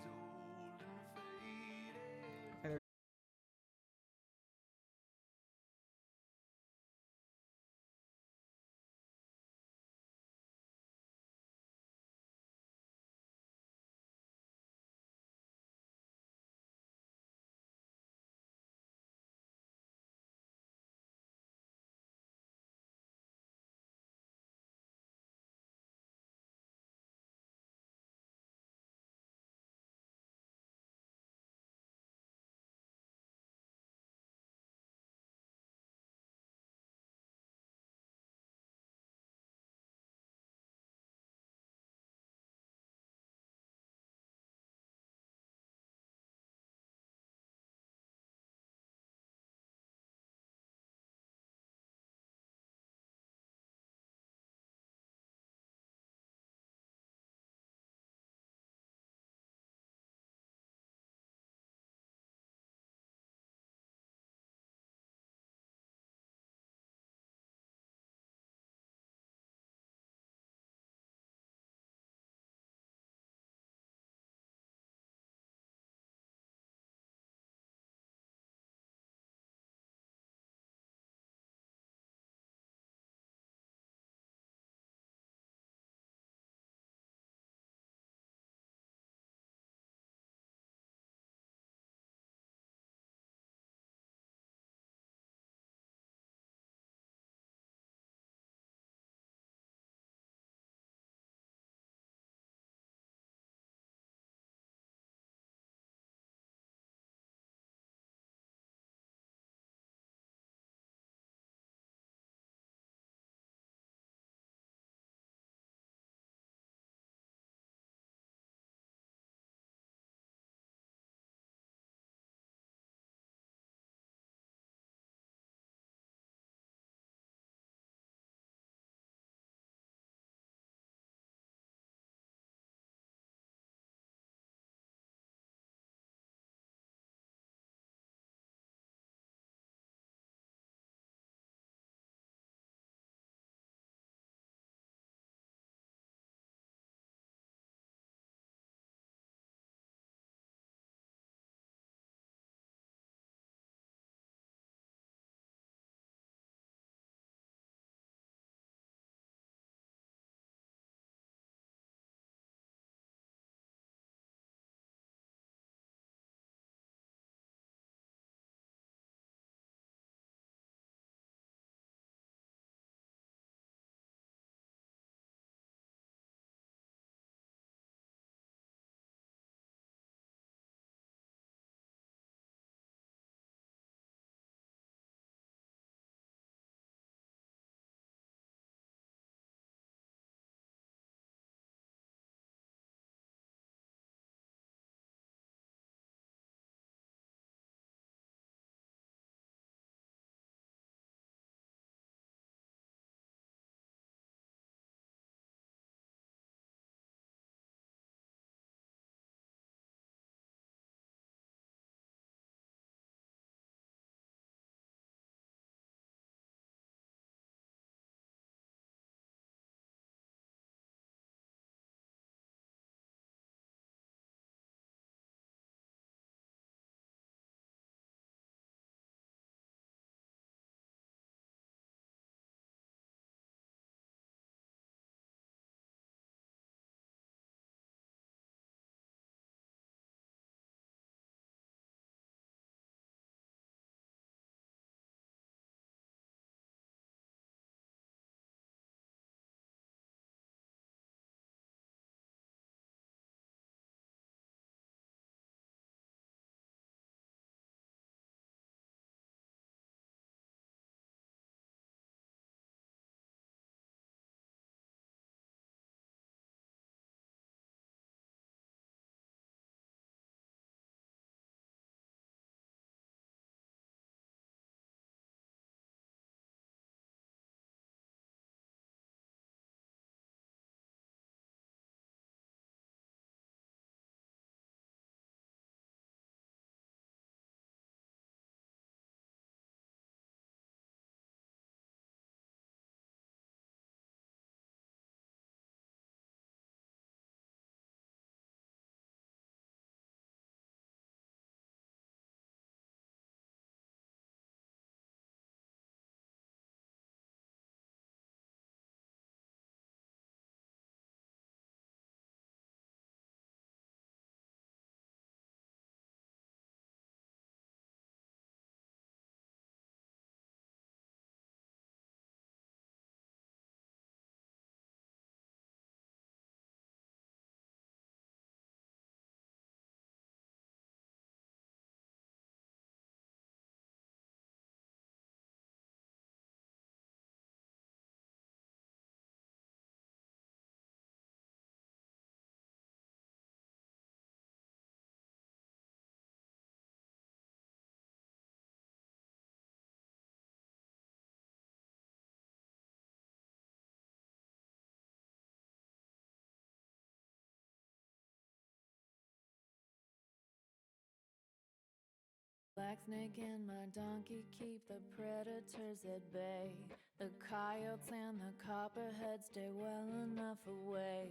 black snake and my donkey keep the predators at bay. The coyotes and the copperheads stay well enough away.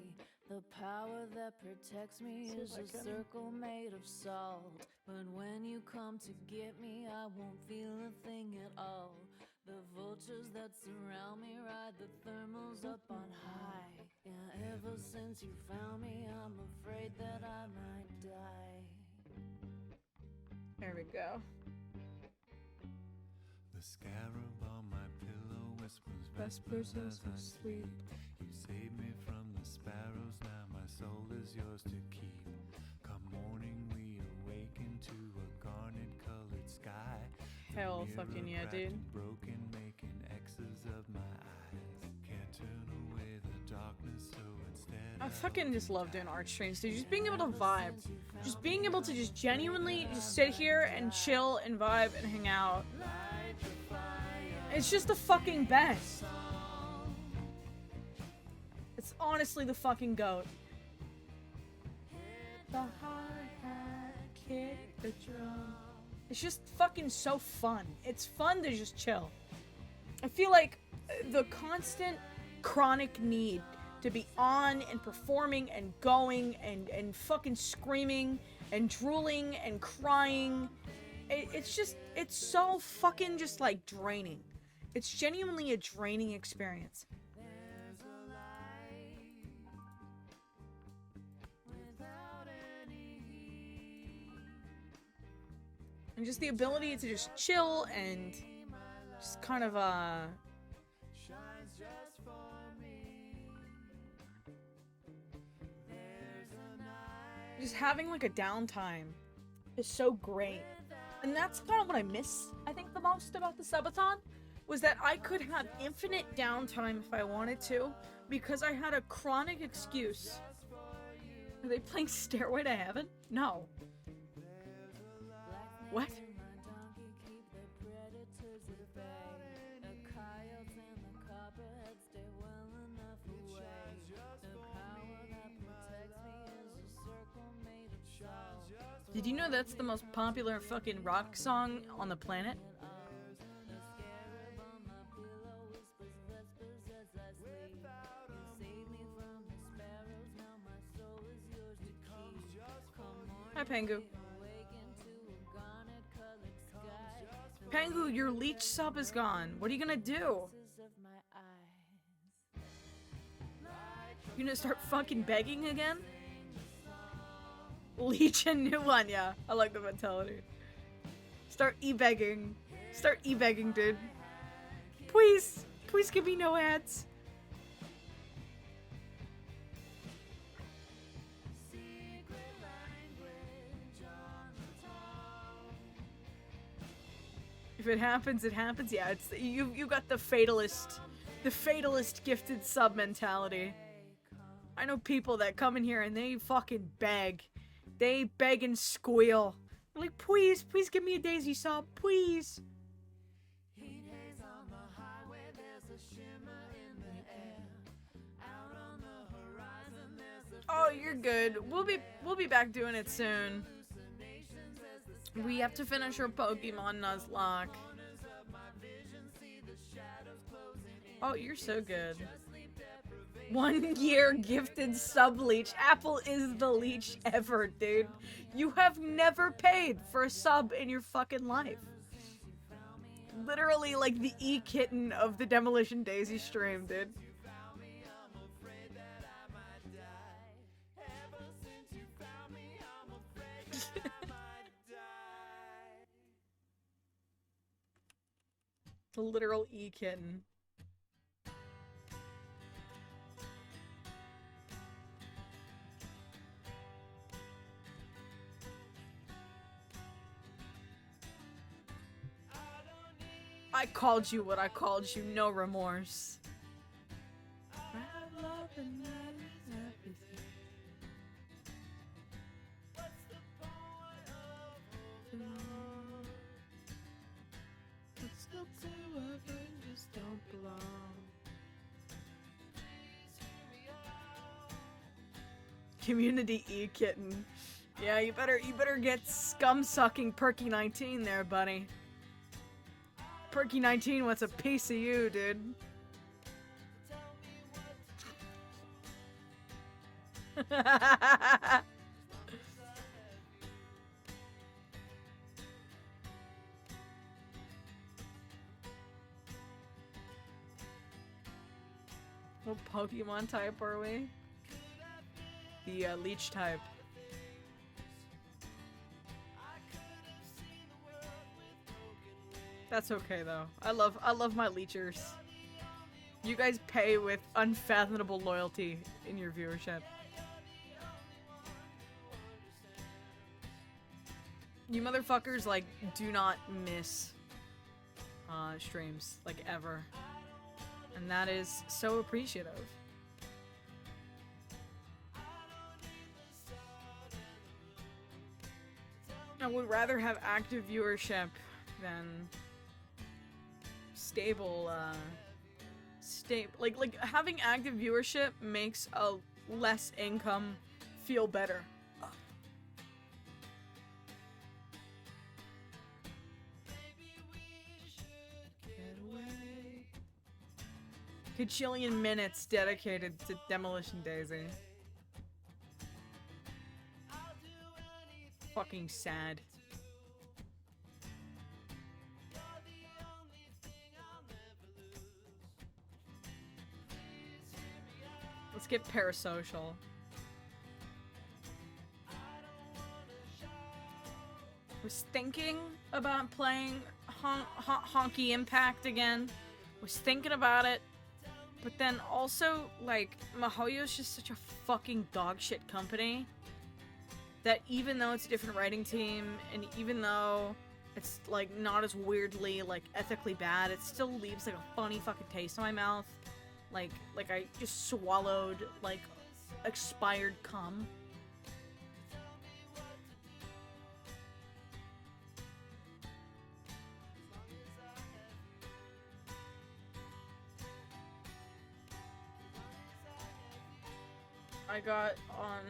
The power that protects me is a circle made of salt. But when you come to get me, I won't feel a thing at all. The vultures that surround me ride the thermals up on high. Yeah, ever since you found me, I'm afraid that I might die. There we go. The scarab on my pillow whispers vespers as I sleep. You saved me from the sparrows, now my soul is yours to keep. Come morning we awaken to a garnet colored sky. Hell fucking yeah, dude. Broken, making X's of my eyes. Can't turn away the darkness, so instead I fucking just love doing art streams, dude. Just being able to vibe. Just being able to just genuinely just sit here and chill and vibe and hang out. It's just the fucking best. It's honestly the fucking goat. The hi-hat, kick the drum. It's just fucking so fun. It's fun to just chill. I feel like the constant chronic need to be on and performing and going and fucking screaming and drooling and crying. It's so fucking just like draining. It's genuinely a draining experience. And just the ability to just chill and just kind of just having like a downtime is so great. And that's kind of what I miss, I think, the most about the subathon, was that I could have infinite downtime if I wanted to, because I had a chronic excuse. Are they playing Stairway to Heaven? No. What? Did you know that's the most popular fucking rock song on the planet? Hi, Pengu. Pengu, your leech sub is gone. What are you gonna do? You gonna start fucking begging again? Leech a new one, yeah. I like the mentality. Start e-begging. Start e-begging, dude. Please. Please give me no ads. If it happens, it happens. Yeah, it's you got the fatalist gifted sub mentality. I know people that come in here and they fucking beg. They beg and squeal. I'm like, please, please give me a Daisy sub, please. Oh, you're good. We'll be back doing it soon. We have to finish our Pokemon Nuzlocke. Oh, you're so good. 1 year gifted sub leech. Apple is the leech ever, dude. You have never paid for a sub in your fucking life. Literally like the e-kitten of the Demolition Daisy stream, dude. The literal e-kitten. I called you what I called you, no remorse. Community e-kitten. Yeah, you better get scum sucking Perky 19 there, buddy. Perky 19 wants a piece of you, dude. What Pokemon type are we? The leech type. That's okay though. I love my leechers. You guys pay with unfathomable loyalty in your viewership. You motherfuckers like do not miss streams like ever. And that is so appreciative. I would rather have active viewership than stable, like having active viewership makes a less income feel better. Kajillion minutes dedicated to Demolition Daisy. Fucking sad. Let's get parasocial. Was thinking about playing Honky Impact again. Was thinking about it. But then also, like, MiHoYo's just such a fucking dogshit company that even though it's a different writing team, and even though it's, like, not as weirdly, like, ethically bad, it still leaves, like, a funny fucking taste in my mouth. Like I just swallowed, like, expired cum. I got on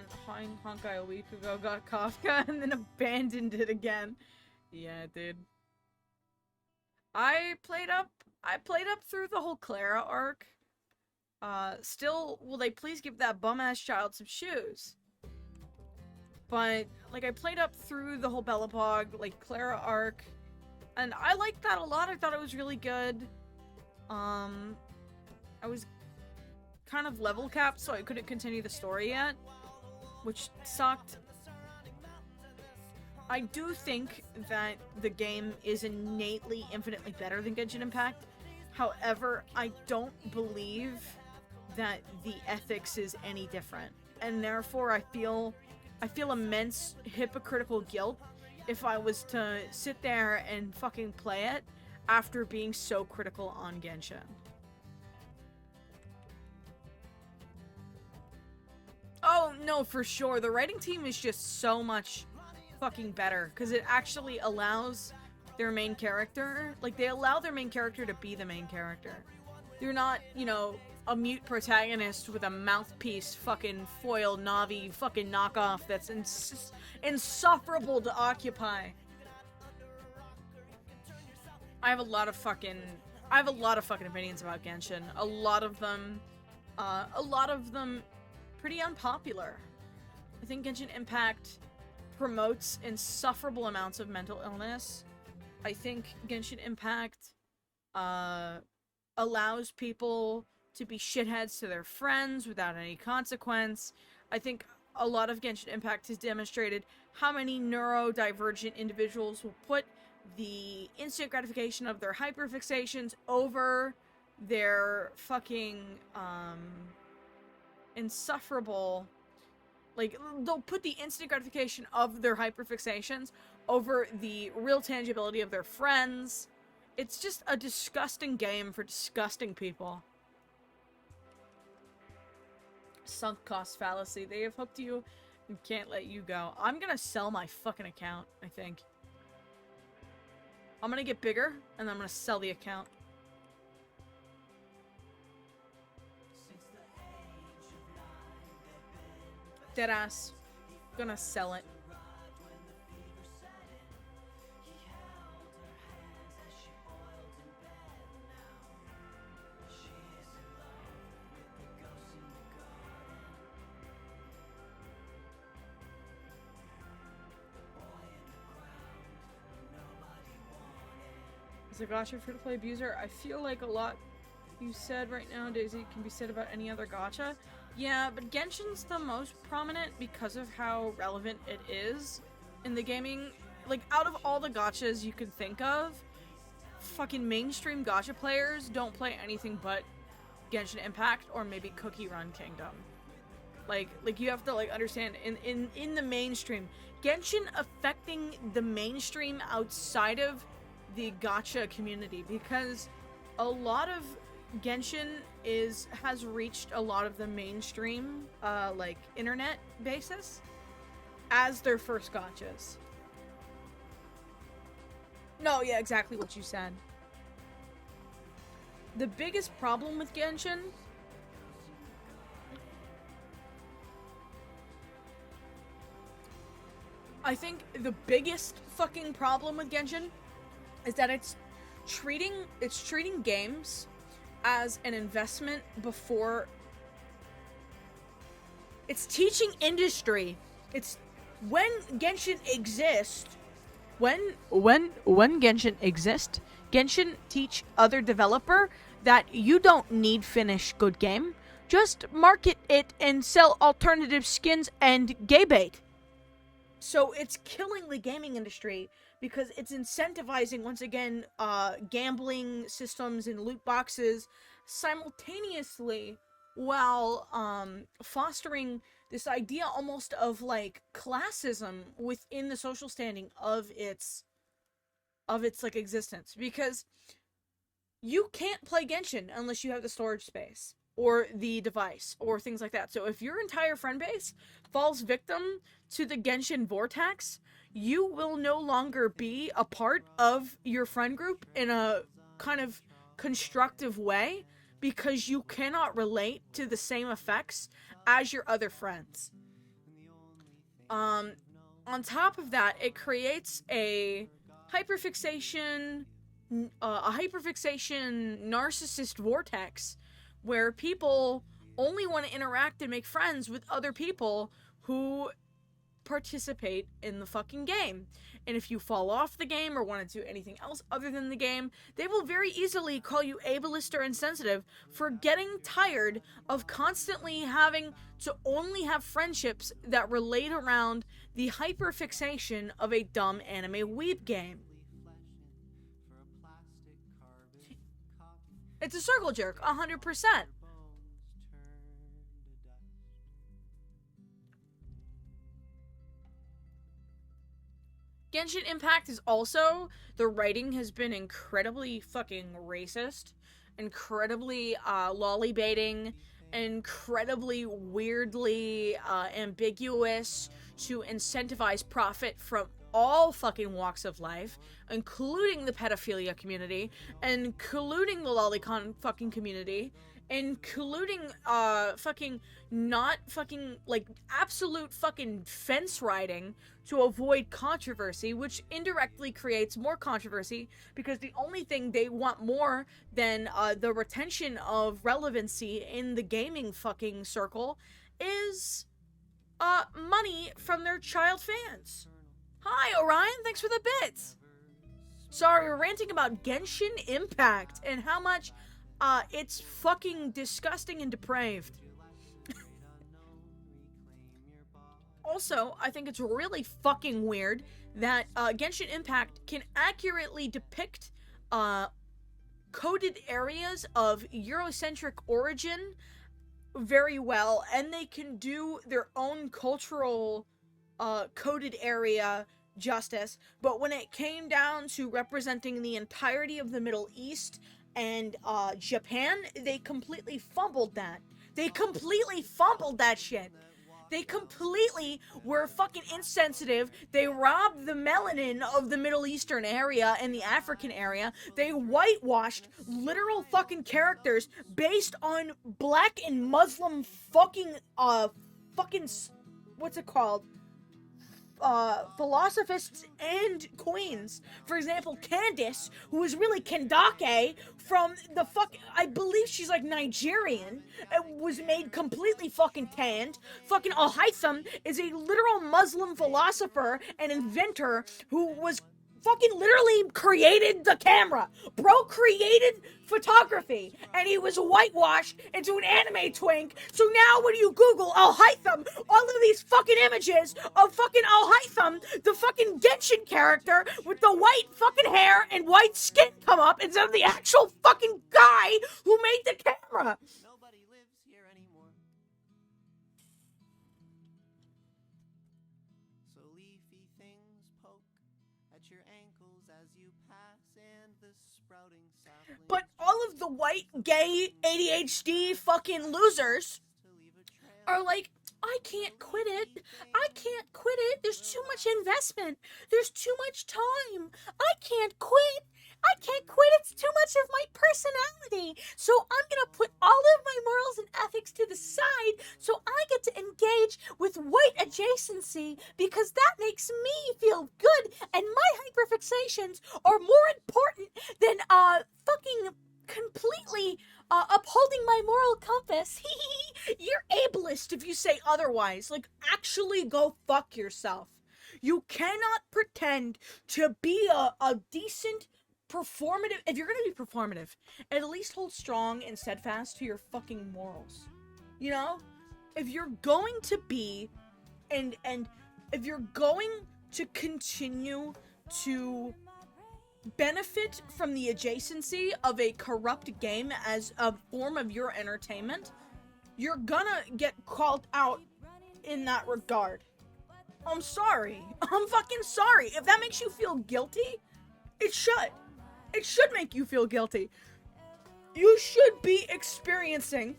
Honkai a week ago, got Kafka, and then abandoned it again. Yeah, dude. I played up through the whole Clara arc. Still, will they please give that bum-ass child some shoes? But, like, I played up through the whole Bellapog, like, Clara arc, and I liked that a lot. I thought it was really good. I was kind of level capped, so I couldn't continue the story yet, which sucked. I do think that the game is innately infinitely better than Genshin Impact. However, I don't believe that the ethics is any different, and therefore I feel immense hypocritical guilt if I was to sit there and fucking play it after being so critical on Genshin. Oh, no, for sure. The writing team is just so much fucking better, because it actually allows their main character, like, they allow their main character to be the main character. They're not, you know, a mute protagonist with a mouthpiece fucking foil Navi fucking knockoff that's insufferable to occupy. I have a lot of fucking opinions about Genshin. A lot of them pretty unpopular. I think Genshin Impact promotes insufferable amounts of mental illness. I think Genshin Impact allows people to be shitheads to their friends without any consequence. I think a lot of Genshin Impact has demonstrated how many neurodivergent individuals will put the instant gratification of their hyperfixations over their fucking insufferable, like, they'll put the instant gratification of their hyperfixations over the real tangibility of their friends. It's just a disgusting game for disgusting people. Sunk cost fallacy. They have hooked you and can't let you go. I'm gonna sell my fucking account, I think. I'm gonna get bigger, and then I'm gonna sell the account. Deadass. Gonna sell it. is a gacha free-to-play abuser. I feel like a lot you said right now, Daisy, can be said about any other gacha. Yeah, but Genshin's the most prominent because of how relevant it is in the gaming. Like, out of all the gachas you can think of, fucking mainstream gacha players don't play anything but Genshin Impact or maybe Cookie Run Kingdom. Like you have to, like, understand, in the mainstream, Genshin affecting the mainstream outside of the gacha community, because a lot of Genshin has reached a lot of the mainstream, like, internet basis as their first gachas. No, yeah, exactly what you said. The biggest problem with Genshin I think the biggest fucking problem with Genshin is that it's treating games as an investment before it's teaching industry. It's when Genshin exists, when Genshin exists, Genshin teach other developer that you don't need finish good game. Just market it and sell alternative skins and gay bait. So it's killing the gaming industry because it's incentivizing, once again, gambling systems and loot boxes simultaneously while fostering this idea almost of, like, classism within the social standing of its like, existence. Because you can't play Genshin unless you have the storage space or the device or things like that. So if your entire friend base falls victim to the Genshin vortex, you will no longer be a part of your friend group in a kind of constructive way because you cannot relate to the same effects as your other friends. On top of that, it creates a hyperfixation narcissist vortex where people only want to interact and make friends with other people who participate in the fucking game. And if you fall off the game or want to do anything else other than the game, they will very easily call you ableist or insensitive for getting tired of constantly having to only have friendships that relate around the hyperfixation of a dumb anime weeb game. It's a circle jerk, 100%. Genshin Impact is also, the writing has been incredibly fucking racist, incredibly lollybaiting, incredibly weirdly ambiguous to incentivize profit from all fucking walks of life, including the pedophilia community, including the lolicon fucking community, including fucking not fucking, like, absolute fucking fence riding to avoid controversy, which indirectly creates more controversy because the only thing they want more than the retention of relevancy in the gaming fucking circle is money from their child fans. Hi, Orion, thanks for the bits. Sorry, we're ranting about Genshin Impact and how much it's fucking disgusting and depraved. Also, I think it's really fucking weird that Genshin Impact can accurately depict coded areas of Eurocentric origin very well, and they can do their own cultural coded area justice, but when it came down to representing the entirety of the Middle East and Japan, they completely fumbled that. They completely fumbled that shit. They completely were fucking insensitive. They robbed the melanin of the Middle Eastern area and the African area. They whitewashed literal fucking characters based on black and Muslim fucking, what's it called? Philosophists and queens. For example, Candace, who is really Kendake from the I believe she's like Nigerian, was made completely fucking tanned. Fucking Al-Haytham is a literal Muslim philosopher and inventor who was fucking literally created the camera. Bro created photography, and he was whitewashed into an anime twink. So now when you Google Al Haytham, all of these fucking images of fucking Al Haytham, the fucking Genshin character with the white fucking hair and white skin, come up instead of the actual fucking guy who made the camera. Nobody lives here anymore. So leafy things poke at your ankles as you pass, and the sprouting saplings But all of the white, gay, ADHD fucking losers to leave a trail. are like, I can't quit it. I can't quit it. There's too much investment. There's too much time. I can't quit. I can't quit. It's too much of my personality. So I'm going to put all of my morals and ethics to the side so I get to engage with white adjacency because that makes me feel good and my hyperfixations are more important than fucking completely upholding my moral compass. You're ableist if you say otherwise. Like, actually go fuck yourself. You cannot pretend to be a decent performative. If you're gonna be performative, at least hold strong and steadfast to your fucking morals. You know? If you're going to be and if you're going to continue to benefit from the adjacency of a corrupt game as a form of your entertainment, you're gonna get called out in that regard. I'm sorry. I'm fucking sorry. If that makes you feel guilty, it should. It should make you feel guilty. You should be experiencing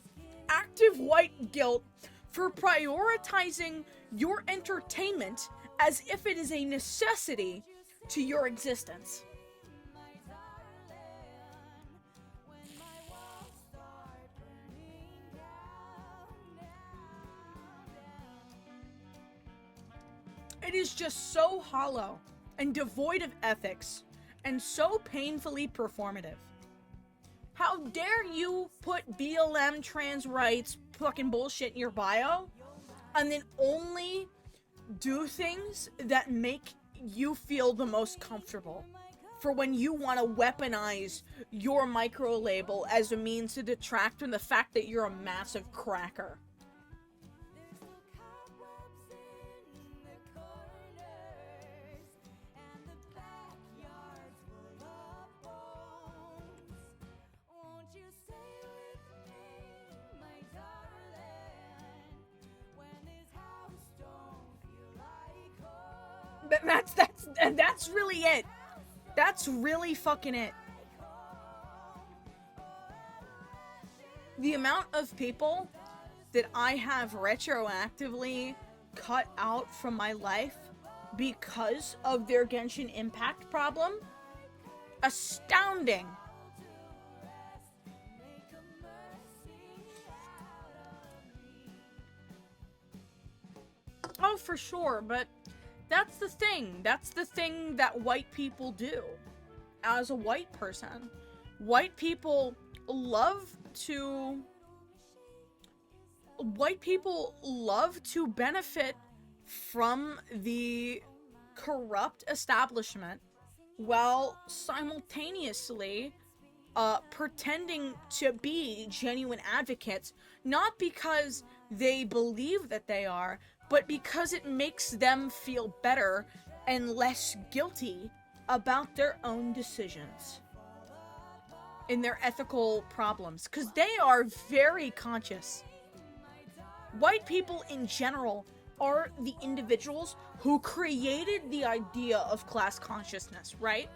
active white guilt for prioritizing your entertainment as if it is a necessity to your existence. It is just so hollow and devoid of ethics and so painfully performative. How dare you put BLM trans rights fucking bullshit in your bio and then only do things that make you feel the most comfortable for when you want to weaponize your micro label as a means to detract from the fact that you're a massive cracker. But that's really it. That's really fucking it. The amount of people that I have retroactively cut out from my life because of their Genshin Impact problem, astounding. Oh, for sure, but that's the thing. That's the thing that white people do. As a white person, white people love to benefit from the corrupt establishment while simultaneously pretending to be genuine advocates, not because they believe that they are, but because it makes them feel better and less guilty about their own decisions in their ethical problems, because they are very conscious. White people in general are the individuals who created the idea of class consciousness, right?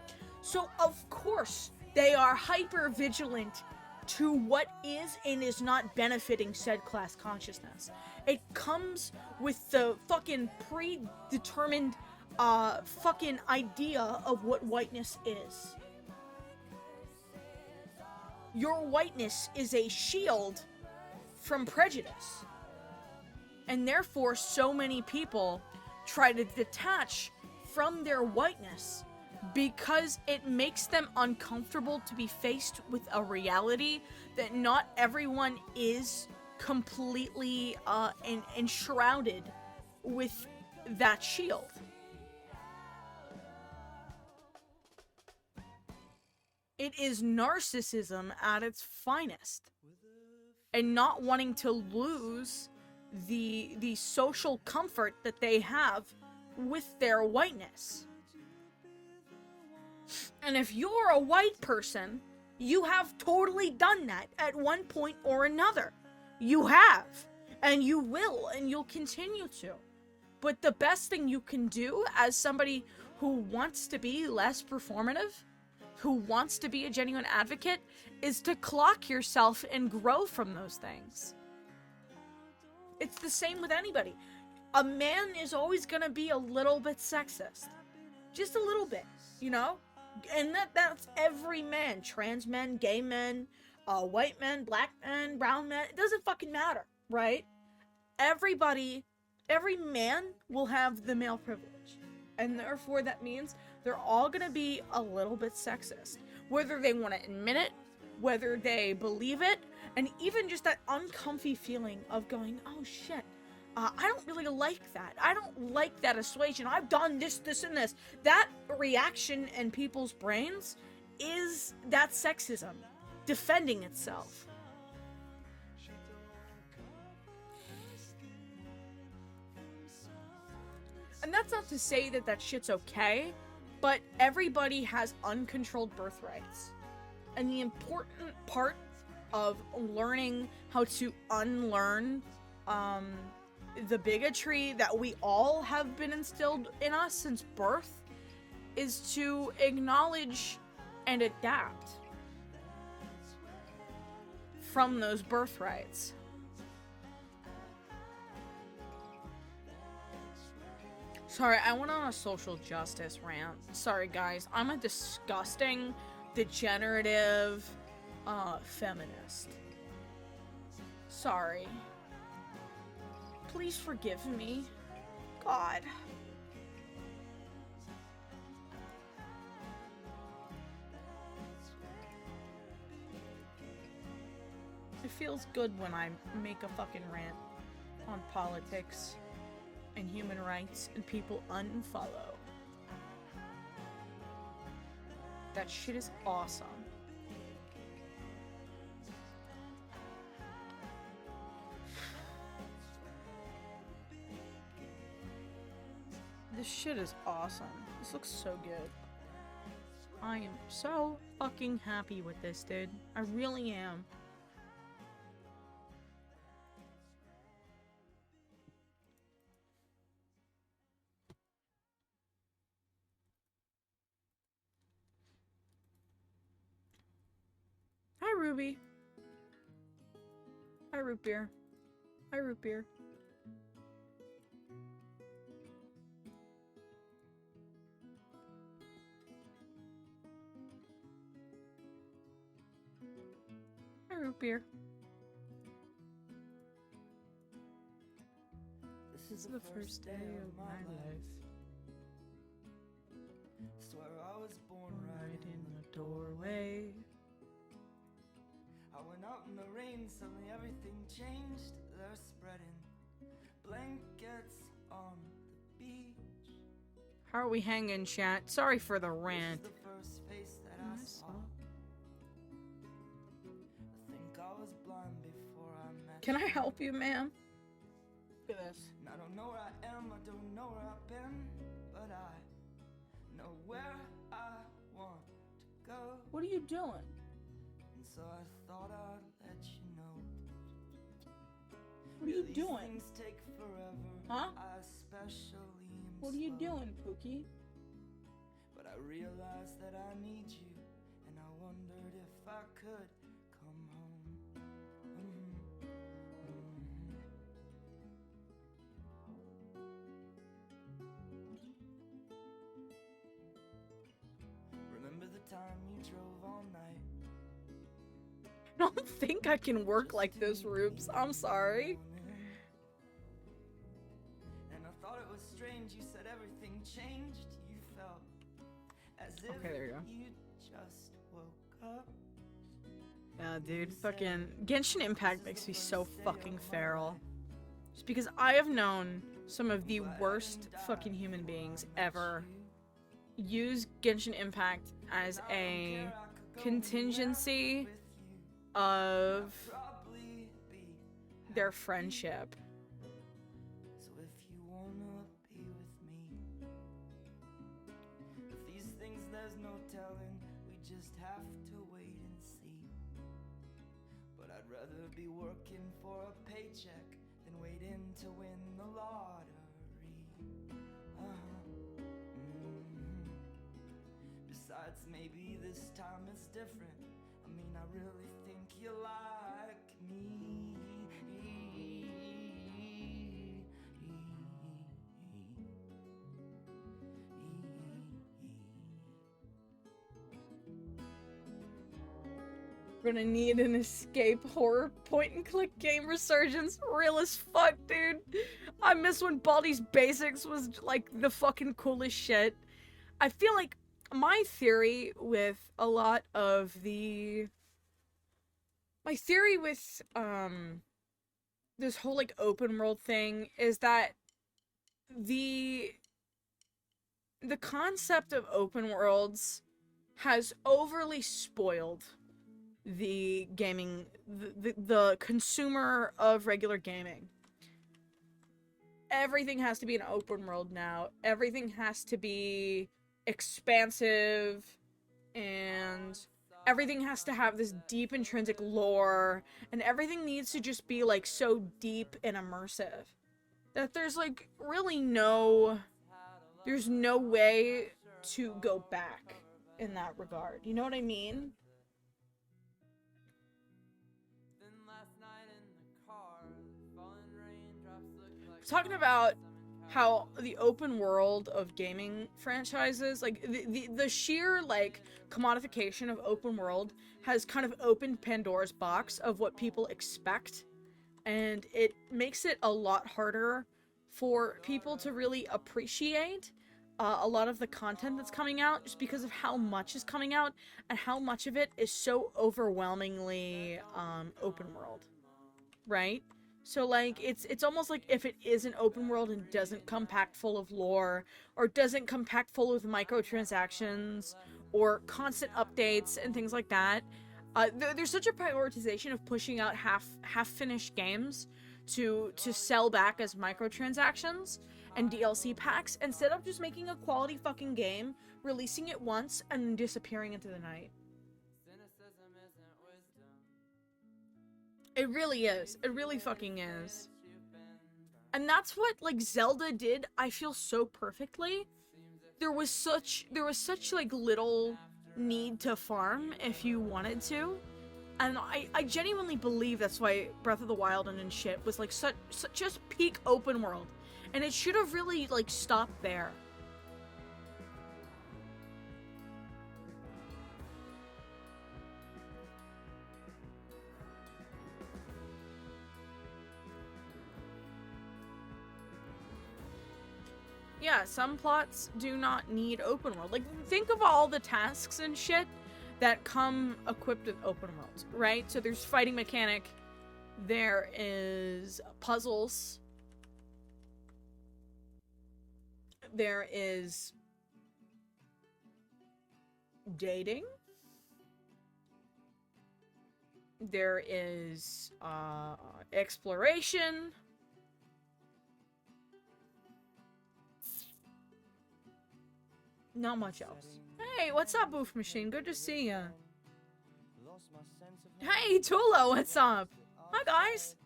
So of course they are hyper vigilant to what is and is not benefiting said class consciousness. It comes with the fucking predetermined fucking idea of what whiteness is. Your whiteness is a shield from prejudice. And therefore so many people try to detach from their whiteness because it makes them uncomfortable to be faced with a reality that not everyone is completely enshrouded with that shield. It is narcissism at its finest. And not wanting to lose the social comfort that they have with their whiteness. And if you're a white person, you have totally done that at one point or another. You have. And you will, and you'll continue to. But the best thing you can do as somebody who wants to be less performative, who wants to be a genuine advocate, is to clock yourself and grow from those things. It's the same with anybody. A man is always gonna be a little bit sexist. Just a little bit, you know? And that's every man. Trans men, gay men, white men, black men, brown men. It doesn't fucking matter, right? Every man will have the male privilege. And therefore that means they're all gonna be a little bit sexist. Whether they want to admit it, whether they believe it, and even just that uncomfy feeling of going, oh shit, I don't really like that. I don't like that assuasion. I've done this, and this. That reaction in people's brains is that sexism defending itself. And that's not to say that that shit's okay, but everybody has uncontrolled birthrights. And the important part of learning how to unlearn the bigotry that we all have been instilled in us since birth is to acknowledge and adapt from those birthrights. Sorry, I went on a social justice rant. Sorry, guys. I'm a disgusting, degenerative, feminist. Sorry. Please forgive me. God. It feels good when I make a fucking rant on politics and human rights and people unfollow. That shit is awesome. This shit is awesome. This looks so good. I am so fucking happy with this, dude. I really am. Hi, Ruby. Hi, root beer. Hi, root beer. Hi, root beer. This is the first day of my life. Swear I was born right in the doorway. I went out in the rain, suddenly everything changed. They're spreading blankets on the beach. How are we hanging, chat? Sorry for the rant. This is the first face that I saw. I think I was blind before I met Can I you. help you, ma'am? Look at this. And I don't know where I am, I don't know where I've been, but I know where I want to go. What are you doing? And so I thought I'd let you know. What are you These doing? things take forever. Huh? I especially am What are you slow. doing, Pookie? But I realized that I need you, and I wondered if I could come home. Remember the time you drove all night? I don't think I can work like this, Rubes. I'm sorry. And I thought it was strange, you said everything changed. You felt as if Okay, there you go. you just woke up. Yeah, dude, fucking Genshin Impact makes me so fucking feral. Just because I have known some of the worst fucking human beings ever use Genshin Impact as a contingency of their friendship. So if you wanna be with me, these things there's no telling, we just have to wait and see. But I'd rather be working for a paycheck than waiting to win the lottery. Besides, maybe this time it's different. I mean, I really think you like me. We're gonna need an escape horror point-and-click game resurgence. Real as fuck, dude. I miss when Baldi's Basics was, like, the fucking coolest shit. I feel like my theory with a lot of the... My theory with, this whole, like, open world thing is that the concept of open worlds has overly spoiled the gaming, the consumer of regular gaming. Everything has to be an open world now. Everything has to be expansive, and everything has to have this deep intrinsic lore, and everything needs to just be, like, so deep and immersive that there's, like, really there's no way to go back in that regard. You know what I mean? Talking about how the open world of gaming franchises, like the sheer, like, commodification of open world has kind of opened Pandora's box of what people expect, and it makes it a lot harder for people to really appreciate a lot of the content that's coming out, just because of how much is coming out and how much of it is so overwhelmingly open world, right? So, like, it's almost like if it is an open world and doesn't come packed full of lore, or doesn't come packed full of microtransactions, or constant updates and things like that, there's such a prioritization of pushing out half-finished games to sell back as microtransactions and DLC packs, instead of just making a quality fucking game, releasing it once, and then disappearing into the night. It really is. It really fucking is. And that's what, like, Zelda did, I feel, so perfectly. There was such, like, little need to farm if you wanted to. And I genuinely believe that's why Breath of the Wild and shit was, like, such just peak open world. And it should have really, like, stopped there. Yeah, some plots do not need open world. Like, think of all the tasks and shit that come equipped with open worlds, right? So there's fighting mechanic, there is puzzles, there is dating, there is exploration. Not much else. Hey, what's up, Boof Machine? Good to see ya. Hey, Tula, what's up? Hi, guys.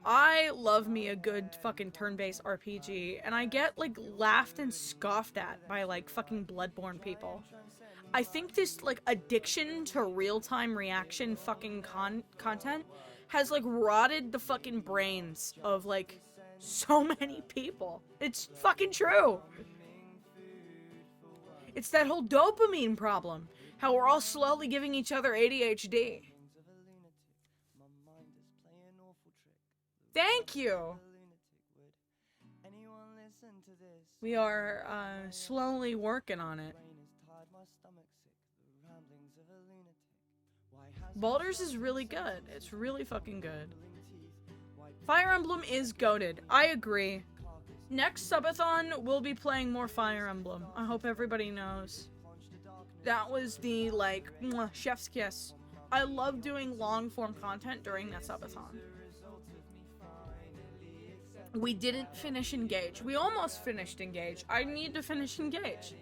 I love me a good fucking turn-based RPG, and I get, like, laughed and scoffed at by, like, fucking Bloodborne people. I think this, like, addiction to real-time reaction fucking content has, like, rotted the fucking brains of, like, so many people. It's fucking true. It's that whole dopamine problem. How we're all slowly giving each other ADHD. Thank you. We are slowly working on it. Baldur's is really good. It's really fucking good. Fire Emblem is goated. I agree. Next subathon, we'll be playing more Fire Emblem. I hope everybody knows. That was the, like, chef's kiss. I love doing long-form content during that subathon. We didn't finish Engage. We almost finished Engage. I need to finish Engage.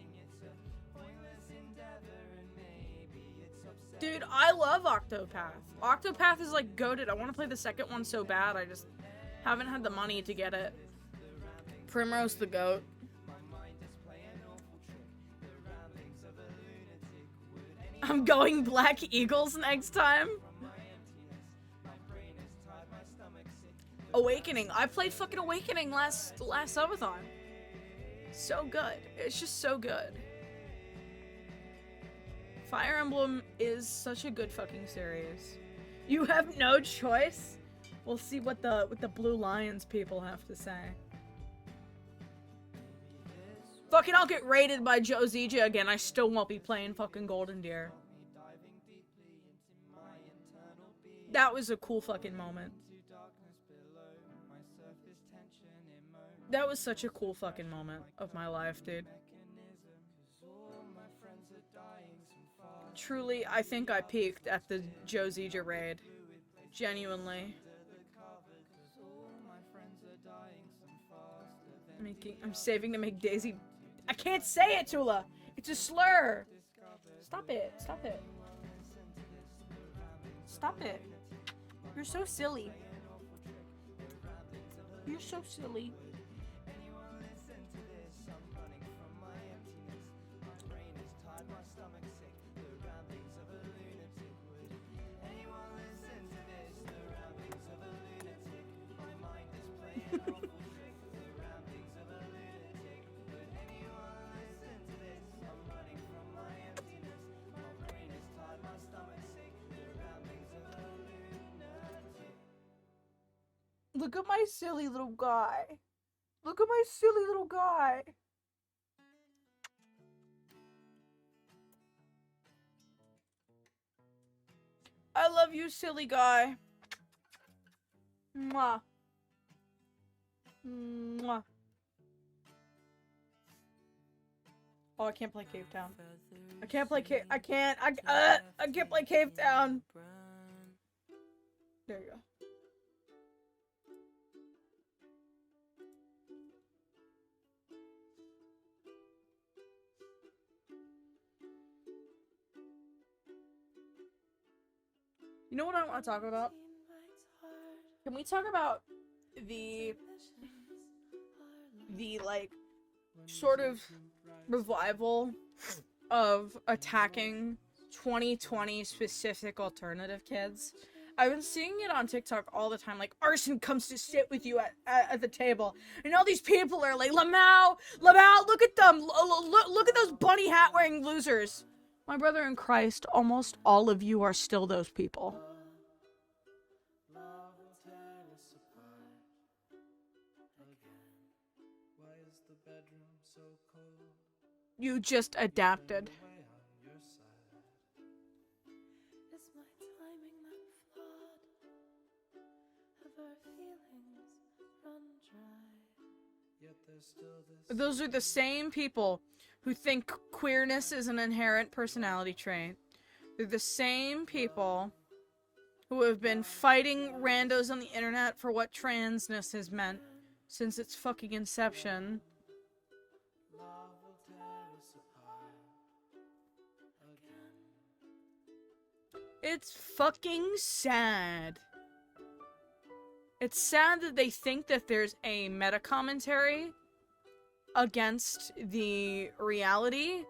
Dude, I love Octopath. Octopath is, like, goated. I want to play the second one so bad. I just haven't had the money to get it. Primrose the goat. I'm going Black Eagles next time. Awakening. I played fucking Awakening last subathon. So good. It's just so good. Fire Emblem is such a good fucking series. You have no choice. We'll see what the Blue Lions people have to say. Fucking I'll get raided by Joe Zija again. I still won't be playing fucking Golden Deer. That was a cool fucking moment. That was such a cool fucking moment of my life, dude. Truly, I think I peaked at the Joe Zija raid. Genuinely. I'm saving to make Daisy... I can't say it, Tula! It's a slur! Stop it. Stop it. Stop it. You're so silly. You're so silly. Look at my silly little guy. Look at my silly little guy. I love you, silly guy. Mwah. Mwah. Oh, I can't play Cave Town. I can't play I can't play Cave Town. There you go. You know what I want to talk about? Can we talk about the like sort of revival of attacking 2020 specific alternative kids? I've been seeing it on TikTok all the time. Like, Arson comes to sit with you at the table, and all these people are like, Lamau, look at them, look at those bunny hat wearing losers. My brother in Christ, almost all of you are still those people. You just adapted. Is my timing that flawed? Have our feelings run dry? Yet there's still this. Those are the same people who think queerness is an inherent personality trait. They're the same people who have been fighting randos on the internet for what transness has meant since its fucking inception. It's fucking sad. It's sad that they think that there's a meta-commentary against the reality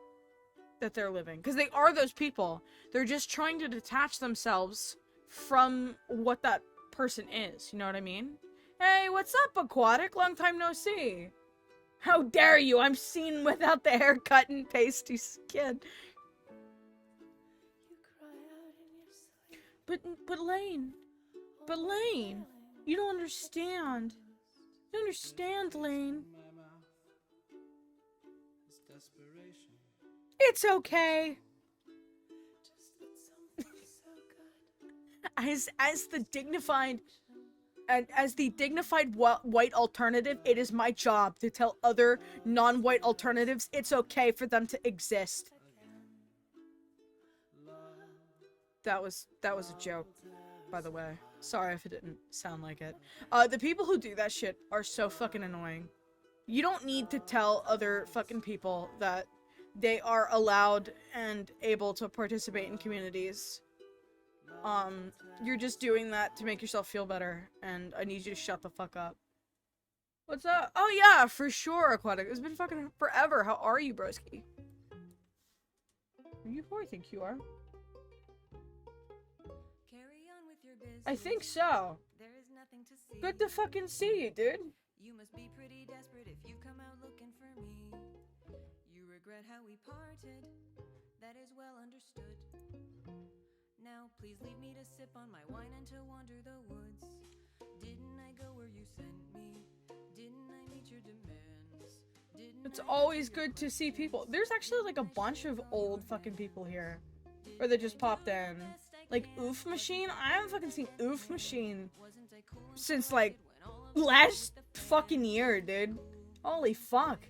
that they're living. Because they are those people. They're just trying to detach themselves from what that person is. You know what I mean? Hey, what's up, Aquatic? Long time no see. How dare you? I'm seen without the haircut and pasty skin. But Lane, you don't understand. You don't understand, Lane. It's okay. As the dignified And as the dignified white alternative, it is my job to tell other non-white alternatives it's okay for them to exist. That was a joke, by the way. Sorry if it didn't sound like it. The people who do that shit are so fucking annoying. You don't need to tell other fucking people that they are allowed and able to participate in communities. You're just doing that to make yourself feel better, and I need you to shut the fuck up. What's up? Oh yeah, for sure, Aquatic. It's been fucking forever. How are you, broski? Are you who I think you are? I think so. Good to fucking see you, dude. You must be pretty desperate if you've come out looking for me. You regret how we parted, that is well understood. Now please leave me to sip on my wine and to wander the woods. Didn't I go where you sent me? Didn't I meet your demands? It's always good to see people. There's actually like a bunch of old fucking people here. Or they just popped in. Like Oof Machine? I haven't fucking seen Oof Machine since like last fucking year, dude. Holy fuck.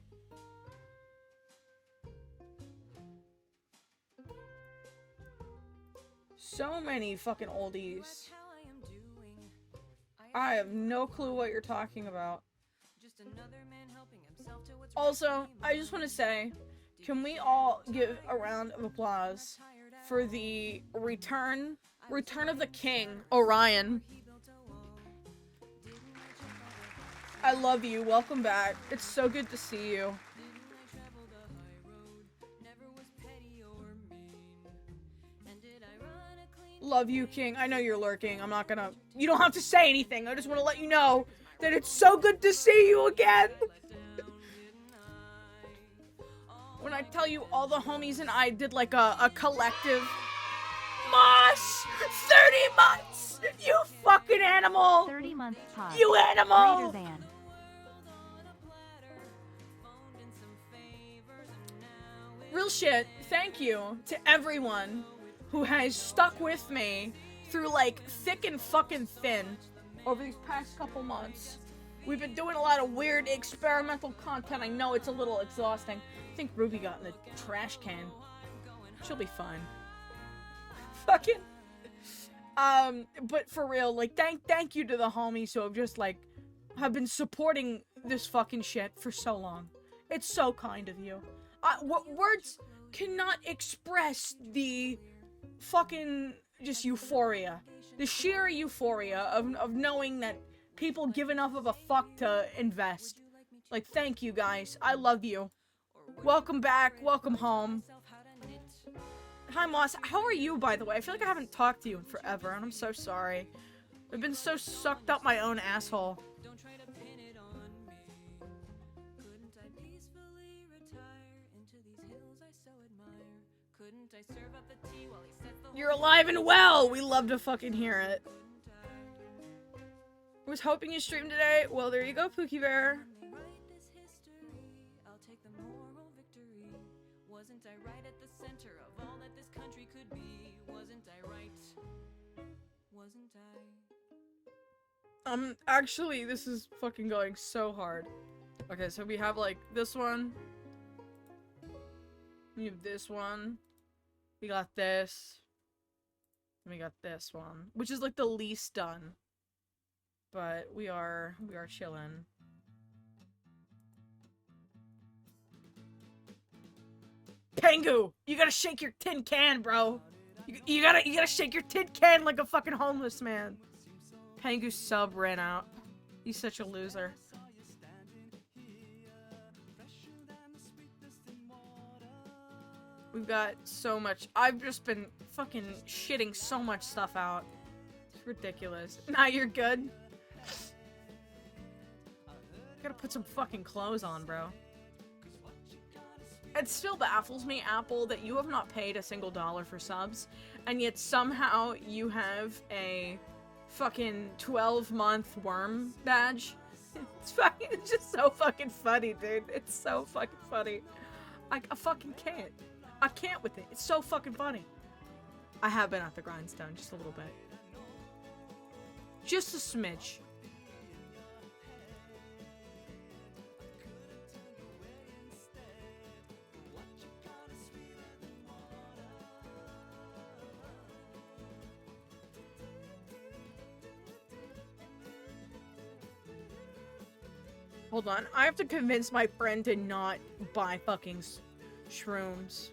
So many fucking oldies. I have no clue what you're talking about. Also, I just want to say, can we all give a round of applause for the return of the king, Orion. I love you. Welcome back. It's so good to see you. Love you, King. I know you're lurking. I'm not gonna... You don't have to say anything. I just want to let you know that it's so good to see you again. When I tell you all the homies and I did like a collective... Moss! 30 months! You fucking animal! 30 months pause. You animal! Greater than. Real shit, thank you to everyone who has stuck with me through like thick and fucking thin over these past couple months. We've been doing a lot of weird experimental content. I know it's a little exhausting. I think Ruby got in the trash can. She'll be fine. Fucking. But for real, like, thank you to the homies who have just, like, have been supporting this fucking shit for so long. It's so kind of you. Words cannot express the fucking just euphoria. The sheer euphoria of knowing that people give enough of a fuck to invest. Like, thank you guys. I love you. Welcome back. Welcome home. Hi, Moss. How are you, by the way? I feel like I haven't talked to you in forever, and I'm so sorry. I've been so sucked up my own asshole. You're alive and well! We love to fucking hear it. I was hoping you streamed today. Well, there you go, Pookie Bear. Wasn't I right at the center of all that this country could be? Wasn't I right? Wasn't I? Actually, this is fucking going so hard. Okay, so we have, like, this one. We have this one. We got this. And we got this one. Which is, like, the least done. But we are chilling. Pengu! You gotta shake your tin can, bro! You gotta shake your tin can like a fucking homeless man. Pengu's sub ran out. He's such a loser. We've got so much. I've just been fucking shitting so much stuff out. It's ridiculous. Now you're good. Gotta put some fucking clothes on, bro. It still baffles me, Apple, that you have not paid a single dollar for subs, and yet somehow you have a fucking 12-month worm badge. It's just so fucking funny, dude. It's so fucking funny. I fucking can't. I can't with it. It's so fucking funny. I have been at the grindstone just a little bit. Just a smidge. Hold on, I have to convince my friend to not buy fucking shrooms.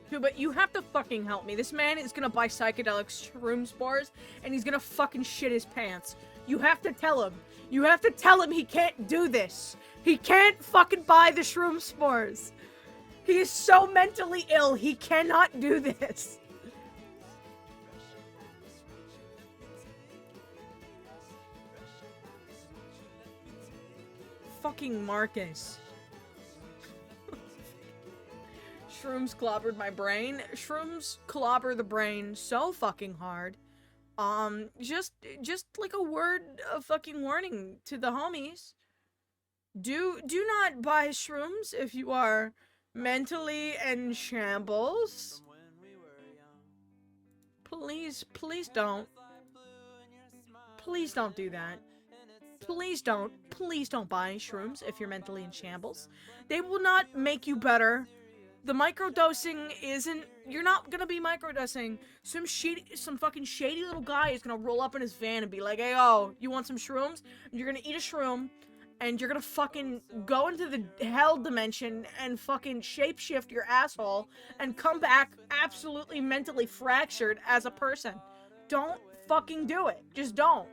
Dude, but you have to fucking help me. This man is gonna buy psychedelic shrooms bars, and he's gonna fucking shit his pants. You have to tell him. You have to tell him he can't do this. He can't fucking buy the shroom spores. He is so mentally ill, he cannot do this. Fucking Marcus. Shrooms clobbered my brain. Shrooms clobber the brain so fucking hard. Just like a word of fucking warning to the homies. Do not buy shrooms if you are mentally in shambles. Please don't. Please don't do that. Please don't buy shrooms if you're mentally in shambles. They will not make you better. The microdosing isn't... You're not gonna be microdosing. Some fucking shady little guy is gonna roll up in his van and be like, hey, oh, you want some shrooms? And you're gonna eat a shroom, and you're gonna fucking go into the hell dimension and fucking shapeshift your asshole and come back absolutely mentally fractured as a person. Don't fucking do it. Just don't.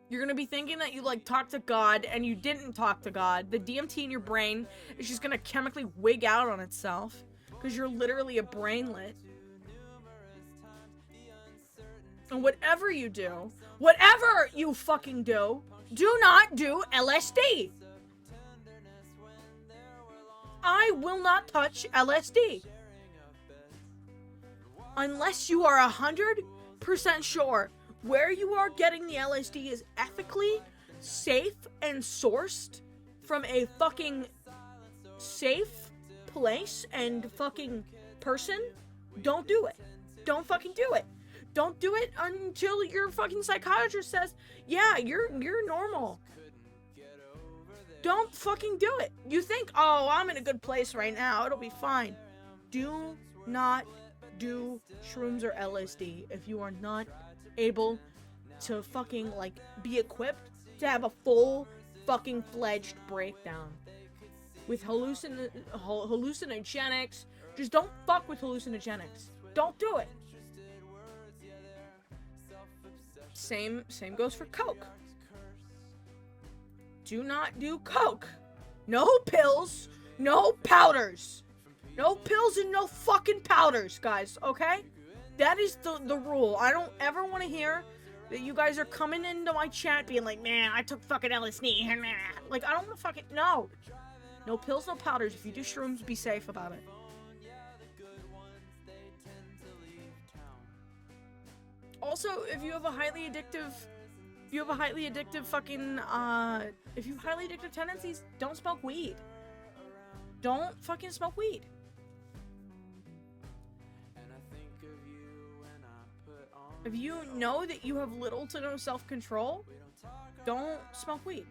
You're gonna be thinking that you, like, talked to God, and you didn't talk to God. The DMT in your brain is just gonna chemically wig out on itself, because you're literally a brainlet. And whatever you fucking do not do LSD. I will not touch LSD. Unless you are 100% sure where you are getting the LSD is ethically safe and sourced from a fucking safe place and fucking person, don't do it. Don't fucking do it. Don't do it until your fucking psychiatrist says, yeah, you're normal. Don't fucking do it. You think, oh, I'm in a good place right now, it'll be fine. Do not do shrooms or LSD if you are not able to fucking, like, be equipped to have a full fucking fledged breakdown with hallucinogenics. Just don't fuck with hallucinogenics. Don't do it. Same goes for coke. Do not do coke. No pills, no powders. No pills and no fucking powders, guys, okay? That is the rule. I don't ever want to hear that you guys are coming into my chat being like, man, I took fucking LSD. Like, I don't want to fucking... No. No pills, no powders. If you do shrooms, be safe about it. Also, if you have a highly addictive... If you have highly addictive tendencies, don't smoke weed. Don't fucking smoke weed. If you know that you have little to no self-control, don't smoke weed.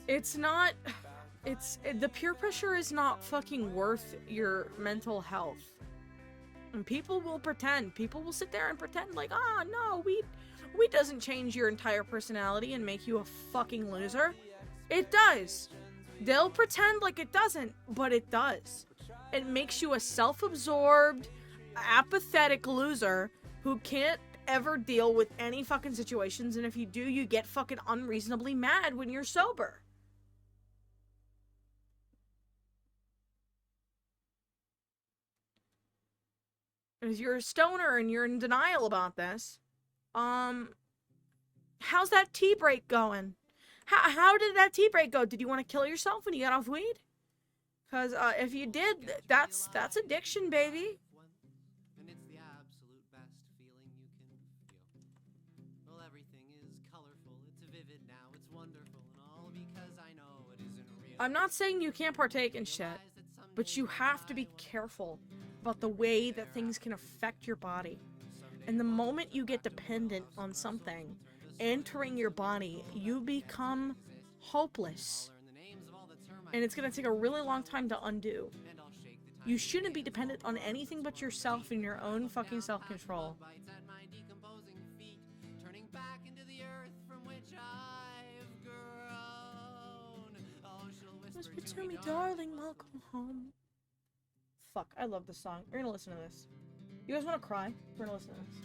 The peer pressure is not fucking worth your mental health. And people will pretend. People will sit there and pretend like, no, weed doesn't change your entire personality and make you a fucking loser. It does. They'll pretend like it doesn't, but it does. It makes you a self-absorbed, apathetic loser who can't ever deal with any fucking situations, and if you do, you get fucking unreasonably mad when you're sober. If you're a stoner and you're in denial about this, how's that tea break going? How did that tea break go? Did you want to kill yourself when you got off weed? Because if you did, that's addiction, baby. And it's the absolute best feeling you can feel. Well, everything is colorful, it's vivid now, it's wonderful, and all because I know it isn't real. I'm not saying you can't partake in shit, but you have to be careful about the way that things can affect your body. And the moment you get dependent on something entering your body, you become hopeless. And it's gonna take a really long time to undo. You shouldn't be dependent on anything but yourself and your own fucking self-control. Whisper to me, darling, welcome home. Fuck, I love this song. We're gonna listen to this. You guys wanna cry? We're gonna listen to this.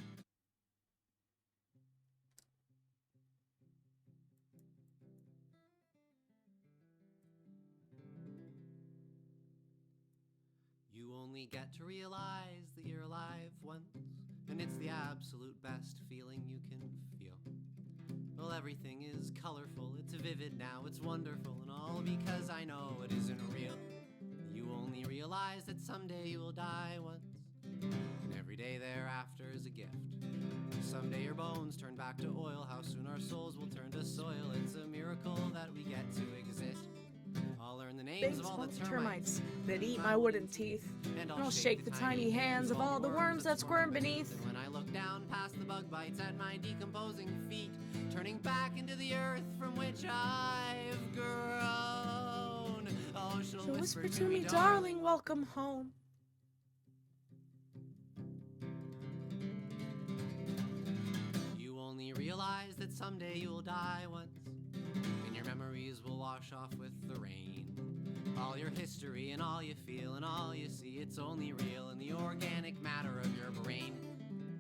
You only get to realize that you're alive once, and it's the absolute best feeling you can feel. Well, everything is colorful, it's vivid now, it's wonderful, and all because I know it isn't real. You only realize that someday you will die once, and every day thereafter is a gift. Someday your bones turn back to oil, how soon our souls will turn to soil. It's a miracle that we get to exist. I'll learn the names of all the termites that eat my wooden teeth, and I'll shake the tiny hands of all the worms that squirm beneath. And when I look down past the bug bites at my decomposing feet, turning back into the earth from which I've grown, oh, she'll whisper to me, darling, welcome home. You only realize that someday you'll die once, and your memories will wash off with the rain. All your history and all you feel and all you see, it's only real in the organic matter of your brain.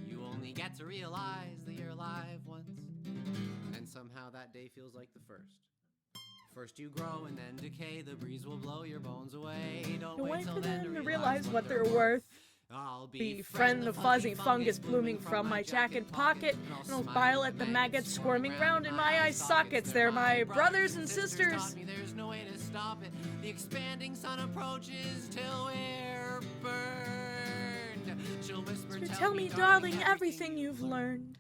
You only get to realize that you're alive once, and somehow that day feels like the first. First you grow and then decay, the breeze will blow your bones away. Don't wait till then to realize what they're worth. I'll befriend the fuzzy fungus blooming from my jacket pocket, and I'll violet the maggots squirming round in my eye sockets. They're my brothers and sisters. There's no way to stop it. The expanding sun approaches till we're burned. She'll whisper, tell me, darling, everything you've learned.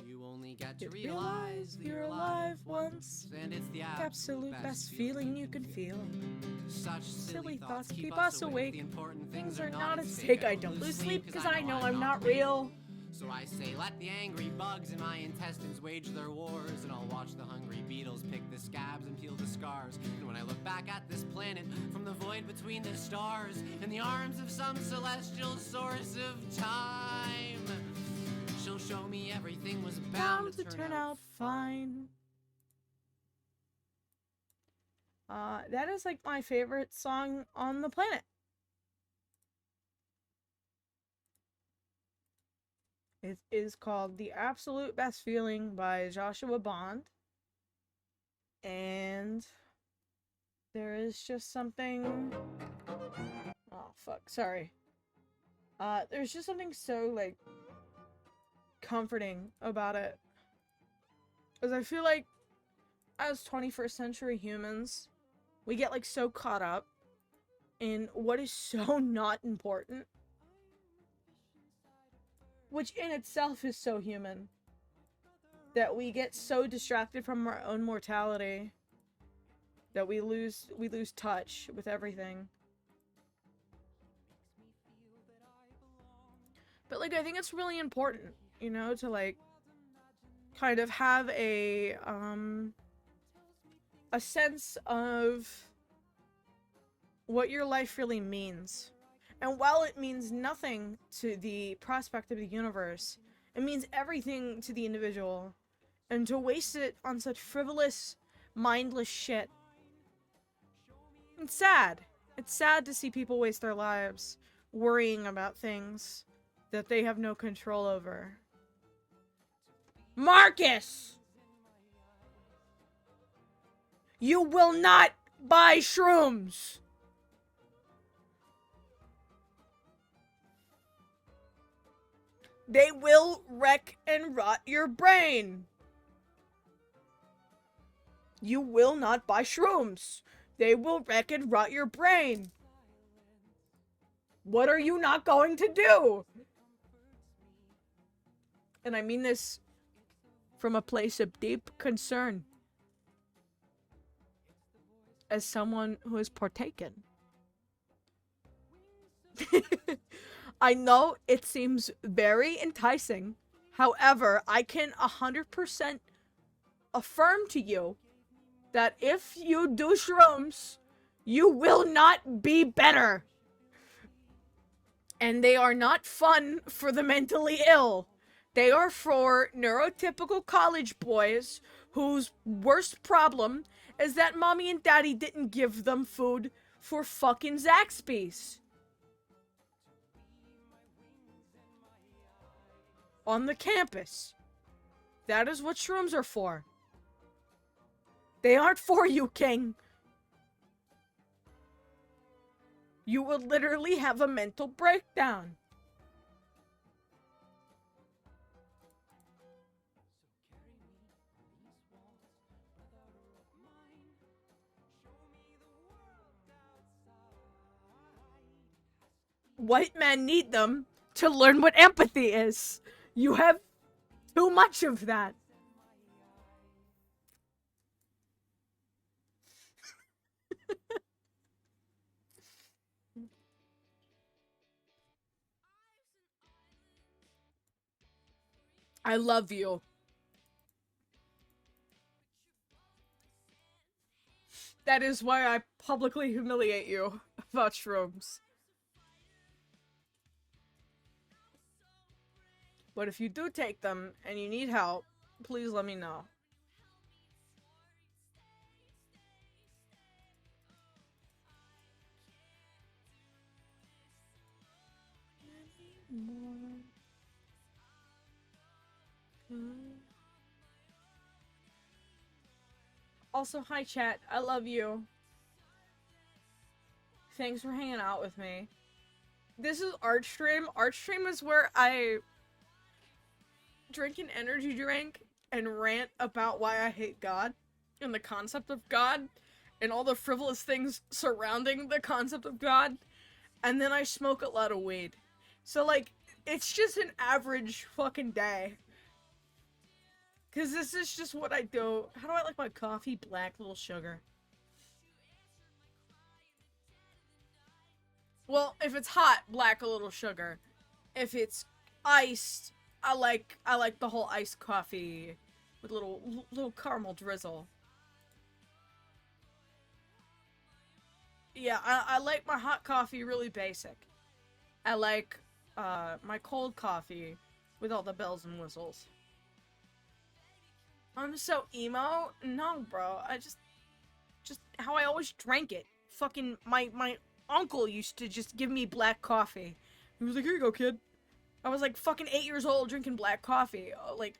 You only get to realize that you're alive once, and it's the absolute best feeling you can feel. Such Silly thoughts keep us awake. The important things are not at stake. I don't lose sleep because I know I'm not real. So I say, let the angry bugs in my intestines wage their wars, and I'll watch the hungry beetles pick the scabs and peel the scars. And when I look back at this planet from the void between the stars, in the arms of some celestial source of time, she'll show me everything was bound to turn out fine. That is like my favorite song on the planet. It is called The Absolute Best Feeling by Joshua Bond. And there is just something... Oh, fuck. Sorry. There's just something so, like, comforting about it. Because I feel like as 21st century humans, we get, like, so caught up in what is so not important. Which in itself is so human. That we get so distracted from our own mortality that we lose touch with everything. But like, I think it's really important, you know, to like kind of have a sense of what your life really means. And while it means nothing to the prospect of the universe, it means everything to the individual. And to waste it on such frivolous, mindless shit. It's sad. It's sad to see people waste their lives worrying about things that they have no control over. Marcus! You will not buy shrooms! They will wreck and rot your brain. You will not buy shrooms. They will wreck and rot your brain. What are you not going to do? And I mean this from a place of deep concern. As someone who has partaken. I know it seems very enticing. However, I can 100% affirm to you that if you do shrooms, you will not be better. And they are not fun for the mentally ill. They are for neurotypical college boys whose worst problem is that mommy and daddy didn't give them food for fucking Zaxby's. On the campus. That is what shrooms are for. They aren't for you, King. You will literally have a mental breakdown. White men need them to learn what empathy is. You have too much of that. I love you. That is why I publicly humiliate you about shrooms. But if you do take them and you need help, please let me know. Also, hi chat. I love you. Thanks for hanging out with me. This is Artstream. Artstream is where I drink an energy drink and rant about why I hate God and the concept of God and all the frivolous things surrounding the concept of God. And then I smoke a lot of weed. So, like, it's just an average fucking day. Because this is just what I do. How do I like my coffee? Black, little sugar. Well, if it's hot, black, a little sugar. If it's iced, I like the whole iced coffee with little caramel drizzle. Yeah, I like my hot coffee really basic. I like my cold coffee with all the bells and whistles. I'm so emo? No, bro. I just how I always drank it. Fucking my uncle used to just give me black coffee. He was like, "Here you go, kid." I was like fucking 8 years old drinking black coffee. Like,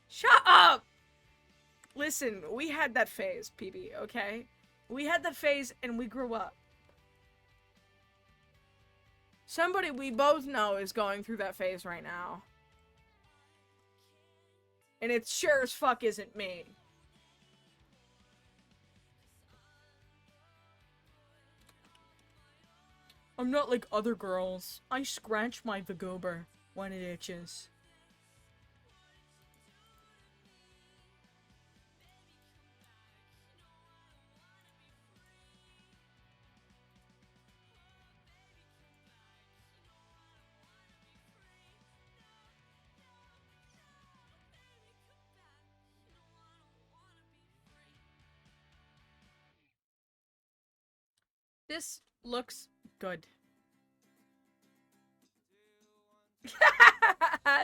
shut up. Listen, we had that phase, PB, okay? We had that phase and we grew up. Somebody we both know is going through that phase right now. And it sure as fuck isn't me. I'm not like other girls. I scratch my vagoober when it itches. This looks good.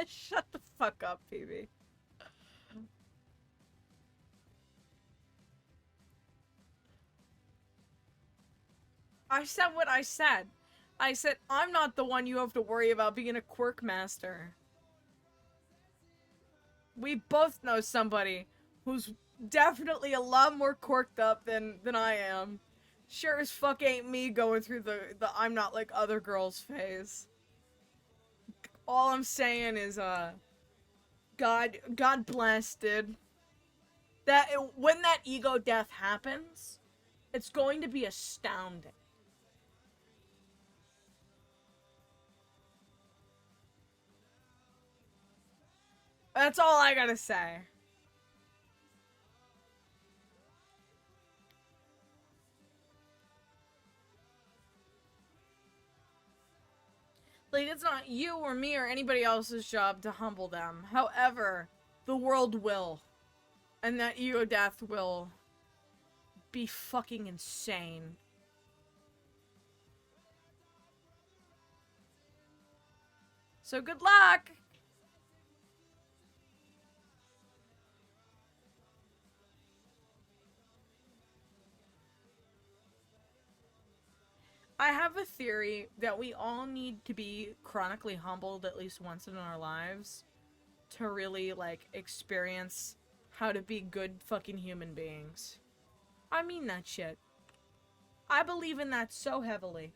Shut the fuck up, PB. I said what I said. I said, I'm not the one you have to worry about being a quirk master. We both know somebody who's definitely a lot more quirked up than I am. Sure as fuck ain't me going through the I'm not like other girls phase. All I'm saying is, God bless, dude. When that ego death happens, it's going to be astounding. That's all I gotta say. Like, it's not you or me or anybody else's job to humble them. However, the world will. And that ego death will be fucking insane. So good luck! I have a theory that we all need to be chronically humbled at least once in our lives to really, like, experience how to be good fucking human beings. I mean that shit. I believe in that so heavily.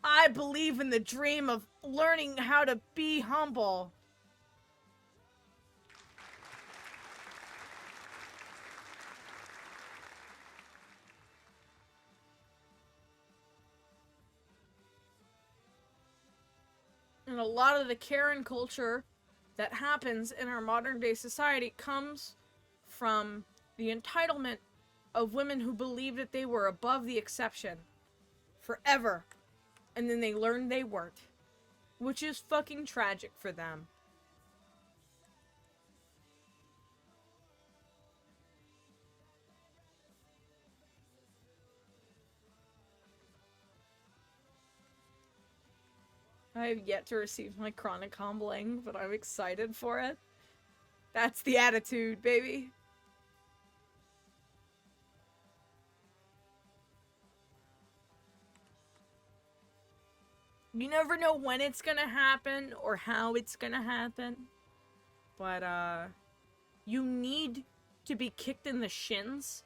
I believe in the dream of learning how to be humble. And a lot of the Karen culture that happens in our modern day society comes from the entitlement of women who believed that they were above the exception forever. And then they learned they weren't. Which is fucking tragic for them. I have yet to receive my chronic humbling, but I'm excited for it. That's the attitude, baby. You never know when it's gonna happen or how it's gonna happen. But, you need to be kicked in the shins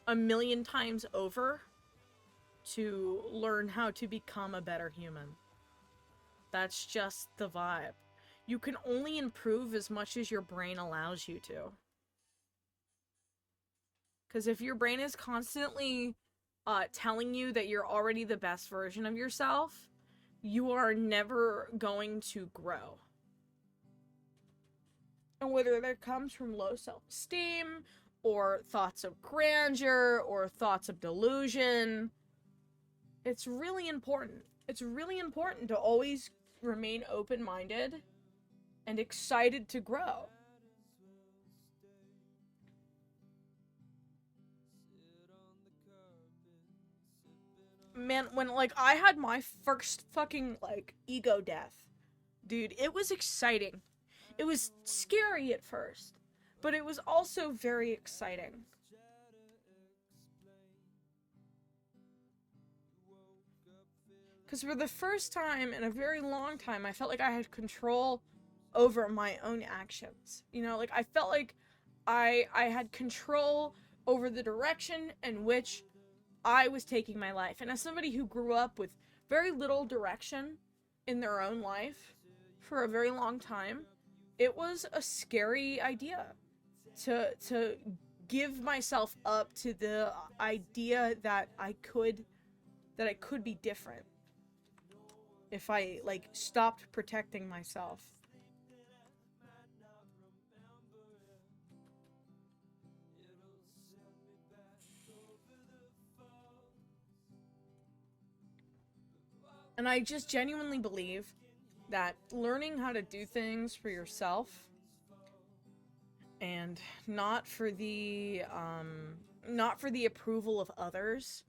a million times over to learn how to become a better human. That's just the vibe. You can only improve as much as your brain allows you to. Because if your brain is constantly telling you that you're already the best version of yourself, you are never going to grow. And whether that comes from low self-esteem, or thoughts of grandeur, or thoughts of delusion, it's really important. It's really important to always remain open-minded and excited to grow. Man, when, like, I had my first fucking, like, ego death, dude, it was exciting. It was scary at first, but it was also very exciting. Because for the first time in a very long time, I felt like I had control over my own actions. You know, like, I felt like I had control over the direction in which I was taking my life. And as somebody who grew up with very little direction in their own life for a very long time, it was a scary idea to give myself up to the idea that I could be different if I, like, stopped protecting myself. And I just genuinely believe that learning how to do things for yourself and not for the approval of others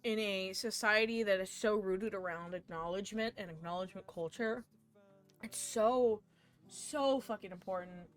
in a society that is so rooted around acknowledgement and acknowledgement culture, it's so fucking important.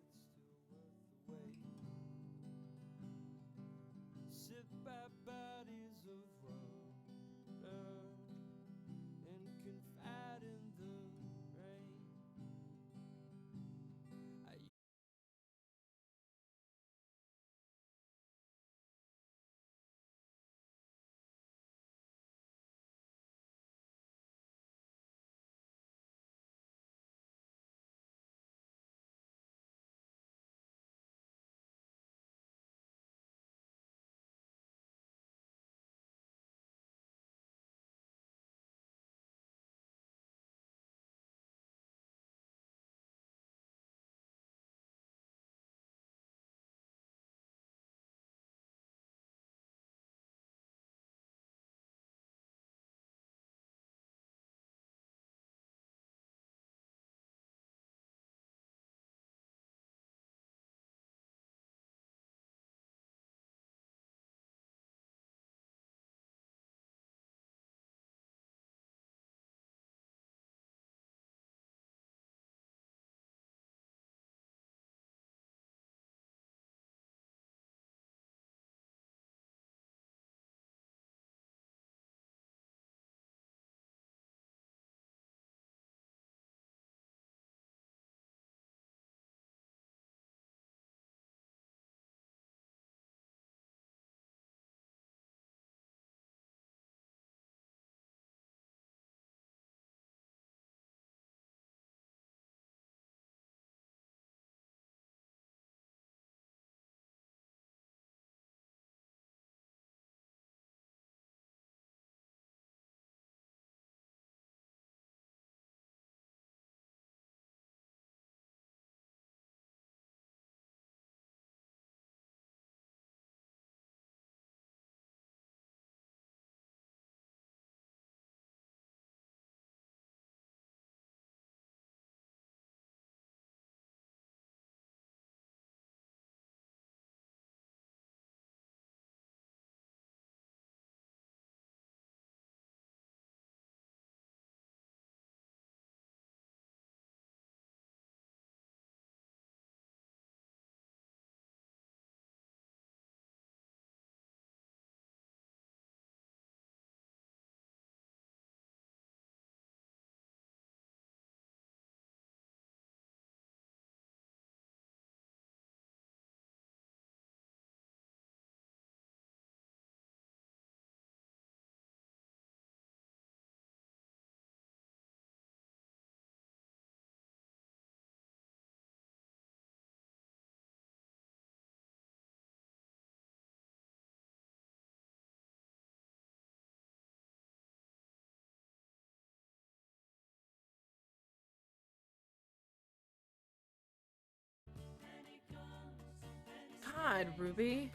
God, Ruby.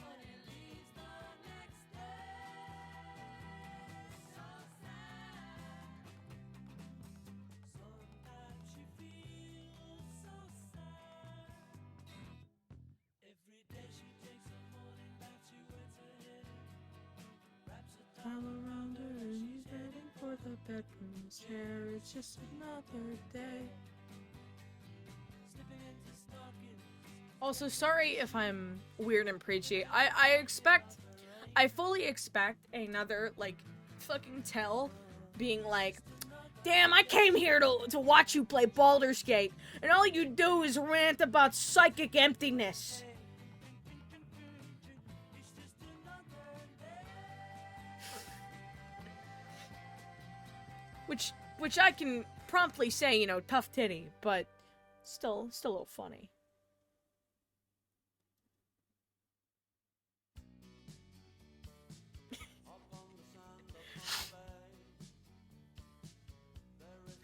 All around her and he's heading for the bedroom chair. It's just another day. Also, sorry if I'm weird and preachy. I fully expect another, like, fucking tell being like, damn, I came here to watch you play Baldur's Gate, and all you do is rant about psychic emptiness. Which I can promptly say, you know, tough titty, but still a little funny.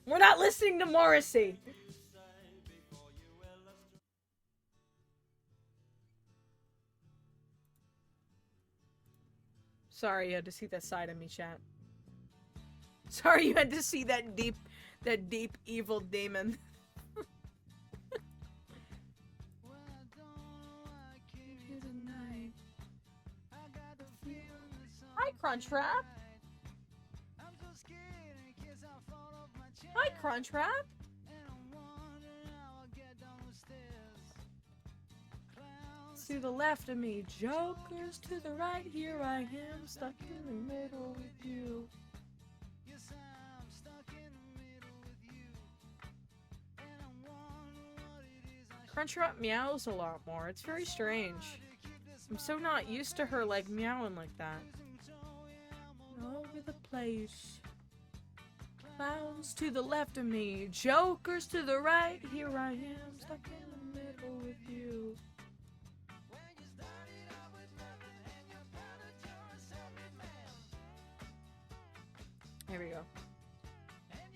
We're not listening to Morrissey. Sorry you had to see that side of me, chat. Sorry you had to see that deep evil demon. Hi, Crunchwrap. Hi, Crunchwrap. To the left of me, jokers. To the right, here I am, stuck in the middle with you. Crunchwrap meows a lot more. It's very strange. I'm so not used to her, like, meowing like that. All over the place. Clowns to the left of me, jokers to the right, here I am, stuck in the middle with you. Here we go.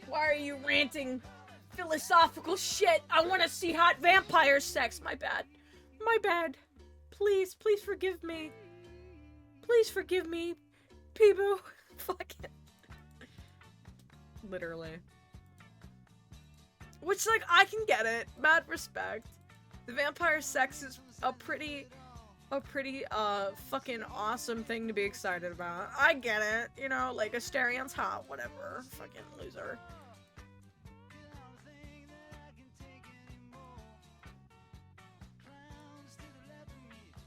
Why are you ranting philosophical shit? I want to see hot vampire sex. My bad. My bad. Please forgive me. Please forgive me, Peebo. Fuck it. Literally. Which, like, I can get it. Mad respect. The vampire sex is a pretty, fucking awesome thing to be excited about. I get it. You know, like, Astarion's hot, whatever. Fucking loser.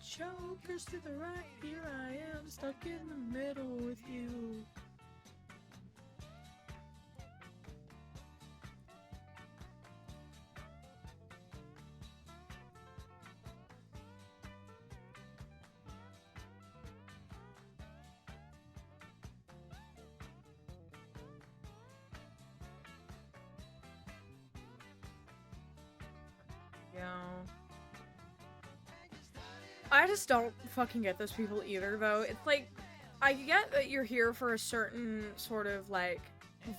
Jokers to the right, here I am, stuck in the middle with you. Yeah. I just don't fucking get those people either, though. It's like, I get that you're here for a certain sort of, like,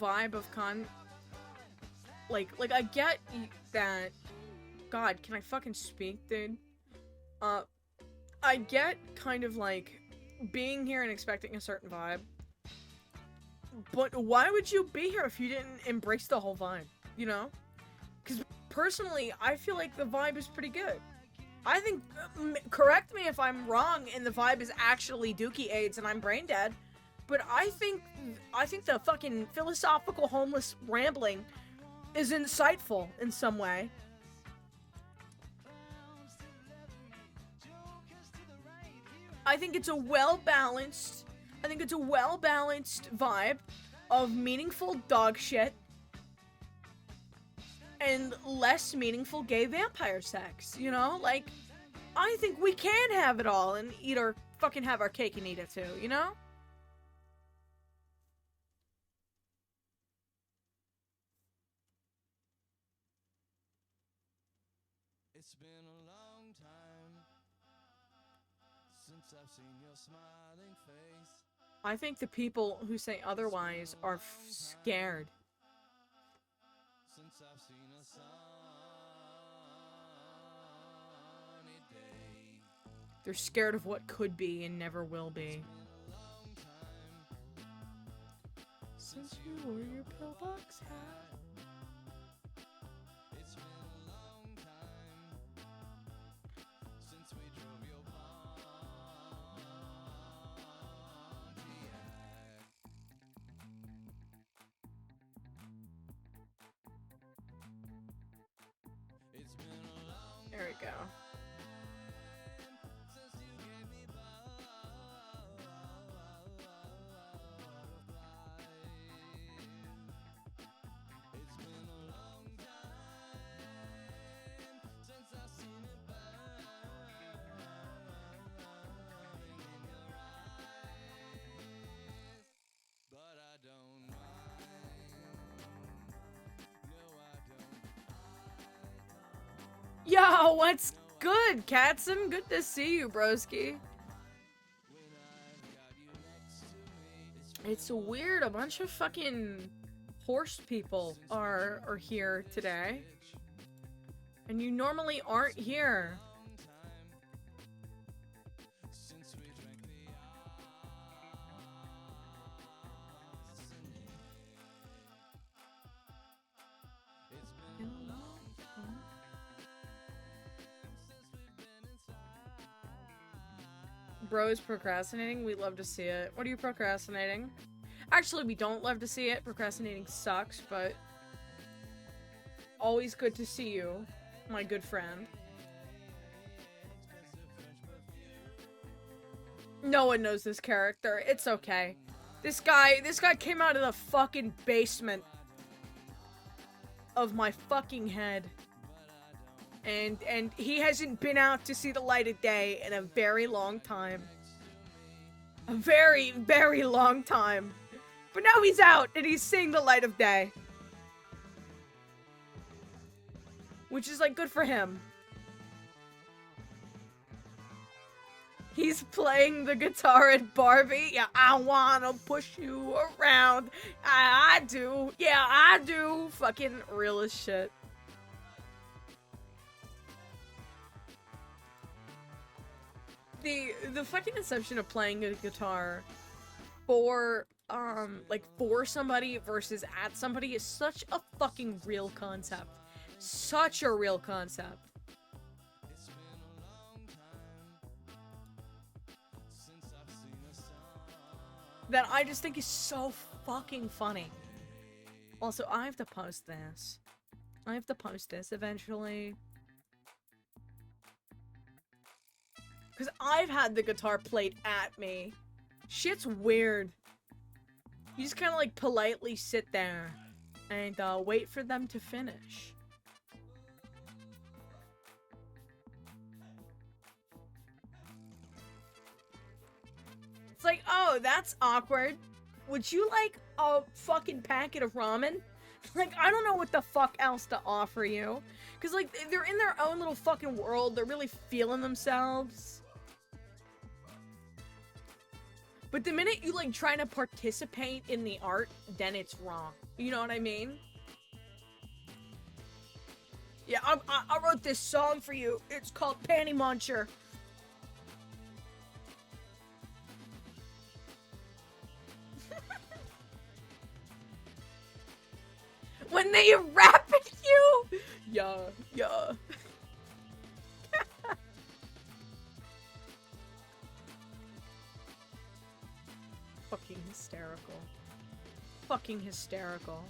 vibe of like, I get that... God, can I fucking speak, dude? I get kind of, like, being here and expecting a certain vibe. But why would you be here if you didn't embrace the whole vibe, you know? Because, personally, I feel like the vibe is pretty good. I think, correct me if I'm wrong and the vibe is actually Dookie AIDS and I'm brain dead, but I think the fucking philosophical homeless rambling is insightful in some way. I think it's a well-balanced vibe of meaningful dog shit and less meaningful gay vampire sex, you know? Like, I think we can have it all and fucking have our cake and eat it too, you know? It's been a long time since I've seen your smiling face. I think the people who say otherwise are scared. Since I've seen a sunny day. They're scared of what could be and never will be. Since you wore your pillbox hat. It's been a long time since we drove your Pontiac. It's been a long There we go. since you gave me butterflies. It's been a long time since I've seen it burning in your eyes, but I don't mind. No, I don't. Yo, what's good, Katzen? Good to see you, broski. It's weird. A bunch of fucking horse people are here today. And you normally aren't here. Since we drank the It's been a long time since we've been inside. Bro is procrastinating. We love to see it. What are you procrastinating? Actually, we don't love to see it. Procrastinating sucks, but always good to see you, my good friend. No one knows this character. It's okay. This guy came out of the fucking basement of my fucking head. And he hasn't been out to see the light of day in a very long time. A very, very long time. But now he's out and he's seeing the light of day. Which is like good for him. He's playing the guitar at Barbie. Yeah, I wanna push you around. I do. Yeah, I do. Fucking real as shit. The fucking inception of playing a guitar for like for somebody versus at somebody is such a fucking real concept. Such a real concept. It's been a long time since I've seen a sun. That I just think is so fucking funny. Also, I have to post this. I have to post this eventually. Because I've had the guitar played at me. Shit's weird. You just kind of like politely sit there and wait for them to finish. It's like, oh, that's awkward. Would you like a fucking packet of ramen? Like, I don't know what the fuck else to offer you. Because, like, they're in their own little fucking world. They're really feeling themselves. But the minute you, like, try to participate in the art, then it's wrong. You know what I mean? Yeah, I wrote this song for you. It's called Panty Muncher. When they rap at you! Yeah, yeah. Fucking hysterical. Fucking hysterical.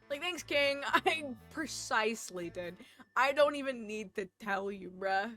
Like, thanks, King. I precisely did. I don't even need to tell you, bruh.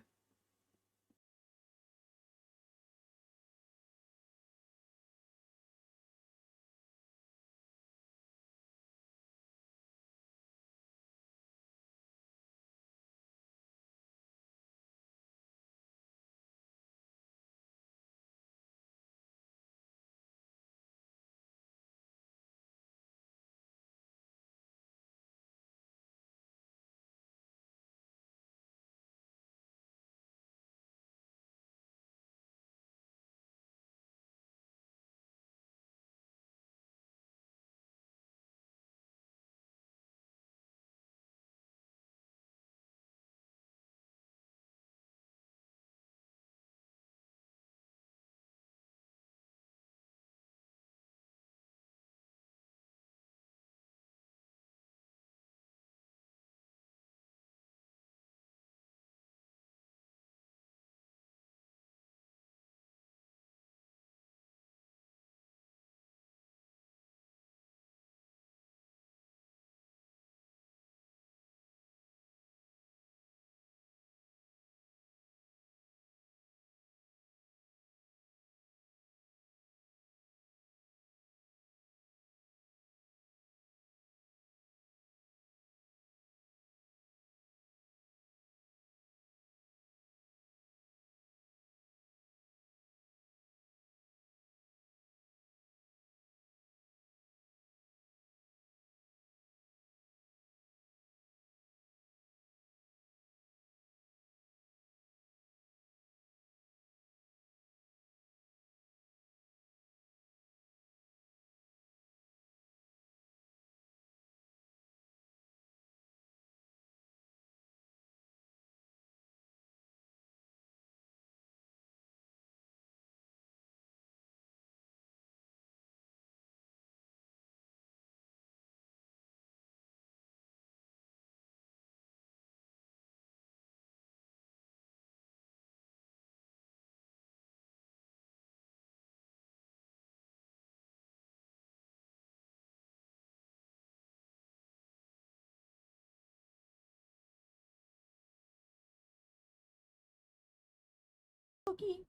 donkey.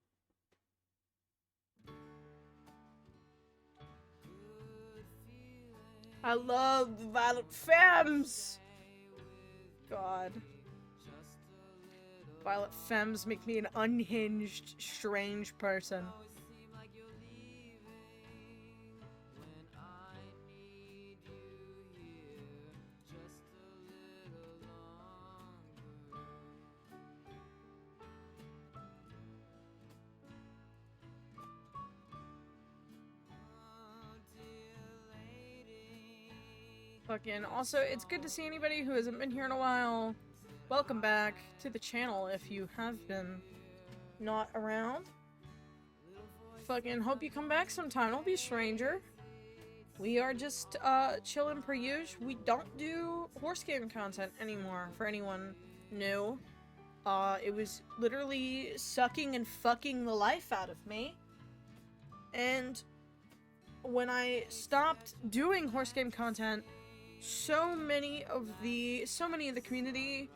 I love the Violet Femmes. God. Violet Femmes make me an unhinged, strange person. Fucking, also, it's good to see anybody who hasn't been here in a while. Welcome back to the channel if you have been not around. Fucking hope you come back sometime. Don't be a stranger. We are just, chilling per usual. We don't do horse game content anymore, for anyone new. It was literally sucking and fucking the life out of me. And when I stopped doing horse game content, so many of the community,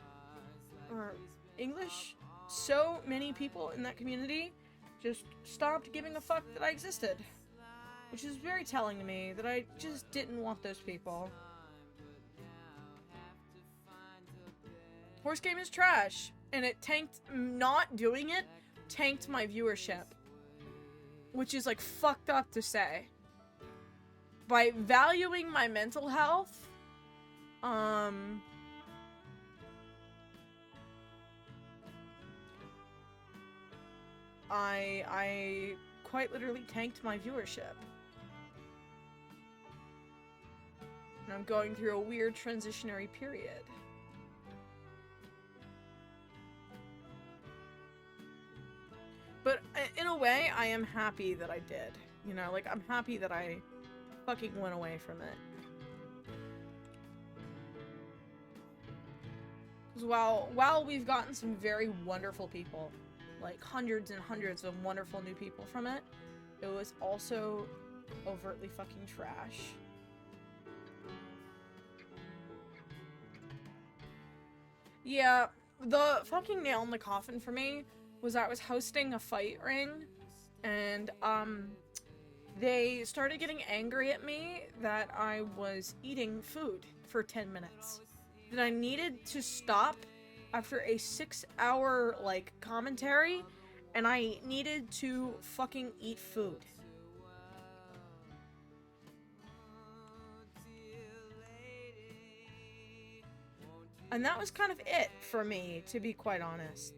or English, so many people in that community just stopped giving a fuck that I existed. Which is very telling to me that I just didn't want those people. Horse game is trash, and it tanked, not doing it, tanked my viewership. Which is, like, fucked up to say. By valuing my mental health, I quite literally tanked my viewership. And I'm going through a weird transitionary period. But in a way, I am happy that I did. You know, like, I'm happy that I fucking went away from it. Because while we've gotten some very wonderful people, like hundreds and hundreds of wonderful new people from it, it was also overtly fucking trash. Yeah, the fucking nail in the coffin for me was I was hosting a fight ring, and, they started getting angry at me that I was eating food for 10 minutes. That I needed to stop after a 6-hour, like, commentary, and I needed to fucking eat food. And that was kind of it for me, to be quite honest.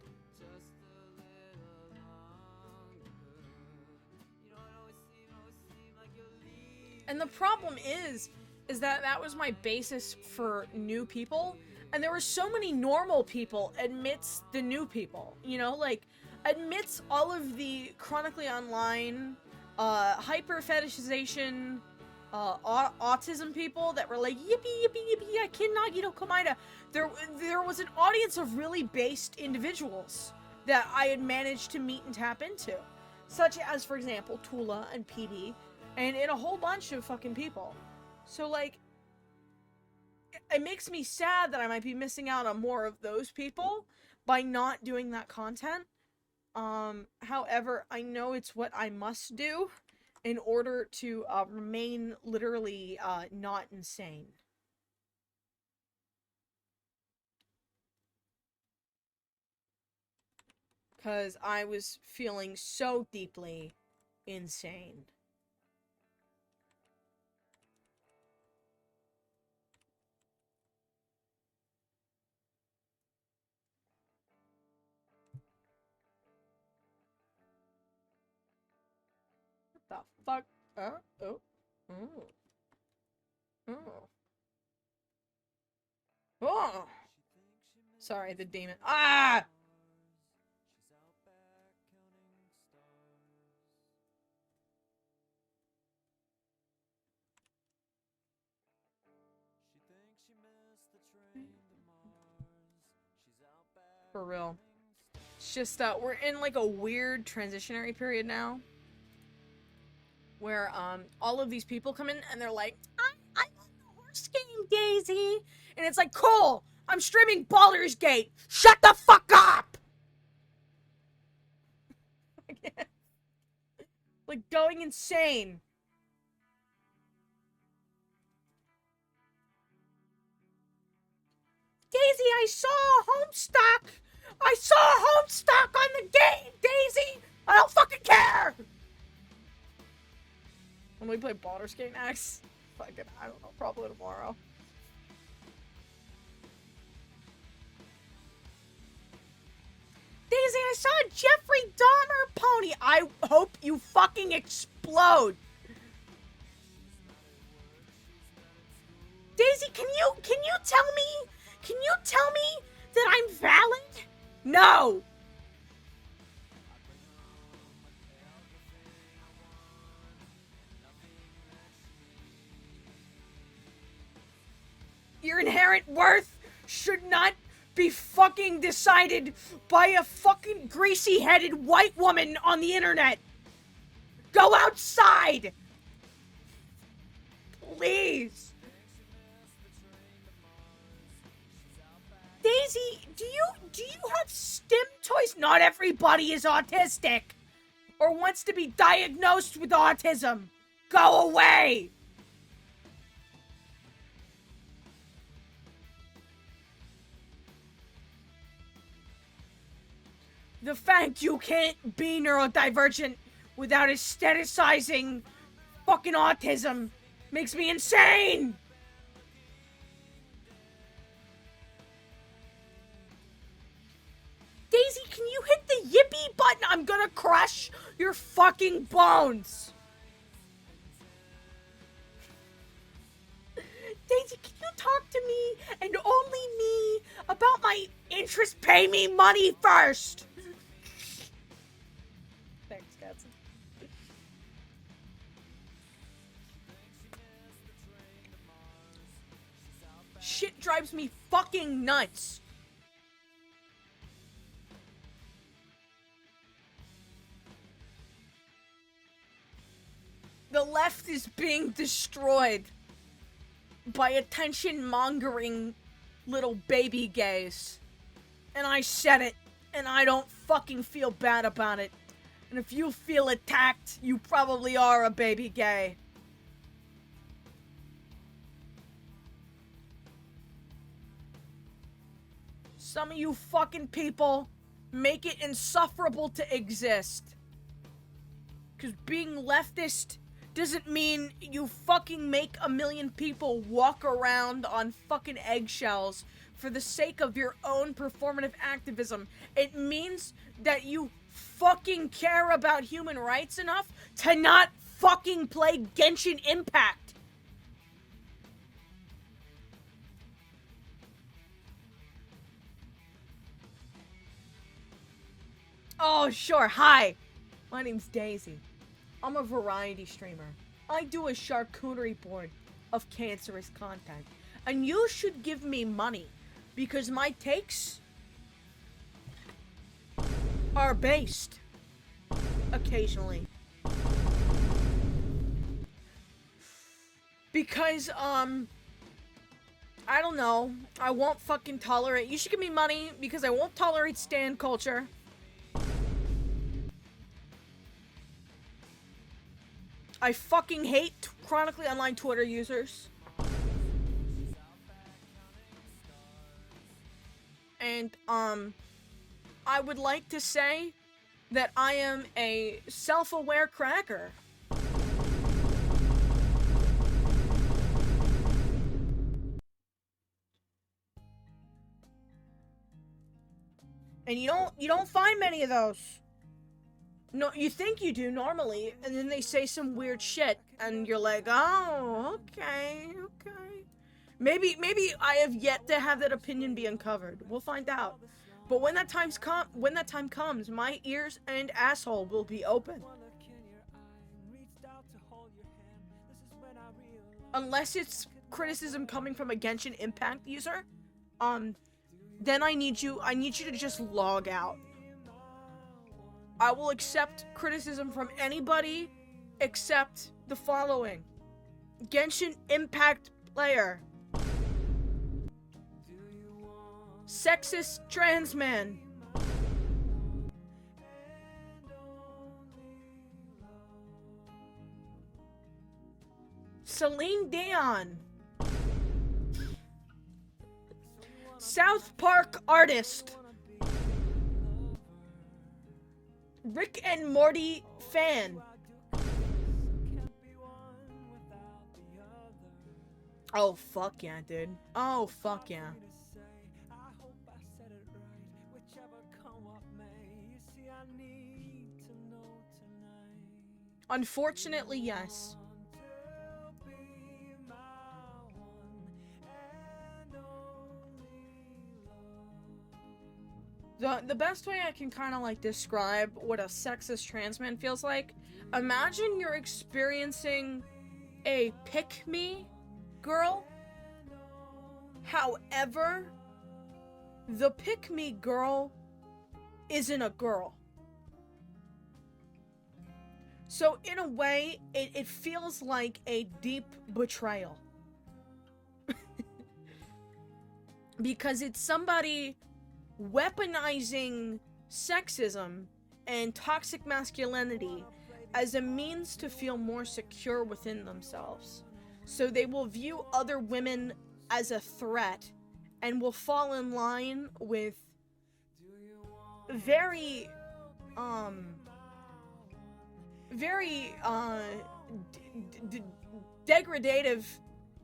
And the problem is that was my basis for new people, and there were so many normal people amidst the new people, you know, like, amidst all of the chronically online, hyper fetishization, autism people that were like, yippee, yippee, yippee, I cannot, you know, Komaida. There was an audience of really based individuals that I had managed to meet and tap into, such as, for example, Tula and PB, and a whole bunch of fucking people. So, like, it makes me sad that I might be missing out on more of those people by not doing that content. However, I know it's what I must do in order to, remain literally, not insane. Because I was feeling so deeply insane. The fuck? Oh. Oh. Sorry, the demon. Ah! For real. It's just, we're in, like, a weird transitionary period now. Where, all of these people come in and they're like, I love the horse game, Daisy! And it's like, cool! I'm streaming Baldur's Gate! Shut the fuck up! Like, going insane. Daisy, I saw a Homestuck! I saw a Homestuck on the game, Daisy! I don't fucking care! When we play Baldur's Gate next? Fucking, I don't know, probably tomorrow. Daisy, I saw a Jeffrey Dahmer pony! I hope you fucking explode! Daisy, can you tell me that I'm valid? No! Your inherent worth should not be fucking decided by a fucking greasy-headed white woman on the internet. Go outside! Please. Daisy, do you have STEM toys? Not everybody is autistic or wants to be diagnosed with autism. Go away. The fact you can't be neurodivergent without aestheticizing fucking autism makes me insane! Daisy, can you hit the yippee button? I'm gonna crush your fucking bones! Daisy, can you talk to me, and only me, about my interests? Pay me money first! Thanks, Gadsden. Shit drives me fucking nuts. The left is being destroyed by attention-mongering little baby gays. And I said it, and I don't fucking feel bad about it. And if you feel attacked, you probably are a baby gay. Some of you fucking people make it insufferable to exist. 'Cause being leftist doesn't mean you fucking make a million people walk around on fucking eggshells for the sake of your own performative activism. It means that you fucking care about human rights enough to not fucking play Genshin Impact. Oh, sure. Hi. My name's Daisy. I'm a variety streamer. I do a charcuterie board of cancerous content. And you should give me money because my takes are based occasionally. Because, I don't know. I won't fucking tolerate. You should give me money because I won't tolerate stan culture. I fucking hate chronically online Twitter users. And, I would like to say that I am a self-aware cracker. And you don't find many of those. No, you think you do normally, and then they say some weird shit, and you're like, oh, okay. Maybe I have yet to have that opinion be uncovered. We'll find out. But when that time comes, my ears and asshole will be open. Unless it's criticism coming from a Genshin Impact user, then I need you to just log out. I will accept criticism from anybody except the following. Genshin Impact player. Sexist trans man. Celine Dion. South Park artist. Rick and Morty fan. Oh, fuck yeah, dude. Oh, fuck yeah. Unfortunately, yes. The best way I can kind of like describe what a sexist trans man feels like, imagine you're experiencing a pick-me girl. However, the pick-me girl isn't a girl. So in a way, it feels like a deep betrayal. Because it's somebody weaponizing sexism and toxic masculinity as a means to feel more secure within themselves. So they will view other women as a threat and will fall in line with very degradative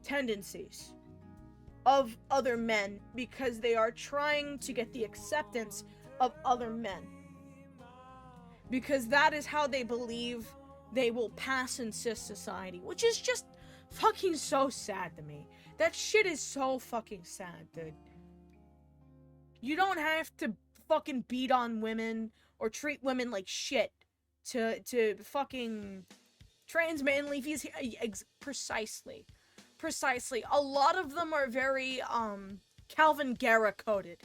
tendencies of other men because they are trying to get the acceptance of other men. Because that is how they believe they will pass in cis society, which is just fucking so sad to me. That shit is so fucking sad, dude. You don't have to fucking beat on women or treat women like shit to fucking trans man leafies. Precisely. A lot of them are very, Calvin Guerra coded.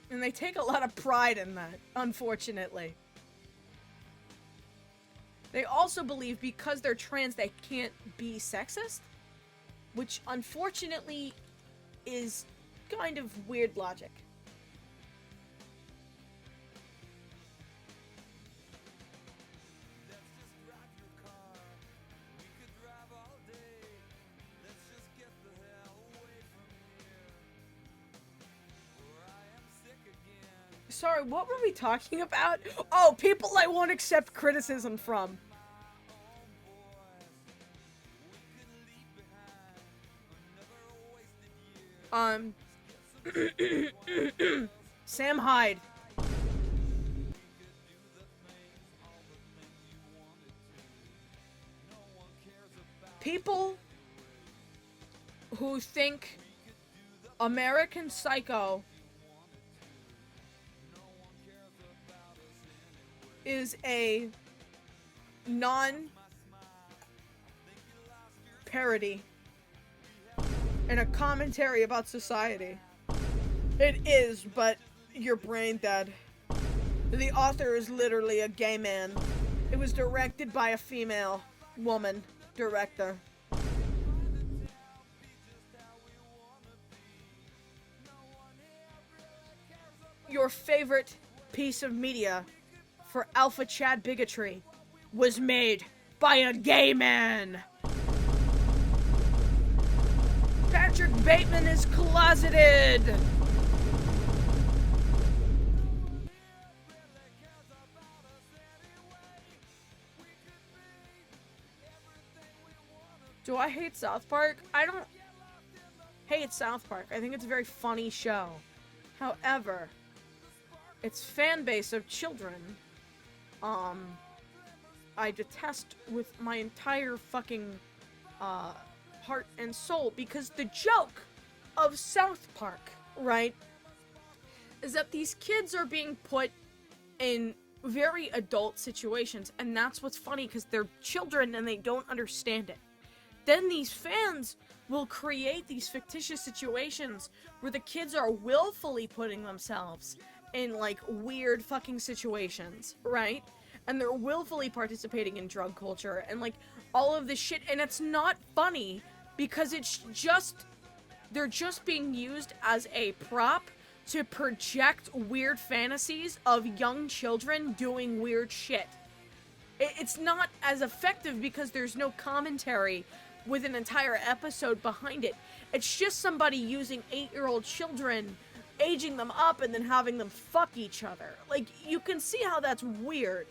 And they take a lot of pride in that, unfortunately. They also believe because they're trans they can't be sexist, which unfortunately is kind of weird logic. Sorry, what were we talking about? Oh, people I won't accept criticism from. Sam Hyde. People who think American Psycho is a non-parody and a commentary about society. It is, but you're brain dead. The author is literally a gay man. It was directed by a female woman director. Your favorite piece of media for Alpha Chad bigotry was made by a gay man. Patrick Bateman is closeted. Do I hate South Park? I don't hate South Park. I think it's a very funny show. However, its fan base of children, I detest with my entire fucking, heart and soul, because the joke of South Park, right, is that these kids are being put in very adult situations, and that's what's funny, because they're children and they don't understand it. Then these fans will create these fictitious situations where the kids are willfully putting themselves in, like, weird fucking situations, right? And they're willfully participating in drug culture and, like, all of this shit, and it's not funny because it's just, they're just being used as a prop to project weird fantasies of young children doing weird shit. It's not as effective because there's no commentary with an entire episode behind it. It's just somebody using 8-year-old children, aging them up, and then having them fuck each other. Like, you can see how that's weird.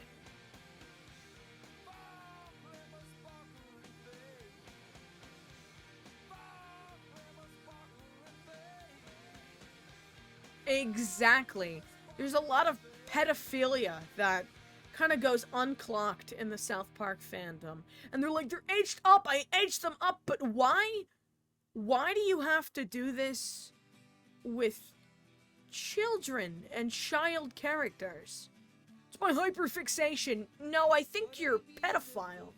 Exactly. There's a lot of pedophilia that kind of goes unclocked in the South Park fandom. And they're like, they're aged up, I aged them up, but why? Why do you have to do this with children and child characters? It's my hyperfixation. No, I think you're a pedophile.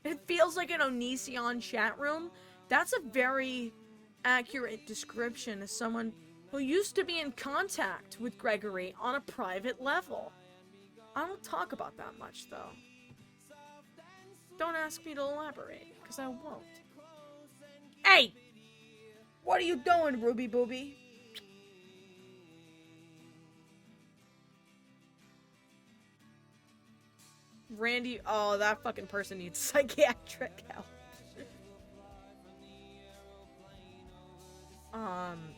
It feels like an Onision chat room. That's a very accurate description as someone who used to be in contact with Gregory on a private level. I don't talk about that much, though. Don't ask me to elaborate, because I won't. Hey! What are you doing, Ruby Booby? Randy, oh, that fucking person needs psychiatric help.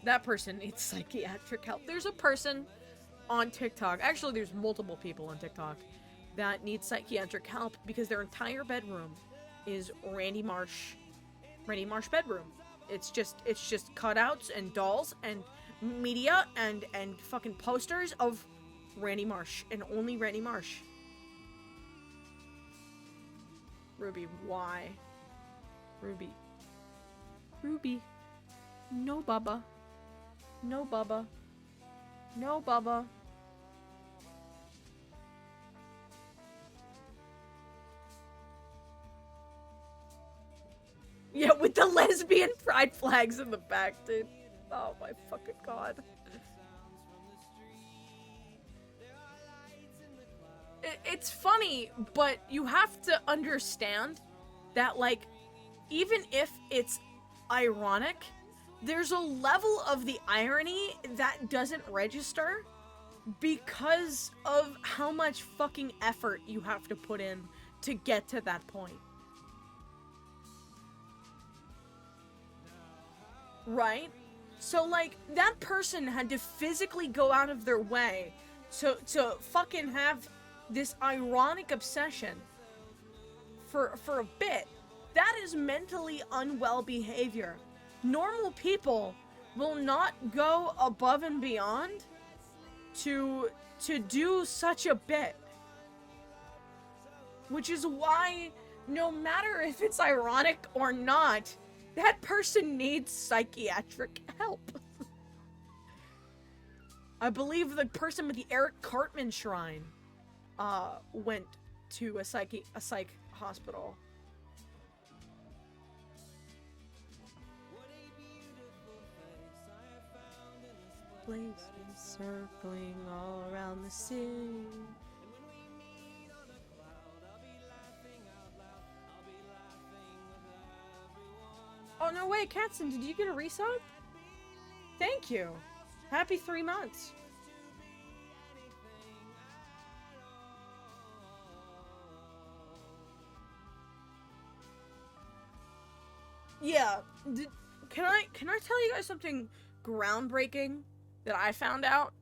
That person needs psychiatric help. There's a person on TikTok, actually there's multiple people on TikTok that need psychiatric help because their entire bedroom is Randy Marsh bedroom. It's just cutouts and dolls and media and fucking posters of Randy Marsh and only Randy Marsh. Ruby, why? Ruby. No, Bubba. No, Bubba. No, Bubba. Yeah, with the lesbian pride flags in the back, dude. Oh my fucking god. It's funny, but you have to understand that, like, even if it's ironic, there's a level of the irony that doesn't register because of how much fucking effort you have to put in to get to that point. Right? So, like, that person had to physically go out of their way to fucking have this ironic obsession for a bit. That is mentally unwell behavior. Normal people will not go above and beyond to do such a bit. Which is why, no matter if it's ironic or not, that person needs psychiatric help. I believe the person with the Eric Cartman shrine went to a psych hospital. Places circling all around the city. Oh no way, Katzen, did you get a resub? Thank you. Happy 3 months. Yeah, can I tell you guys something groundbreaking that I found out?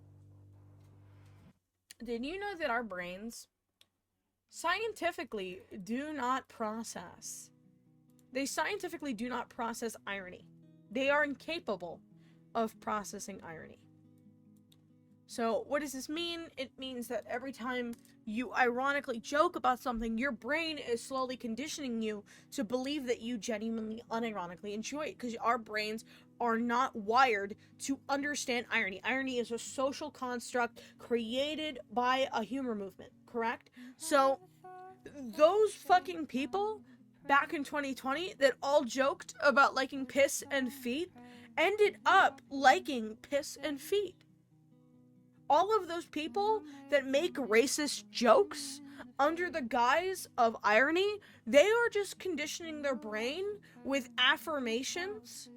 Did you know that our brains scientifically do not process? They scientifically do not process irony. They are incapable of processing irony. So what does this mean? It means that every time you ironically joke about something, your brain is slowly conditioning you to believe that you genuinely unironically enjoy it, because our brains are not wired to understand irony. Irony is a social construct created by a humor movement, correct? So those fucking people back in 2020 that all joked about liking piss and feet ended up liking piss and feet. All of those people that make racist jokes under the guise of irony, they are just conditioning their brain with affirmations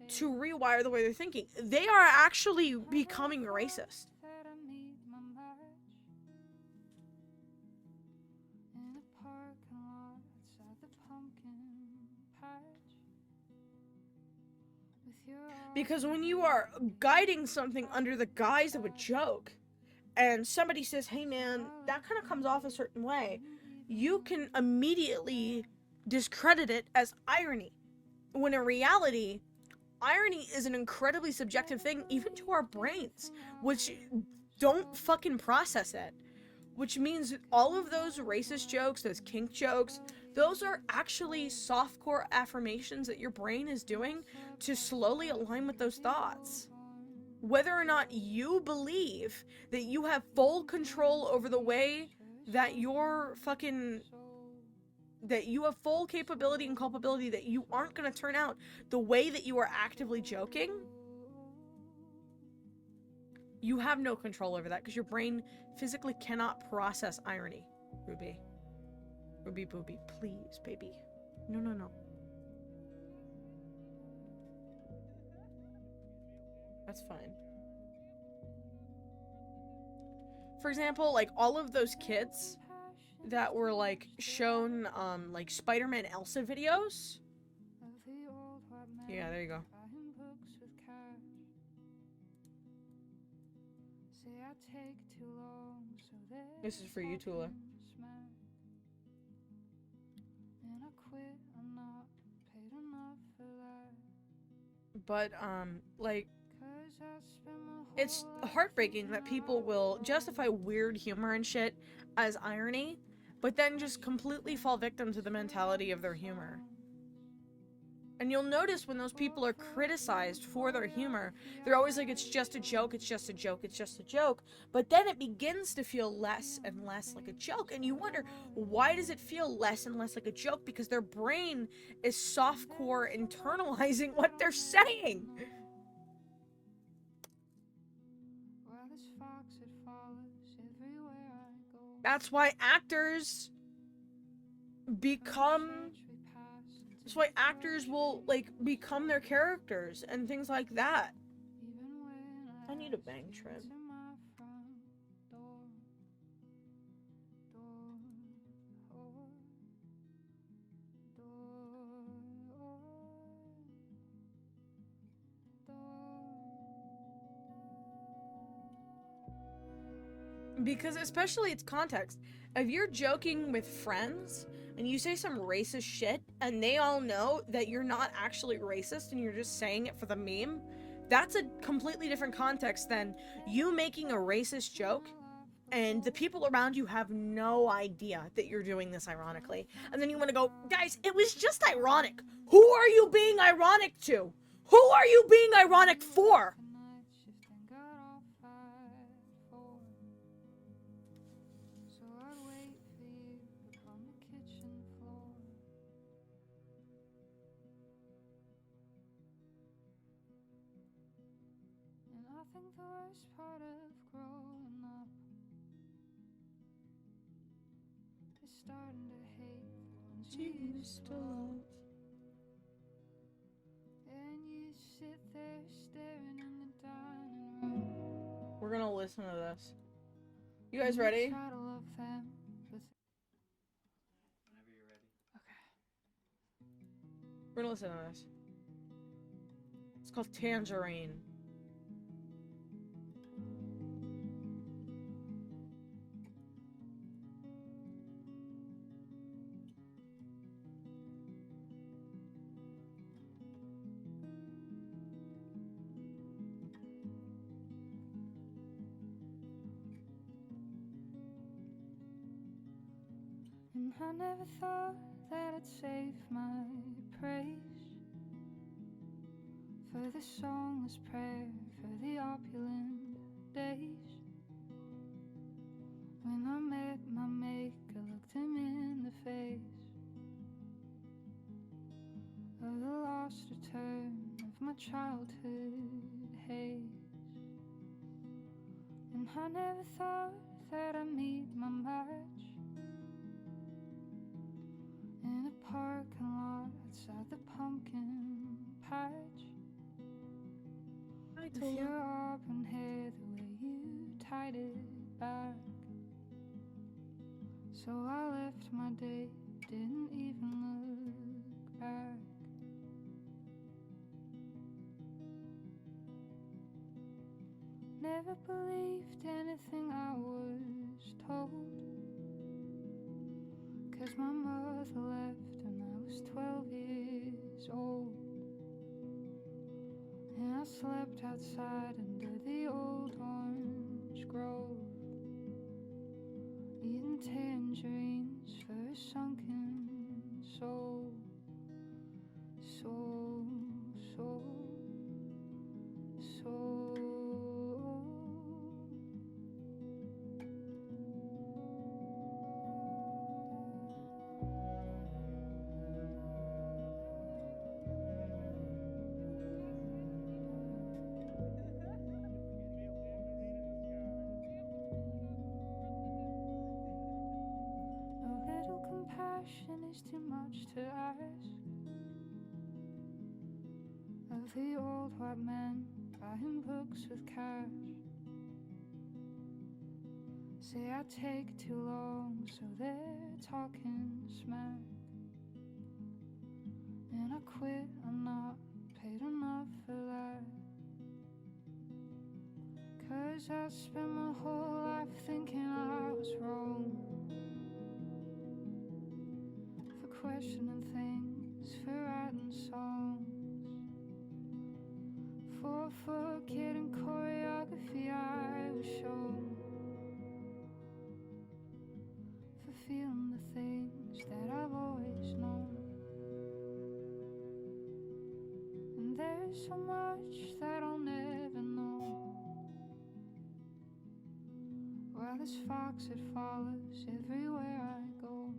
to rewire the way they're thinking. They are actually becoming racist. That I meet my match in a parking lot outside the pumpkin patch. With your Because when you are guiding something under the guise of a joke, and somebody says, hey man, that kind of comes off a certain way, you can immediately discredit it as irony. When in reality, irony is an incredibly subjective thing, even to our brains, which don't fucking process it. Which means all of those racist jokes, those kink jokes, those are actually softcore affirmations that your brain is doing to slowly align with those thoughts. Whether or not you believe that you have full control over the way that you're fucking, that you have full capability and culpability, that you aren't going to turn out the way that you are actively joking, you have no control over that because your brain physically cannot process irony. Ruby. Ruby booby, please, baby. No, no, no. That's fine. For example, like all of those kids that were like shown like Spider-Man Elsa videos. Yeah, there you go. This is for you, Tula. But like, it's heartbreaking that people will justify weird humor and shit as irony, but then just completely fall victim to the mentality of their humor. And you'll notice when those people are criticized for their humor, they're always like, it's just a joke, it's just a joke, it's just a joke. But then it begins to feel less and less like a joke. And you wonder, why does it feel less and less like a joke? Because their brain is softcore internalizing what they're saying. That's why actors become... That's why actors will, like, become their characters and things like that. I need a bang trim. Because especially its context. If you're joking with friends and you say some racist shit and they all know that you're not actually racist and you're just saying it for the meme, that's a completely different context than you making a racist joke and the people around you have no idea that you're doing this ironically. And then you want to go, guys, it was just ironic. Who are you being ironic to? Who are you being ironic for? The worst part of growing up is starting to hate the ones you used to love. And you sit there staring in the dining room. We're gonna listen to this. You guys ready? Try to love them, but Whenever you're ready. We're gonna listen to this. It's called Tangerine. and I never thought that I'd save my praise for the songless prayer, for the opulent days. When I met my maker, looked him in the face of the lost return of my childhood haze. And I never thought that I'd meet my match in a parking lot outside the pumpkin patch Hi, with Tula. your auburn hair the way you tied it back. So I left my date, didn't even look back. Never believed anything I was told, 'cause my mother left when I was 12 years old. And I slept outside under the old orange grove, eating tangerines for a sunken soul. Soul, soul, soul. A little compassion is too much to ask of the old white man buying books with cash. Say I take too long, so they're talking smack. And I quit, I'm not paid enough for that. 'Cause I spent my whole life thinking I was wrong, for questioning things, for writing songs, for forgetting choreography I was shown, for feeling the things that I've always known. And there's so much that I'll never know. While this fox, it follows everywhere I go.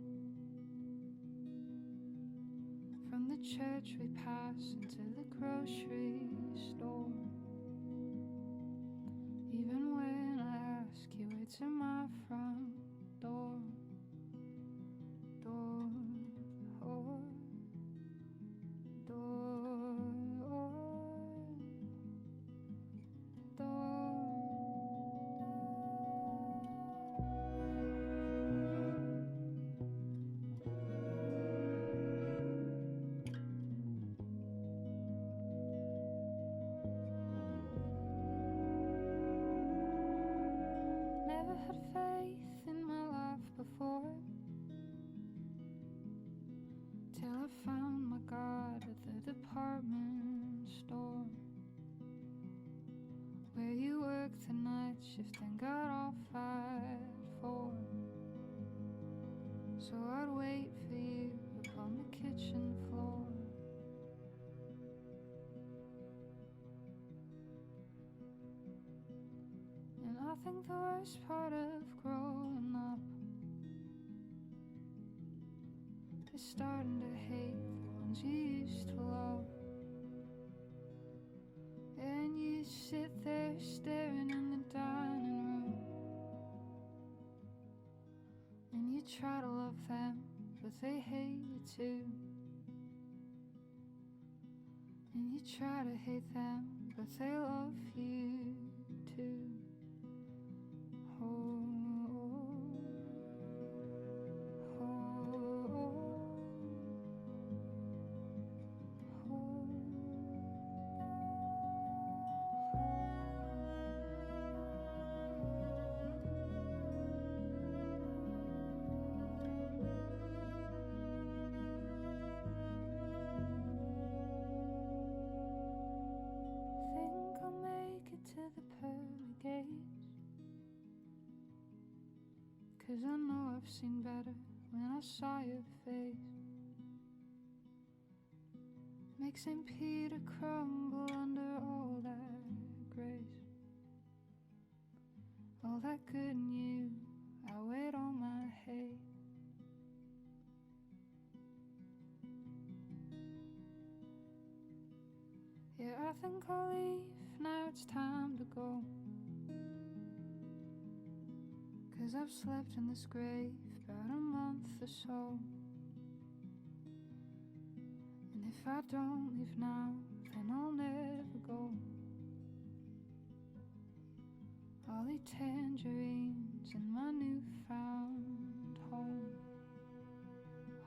From the church we pass into the grocery store. Even when I ask you, it's in my front door. Door, door, door, door. Never had faith in my life before, till I found my God at the department store, where you worked the night shift and got off at 4. So I'd wait for you upon the kitchen floor. And I think the worst part of growing up is starting to hate the ones you used to love. And you sit there staring in the dining room, and you try to love them, but they hate you too. And you try to hate them, but they love you too. Oh, oh, oh, think I'll make it to the pearly gates, 'cause I know I've seen better when I saw your face. Make St. Peter crumble under all that grace. All that good in you outweighed all my hate. Yeah, I think I'll leave, now it's time to go. 'Cause I've slept in this grave about a month or so. And if I don't leave now, then I'll never go. I'll eat tangerines in my newfound home.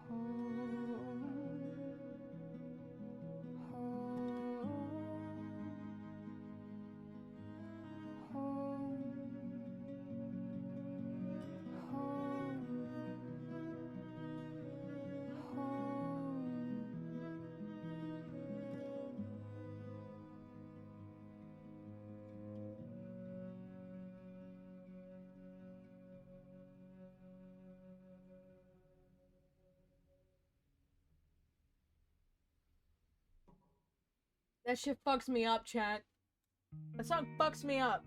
Home. Home. Home. Home. Home. That shit fucks me up, chat. That song fucks me up.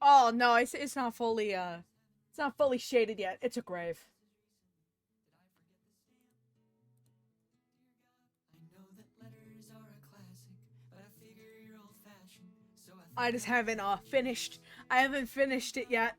Oh no, it's not fully shaded yet. It's a grave. I just haven't finished. I haven't finished it yet.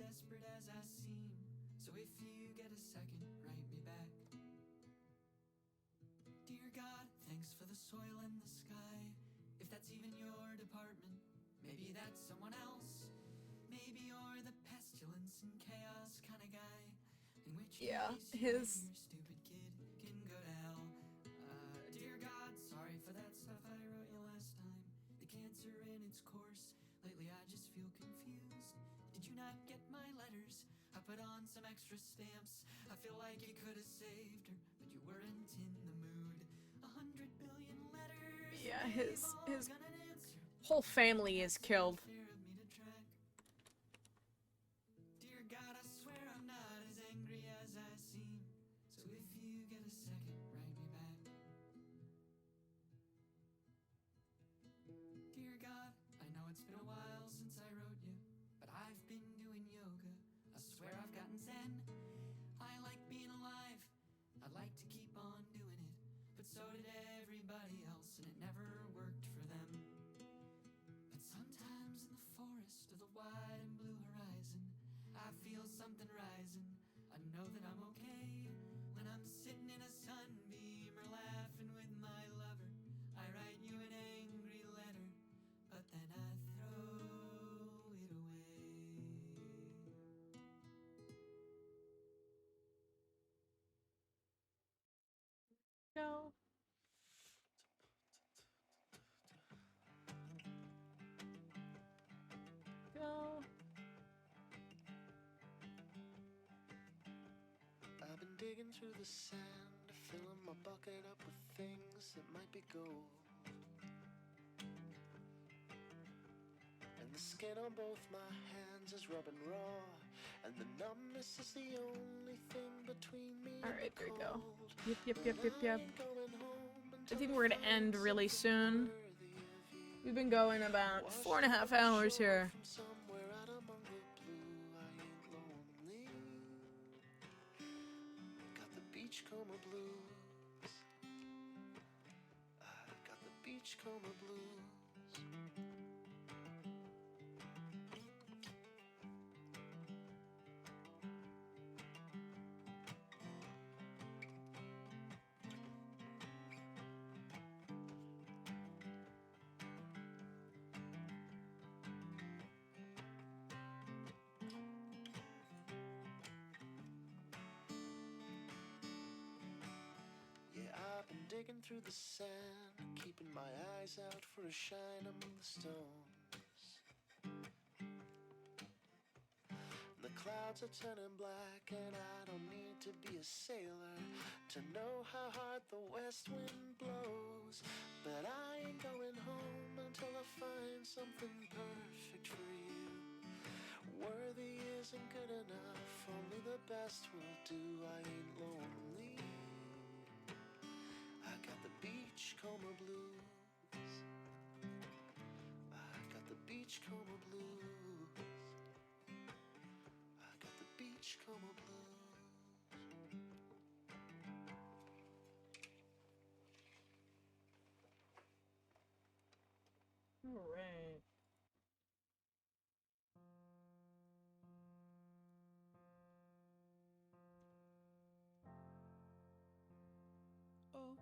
Desperate as I seem, so if you get a second, write me back. Dear God, thanks for the soil and the sky. If that's even your department, maybe that's someone else. Maybe you're the pestilence and chaos kind of guy. In which case, your stupid kid can go to hell. Dear God, sorry for that stuff I wrote you last time. The cancer in its course. Lately I just feel confused. Did you not get my letters? I put on some extra stamps. I feel like you could have saved her, but you weren't in the mood. 100 billion letters. Yeah, his whole family is killed. Dear God, I swear I'm not as angry as I seem. So if you get a second, write me back. Dear God, I know it's been a while since I wrote you, but I've been doing yoga. I swear I've gotten zen. I like being alive. I'd like to keep on doing it, but so did everybody else, and it never worked for them. But sometimes in the forest of the wide and blue horizon, I feel something rising. I know that I'm okay when I'm sitting in a sunbeam or laughing with my lover. I write you an angry letter, but then I throw it away. No. Go. I've been digging through the sand, filling my bucket up with things that might be gold. And the skin on both my hands is rubbing raw, and the numbness is the only thing between me and Alright, the there we go. cold. Yep. I think we're gonna end really soon. We've been going about 4.5 hours here. Somewhere out among the blue, I ain't lonely. Got the beachcomber blues. I got the beachcomber blues. Digging through the sand, keeping my eyes out for a shine among the stones. The clouds are turning black, and I don't need to be a sailor to know how hard the west wind blows. But I ain't going home until I find something perfect for you. Worthy isn't good enough, only the best will do. I ain't lonely. I got the beachcomber blues. the beachcomber blues. I got the beachcomber blues. All right. Open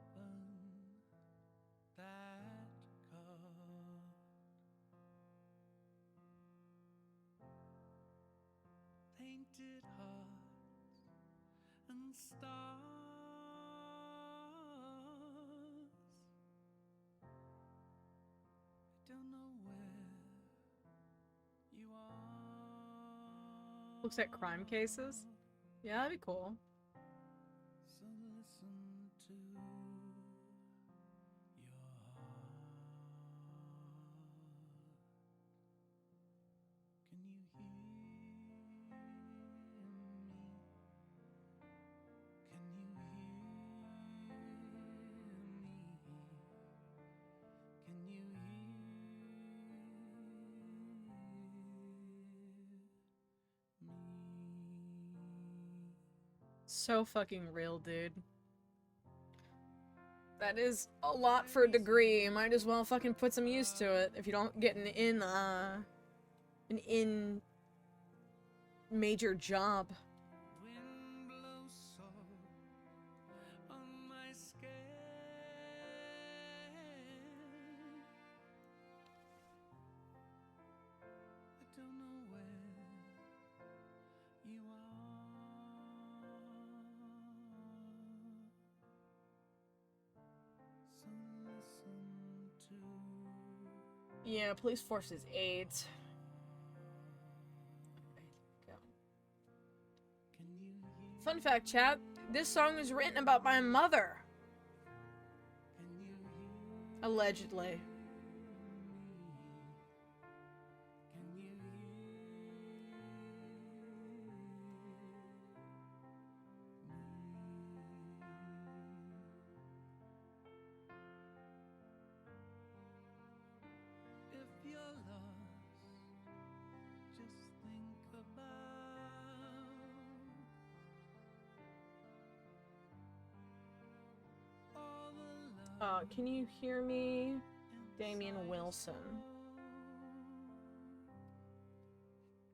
that card. Painted hearts and stars. I don't know where you are. Looks like crime cases. Yeah, that'd be cool. So listen to your heart. Can you hear me? Can you hear me? Can you hear me? So fucking real, dude. That is a lot for a degree. You might as well fucking put some use to it if you don't get an in major job. Wind blows salt on my skin. I don't know where you are. So listen to. Yeah, police forces AIDS. Go. Can you hear? Fun fact, chat. This song was written about my mother. Can you hear? Allegedly. Can you hear me? If you're lost, just think about all the love Can you hear me? Damian inside your Wilson. soul.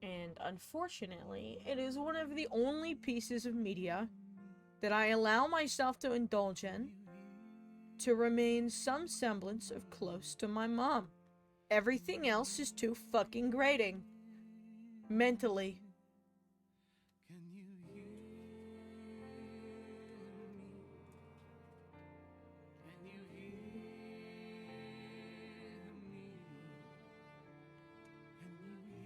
And unfortunately, it is one of the only pieces of media that I allow myself to indulge in to remain some semblance of close to my mom. Everything else is too fucking grating. Mentally. Can you hear me? Can you hear me? Can you hear me?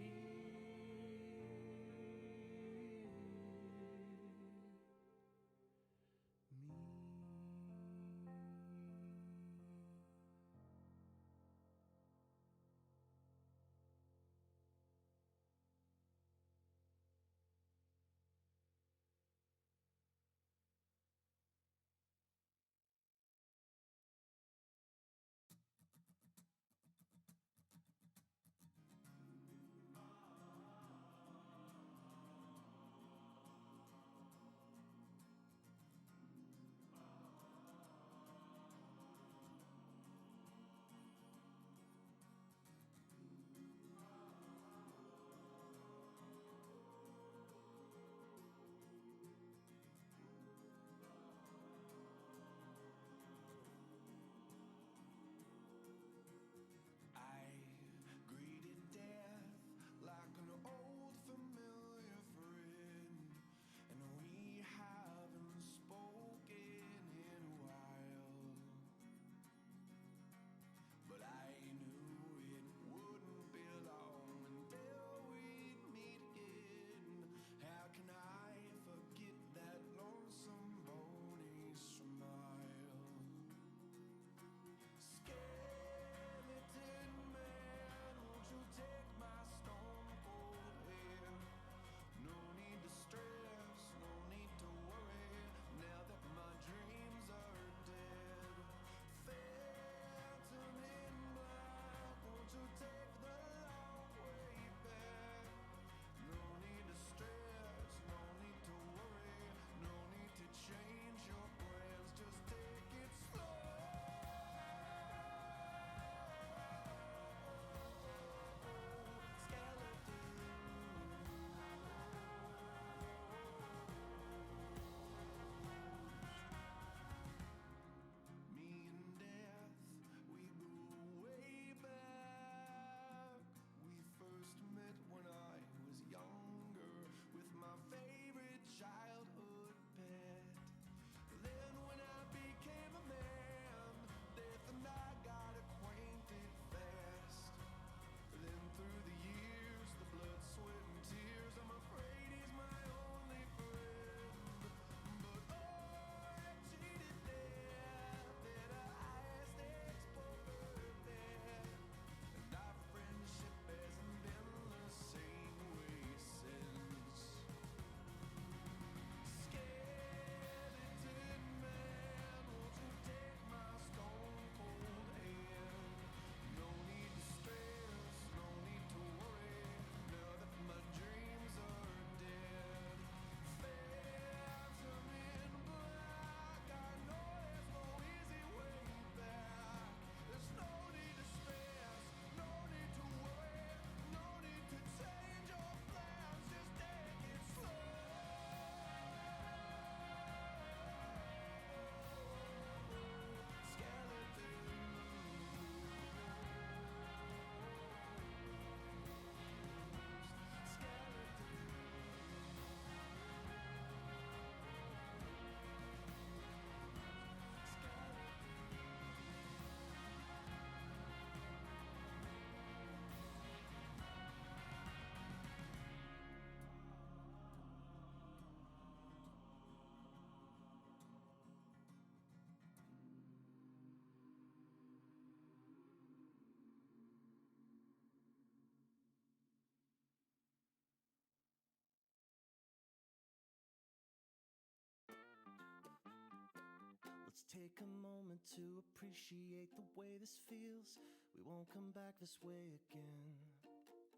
take a moment to appreciate the way this feels. We won't come back this way again.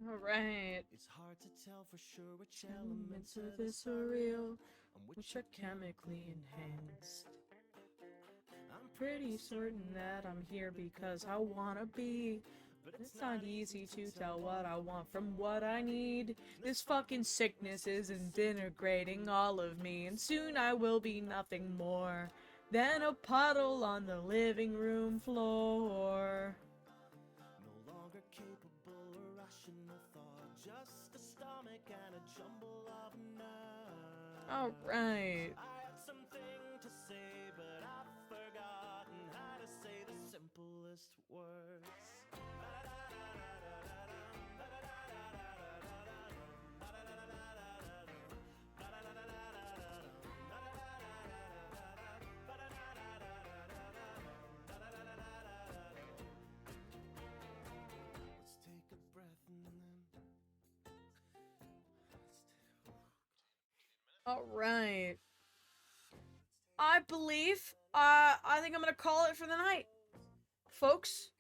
Alright. It's hard to tell for sure which elements of this are real and which are chemically enhanced. I'm Pretty certain that I'm here because I wanna be. But it's not easy to tell what I want from what I need. This fucking sickness is disintegrating all of me, and soon I will be nothing more than a puddle on the living room floor. no longer capable of rational thought, just a stomach and a jumble of nuts. Alright. I had something to say, but I've forgotten how to say the simplest words. Let's take a breath and then Alright. I believe, I think I'm gonna call it for the night, folks.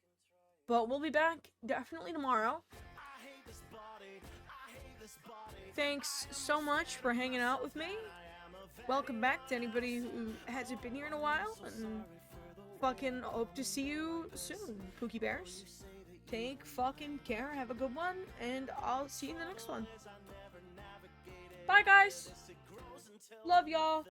But we'll be back definitely tomorrow. I hate this body. I hate this body. Thanks so much for hanging out with me. Welcome back to anybody who hasn't been here in a while, and fucking hope to see you soon, Pookie Bears. Take fucking care, have a good one, and I'll see you in the next one. Bye, guys. Love y'all.